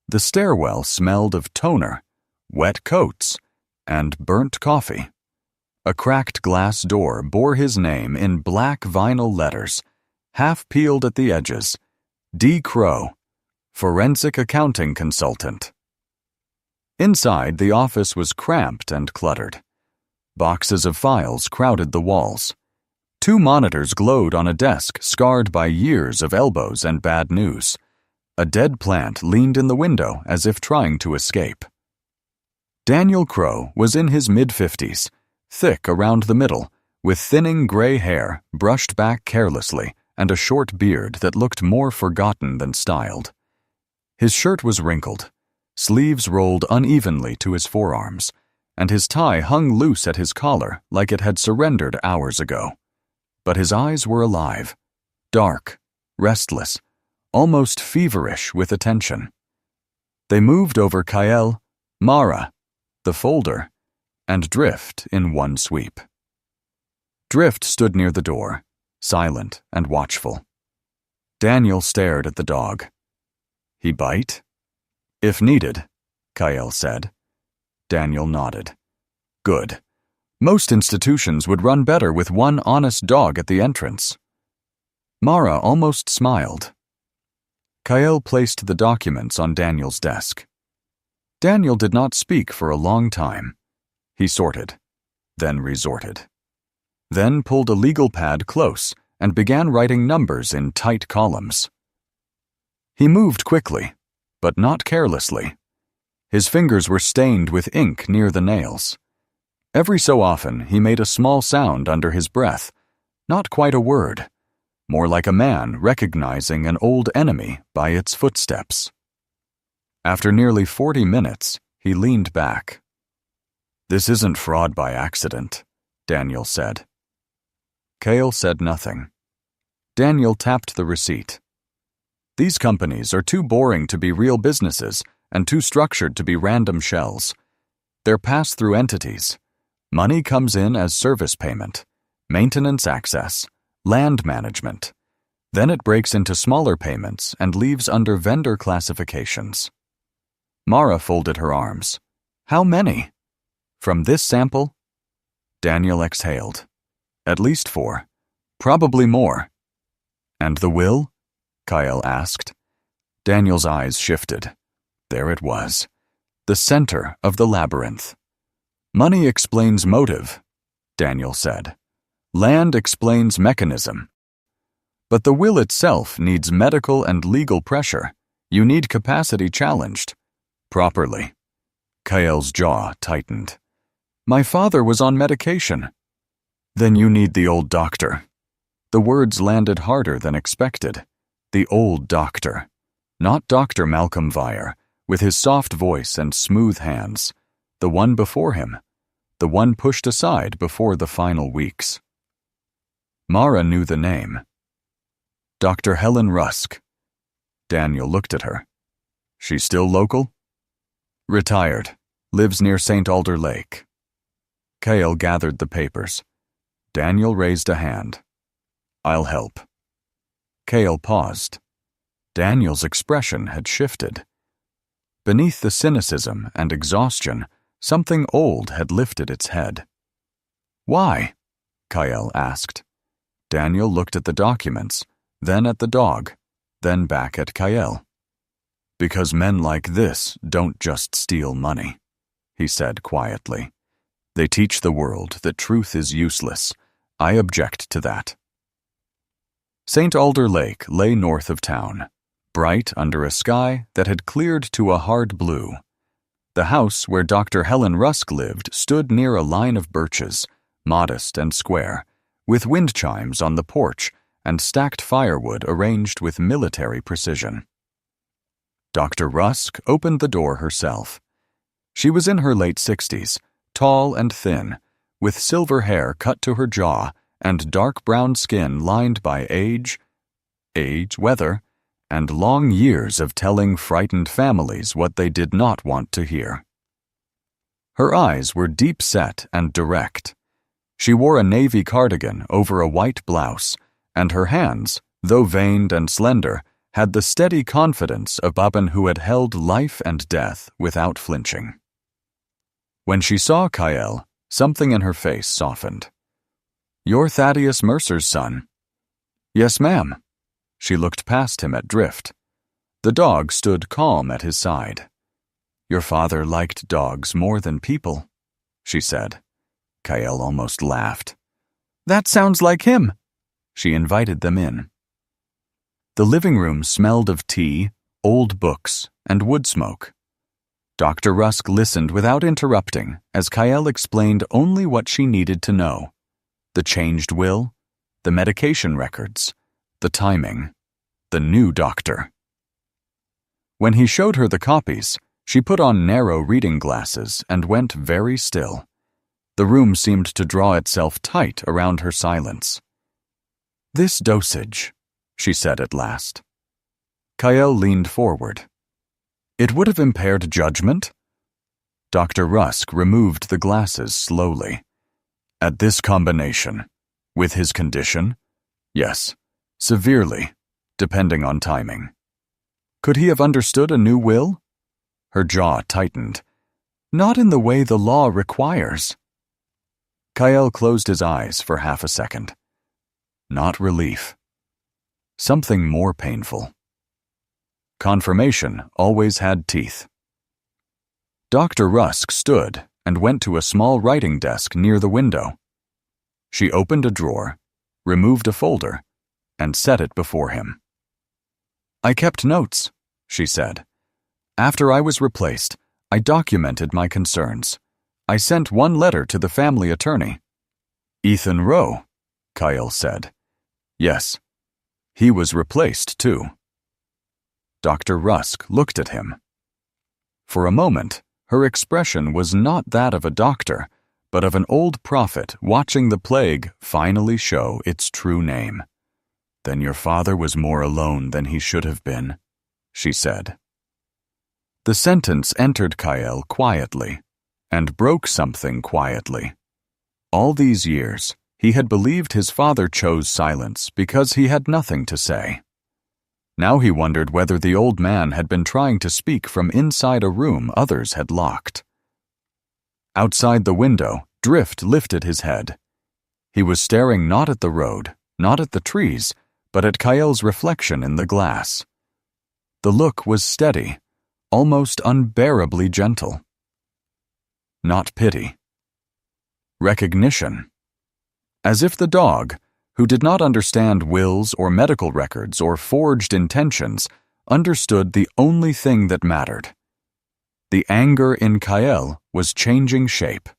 The stairwell smelled of toner, wet coats, and burnt coffee. A cracked glass door bore his name in black vinyl letters, half peeled at the edges. D. Crow, Forensic Accounting Consultant. Inside, the office was cramped and cluttered. Boxes of files crowded the walls. 2 monitors glowed on a desk scarred by years of elbows and bad news. A dead plant leaned in the window as if trying to escape. Daniel Crow was in his mid-50s, thick around the middle, with thinning gray hair brushed back carelessly and a short beard that looked more forgotten than styled. His shirt was wrinkled, sleeves rolled unevenly to his forearms, and his tie hung loose at his collar like it had surrendered hours ago. But his eyes were alive, dark, restless, almost feverish with attention. They moved over Kael, Mara, the folder, and Drift in one sweep. Drift stood near the door, silent and watchful. Daniel stared at the dog. He bite? If needed, Kael said. Daniel nodded. Good. Most institutions would run better with one honest dog at the entrance. Mara almost smiled. Kael placed the documents on Daniel's desk. Daniel did not speak for a long time. He sorted, then resorted. Then pulled a legal pad close and began writing numbers in tight columns. He moved quickly, but not carelessly. His fingers were stained with ink near the nails. Every so often he made a small sound under his breath, not quite a word, more like a man recognizing an old enemy by its footsteps. After nearly 40 minutes, he leaned back. This isn't fraud by accident, Daniel said. Kael said nothing. Daniel tapped the receipt. These companies are too boring to be real businesses and too structured to be random shells. They're pass-through entities. Money comes in as service payment, maintenance access, land management. Then it breaks into smaller payments and leaves under vendor classifications. Mara folded her arms. How many? From this sample? Daniel exhaled. At least 4. Probably more. And the will? Kael asked. Daniel's eyes shifted. There it was. The center of the labyrinth. Money explains motive, Daniel said. Land explains mechanism. But the will itself needs medical and legal pressure. You need capacity challenged. Properly. Kael's jaw tightened. My father was on medication. Then you need the old doctor. The words landed harder than expected. The old doctor. Not Dr. Malcolm Vire, with his soft voice and smooth hands. The one before him. The one pushed aside before the final weeks. Mara knew the name. Dr. Helen Rusk. Daniel looked at her. She's still local? Retired. Lives near St. Alder Lake. Kael gathered the papers. Daniel raised a hand. I'll help. Kael paused. Daniel's expression had shifted. Beneath the cynicism and exhaustion, something old had lifted its head. Why? Kael asked. Daniel looked at the documents, then at the dog, then back at Kael. "Because men like this don't just steal money," he said quietly. "They teach the world that truth is useless. I object to that." St. Alder Lake lay north of town, bright under a sky that had cleared to a hard blue. The house where Dr. Helen Rusk lived stood near a line of birches, modest and square, with wind chimes on the porch and stacked firewood arranged with military precision. Dr. Rusk opened the door herself. She was in her late 60s, tall and thin, with silver hair cut to her jaw and dark brown skin lined by age, weather, and long years of telling frightened families what they did not want to hear. Her eyes were deep-set and direct. She wore a navy cardigan over a white blouse, and her hands, though veined and slender, had the steady confidence of a weapon who had held life and death without flinching. When she saw Kael, something in her face softened. "You're Thaddeus Mercer's son." "Yes, ma'am." She looked past him at Drift. The dog stood calm at his side. "Your father liked dogs more than people," she said. Kael almost laughed. "That sounds like him." She invited them in. The living room smelled of tea, old books, and wood smoke. Dr. Rusk listened without interrupting as Kael explained only what she needed to know: the changed will, the medication records, the timing, the new doctor. When he showed her the copies, she put on narrow reading glasses and went very still. The room seemed to draw itself tight around her silence. "This dosage," she said at last. Kael leaned forward. "It would have impaired judgment?" Dr. Rusk removed the glasses slowly. "At this combination, with his condition, yes, severely, depending on timing." "Could he have understood a new will?" Her jaw tightened. "Not in the way the law requires." Kael closed his eyes for half a second. Not relief. Something more painful. Confirmation always had teeth. Dr. Rusk stood and went to a small writing desk near the window. She opened a drawer, removed a folder, and set it before him. "I kept notes," she said. "After I was replaced, I documented my concerns. I sent one letter to the family attorney." "Ethan Rowe," Kael said. "Yes. He was replaced, too." Dr. Rusk looked at him. For a moment, her expression was not that of a doctor, but of an old prophet watching the plague finally show its true name. "Then your father was more alone than he should have been," she said. The sentence entered Kael quietly, and broke something quietly. All these years, he had believed his father chose silence because he had nothing to say. Now he wondered whether the old man had been trying to speak from inside a room others had locked. Outside the window, Drift lifted his head. He was staring not at the road, not at the trees, but at Kael's reflection in the glass. The look was steady, almost unbearably gentle. Not pity. Recognition. As if the dog, who did not understand wills or medical records or forged intentions, understood the only thing that mattered. The anger in Kael was changing shape.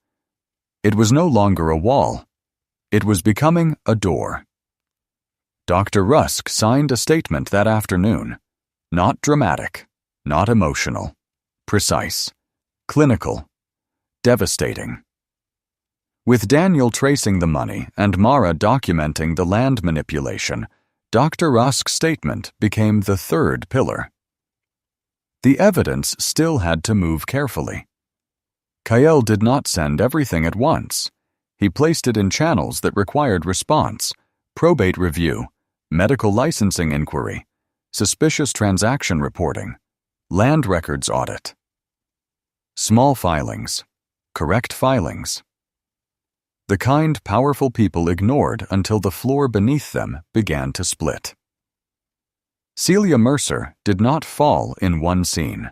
It was no longer a wall. It was becoming a door. Dr. Rusk signed a statement that afternoon. Not dramatic, not emotional, precise, clinical, devastating. With Daniel tracing the money and Mara documenting the land manipulation, Dr. Rusk's statement became the third pillar. The evidence still had to move carefully. Kael did not send everything at once. He placed it in channels that required response: probate review, medical licensing inquiry, suspicious transaction reporting, land records audit. Small filings, correct filings. The kind powerful people ignored until the floor beneath them began to split. Celia Mercer did not fall in one scene.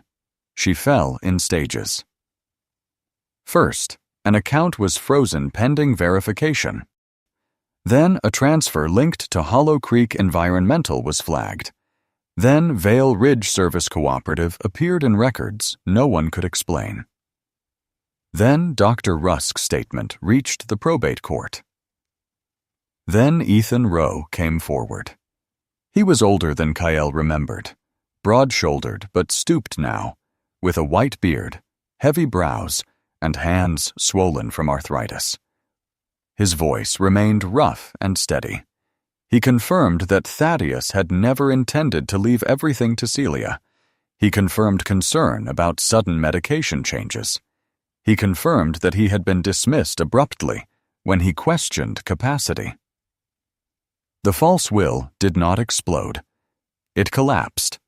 She fell in stages. First, an account was frozen pending verification. Then a transfer linked to Hollow Creek Environmental was flagged. Then Vale Ridge Service Cooperative appeared in records no one could explain. Then Dr. Rusk's statement reached the probate court. Then Ethan Rowe came forward. He was older than Kael remembered, broad-shouldered but stooped now, with a white beard, heavy brows, and hands swollen from arthritis. His voice remained rough and steady. He confirmed that Thaddeus had never intended to leave everything to Celia. He confirmed concern about sudden medication changes. He confirmed that he had been dismissed abruptly when he questioned capacity. The false will did not explode. It collapsed.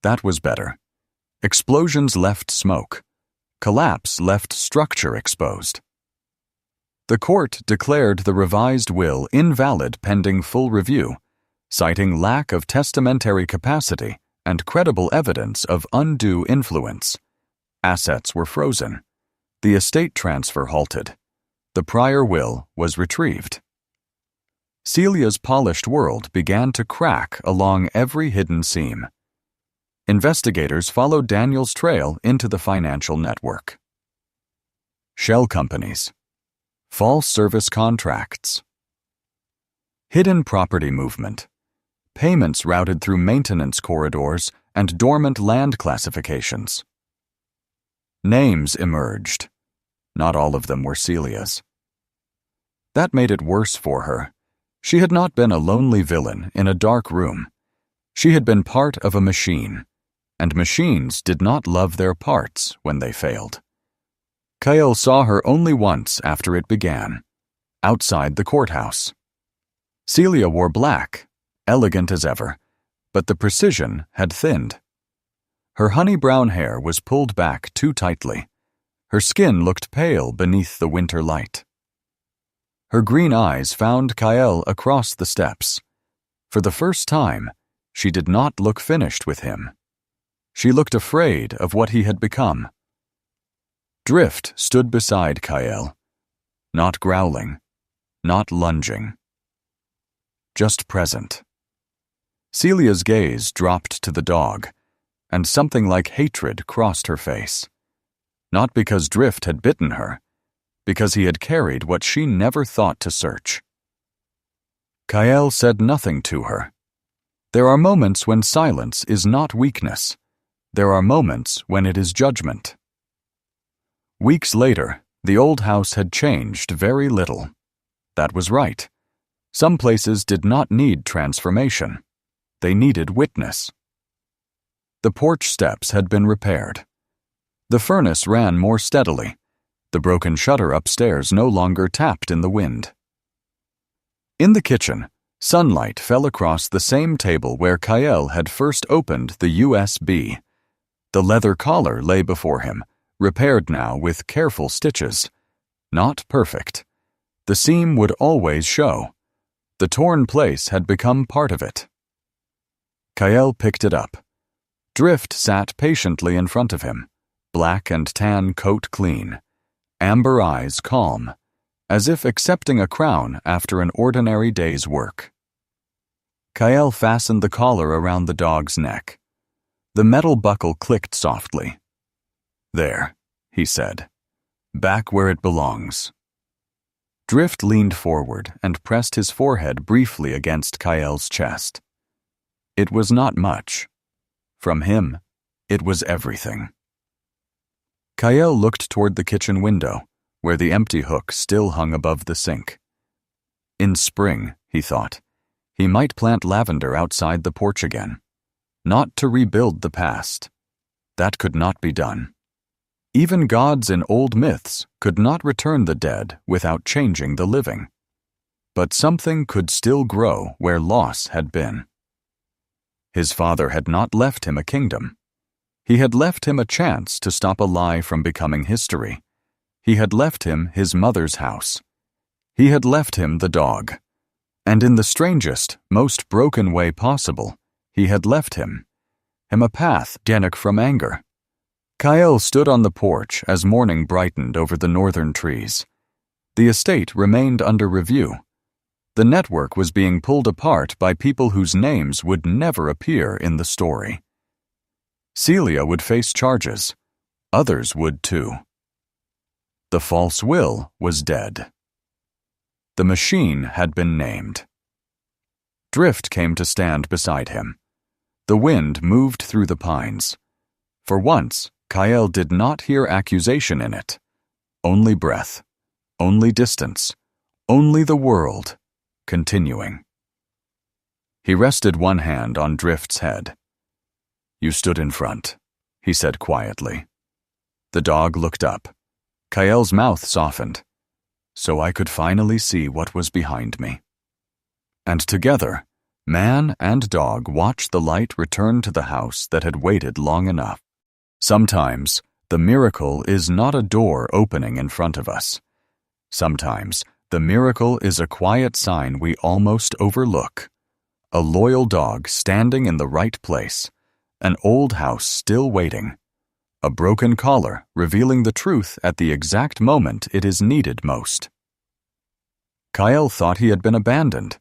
That was better. Explosions left smoke. Collapse left structure exposed. The court declared the revised will invalid pending full review, citing lack of testamentary capacity and credible evidence of undue influence. Assets were frozen. The estate transfer halted. The prior will was retrieved. Celia's polished world began to crack along every hidden seam. Investigators followed Daniel's trail into the financial network. Shell companies. False service contracts. Hidden property movement. Payments routed through maintenance corridors and dormant land classifications. Names emerged. Not all of them were Celia's. That made it worse for her. She had not been a lonely villain in a dark room. She had been part of a machine, and machines did not love their parts when they failed. Kael saw her only once after it began, outside the courthouse. Celia wore black, elegant as ever, but the precision had thinned. Her honey-brown hair was pulled back too tightly. Her skin looked pale beneath the winter light. Her green eyes found Kael across the steps. For the first time, she did not look finished with him. She looked afraid of what he had become. Drift stood beside Kael, not growling, not lunging. Just present. Celia's gaze dropped to the dog, and something like hatred crossed her face. Not because Drift had bitten her, because he had carried what she never thought to search. Kael said nothing to her. There are moments when silence is not weakness. There are moments when it is judgment. Weeks later, the old house had changed very little. That was right. Some places did not need transformation. They needed witness. The porch steps had been repaired. The furnace ran more steadily. The broken shutter upstairs no longer tapped in the wind. In the kitchen, sunlight fell across the same table where Kael had first opened the USB. The leather collar lay before him, repaired now with careful stitches. Not perfect. The seam would always show. The torn place had become part of it. Kael picked it up. Drift sat patiently in front of him, black and tan coat clean, amber eyes calm, as if accepting a crown after an ordinary day's work. Kael fastened the collar around the dog's neck. The metal buckle clicked softly. "There," he said. "Back where it belongs." Drift leaned forward and pressed his forehead briefly against Kael's chest. It was not much. From him, it was everything. Kael looked toward the kitchen window, where the empty hook still hung above the sink. In spring, he thought, he might plant lavender outside the porch again. Not to rebuild the past. That could not be done. Even gods in old myths could not return the dead without changing the living. But something could still grow where loss had been. His father had not left him a kingdom. He had left him a chance to stop a lie from becoming history. He had left him his mother's house. He had left him the dog. And in the strangest, most broken way possible, He had left him a path Genik from anger. Kael stood on the porch as morning brightened over the northern trees. The estate remained under review. The network was being pulled apart by people whose names would never appear in the story. Celia would face charges. Others would too. The false will was dead. The machine had been named. Drift came to stand beside him. The wind moved through the pines. For once, Kael did not hear accusation in it. Only breath, only distance, only the world, continuing. He rested one hand on Drift's head. "You stood in front," he said quietly. The dog looked up. Kael's mouth softened. "So I could finally see what was behind me." And together, man and dog watched the light return to the house that had waited long enough. Sometimes, the miracle is not a door opening in front of us. Sometimes, the miracle is a quiet sign we almost overlook. A loyal dog standing in the right place. An old house still waiting. A broken collar revealing the truth at the exact moment it is needed most. Kael thought he had been abandoned.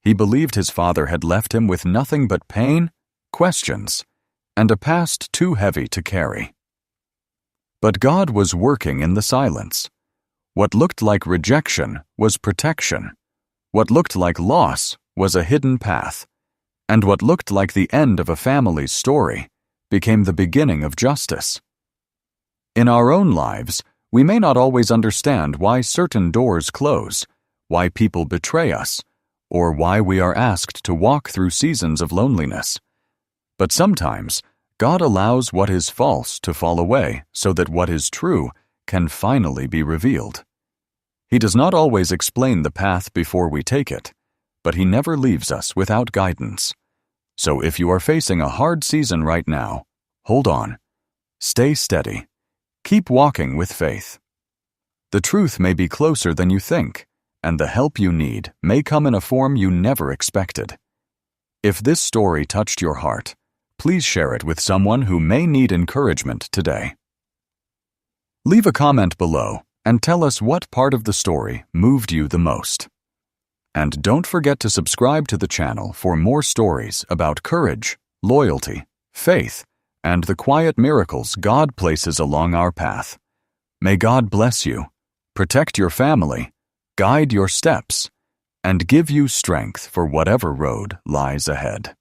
He believed his father had left him with nothing but pain, questions, and a past too heavy to carry. But God was working in the silence. What looked like rejection was protection. What looked like loss was a hidden path. And what looked like the end of a family's story became the beginning of justice. In our own lives, we may not always understand why certain doors close, why people betray us, or why we are asked to walk through seasons of loneliness. But sometimes, God allows what is false to fall away so that what is true can finally be revealed. He does not always explain the path before we take it, but He never leaves us without guidance. So if you are facing a hard season right now, hold on. Stay steady. Keep walking with faith. The truth may be closer than you think, and the help you need may come in a form you never expected. If this story touched your heart, please share it with someone who may need encouragement today. Leave a comment below and tell us what part of the story moved you the most. And don't forget to subscribe to the channel for more stories about courage, loyalty, faith, and the quiet miracles God places along our path. May God bless you, protect your family, guide your steps, and give you strength for whatever road lies ahead.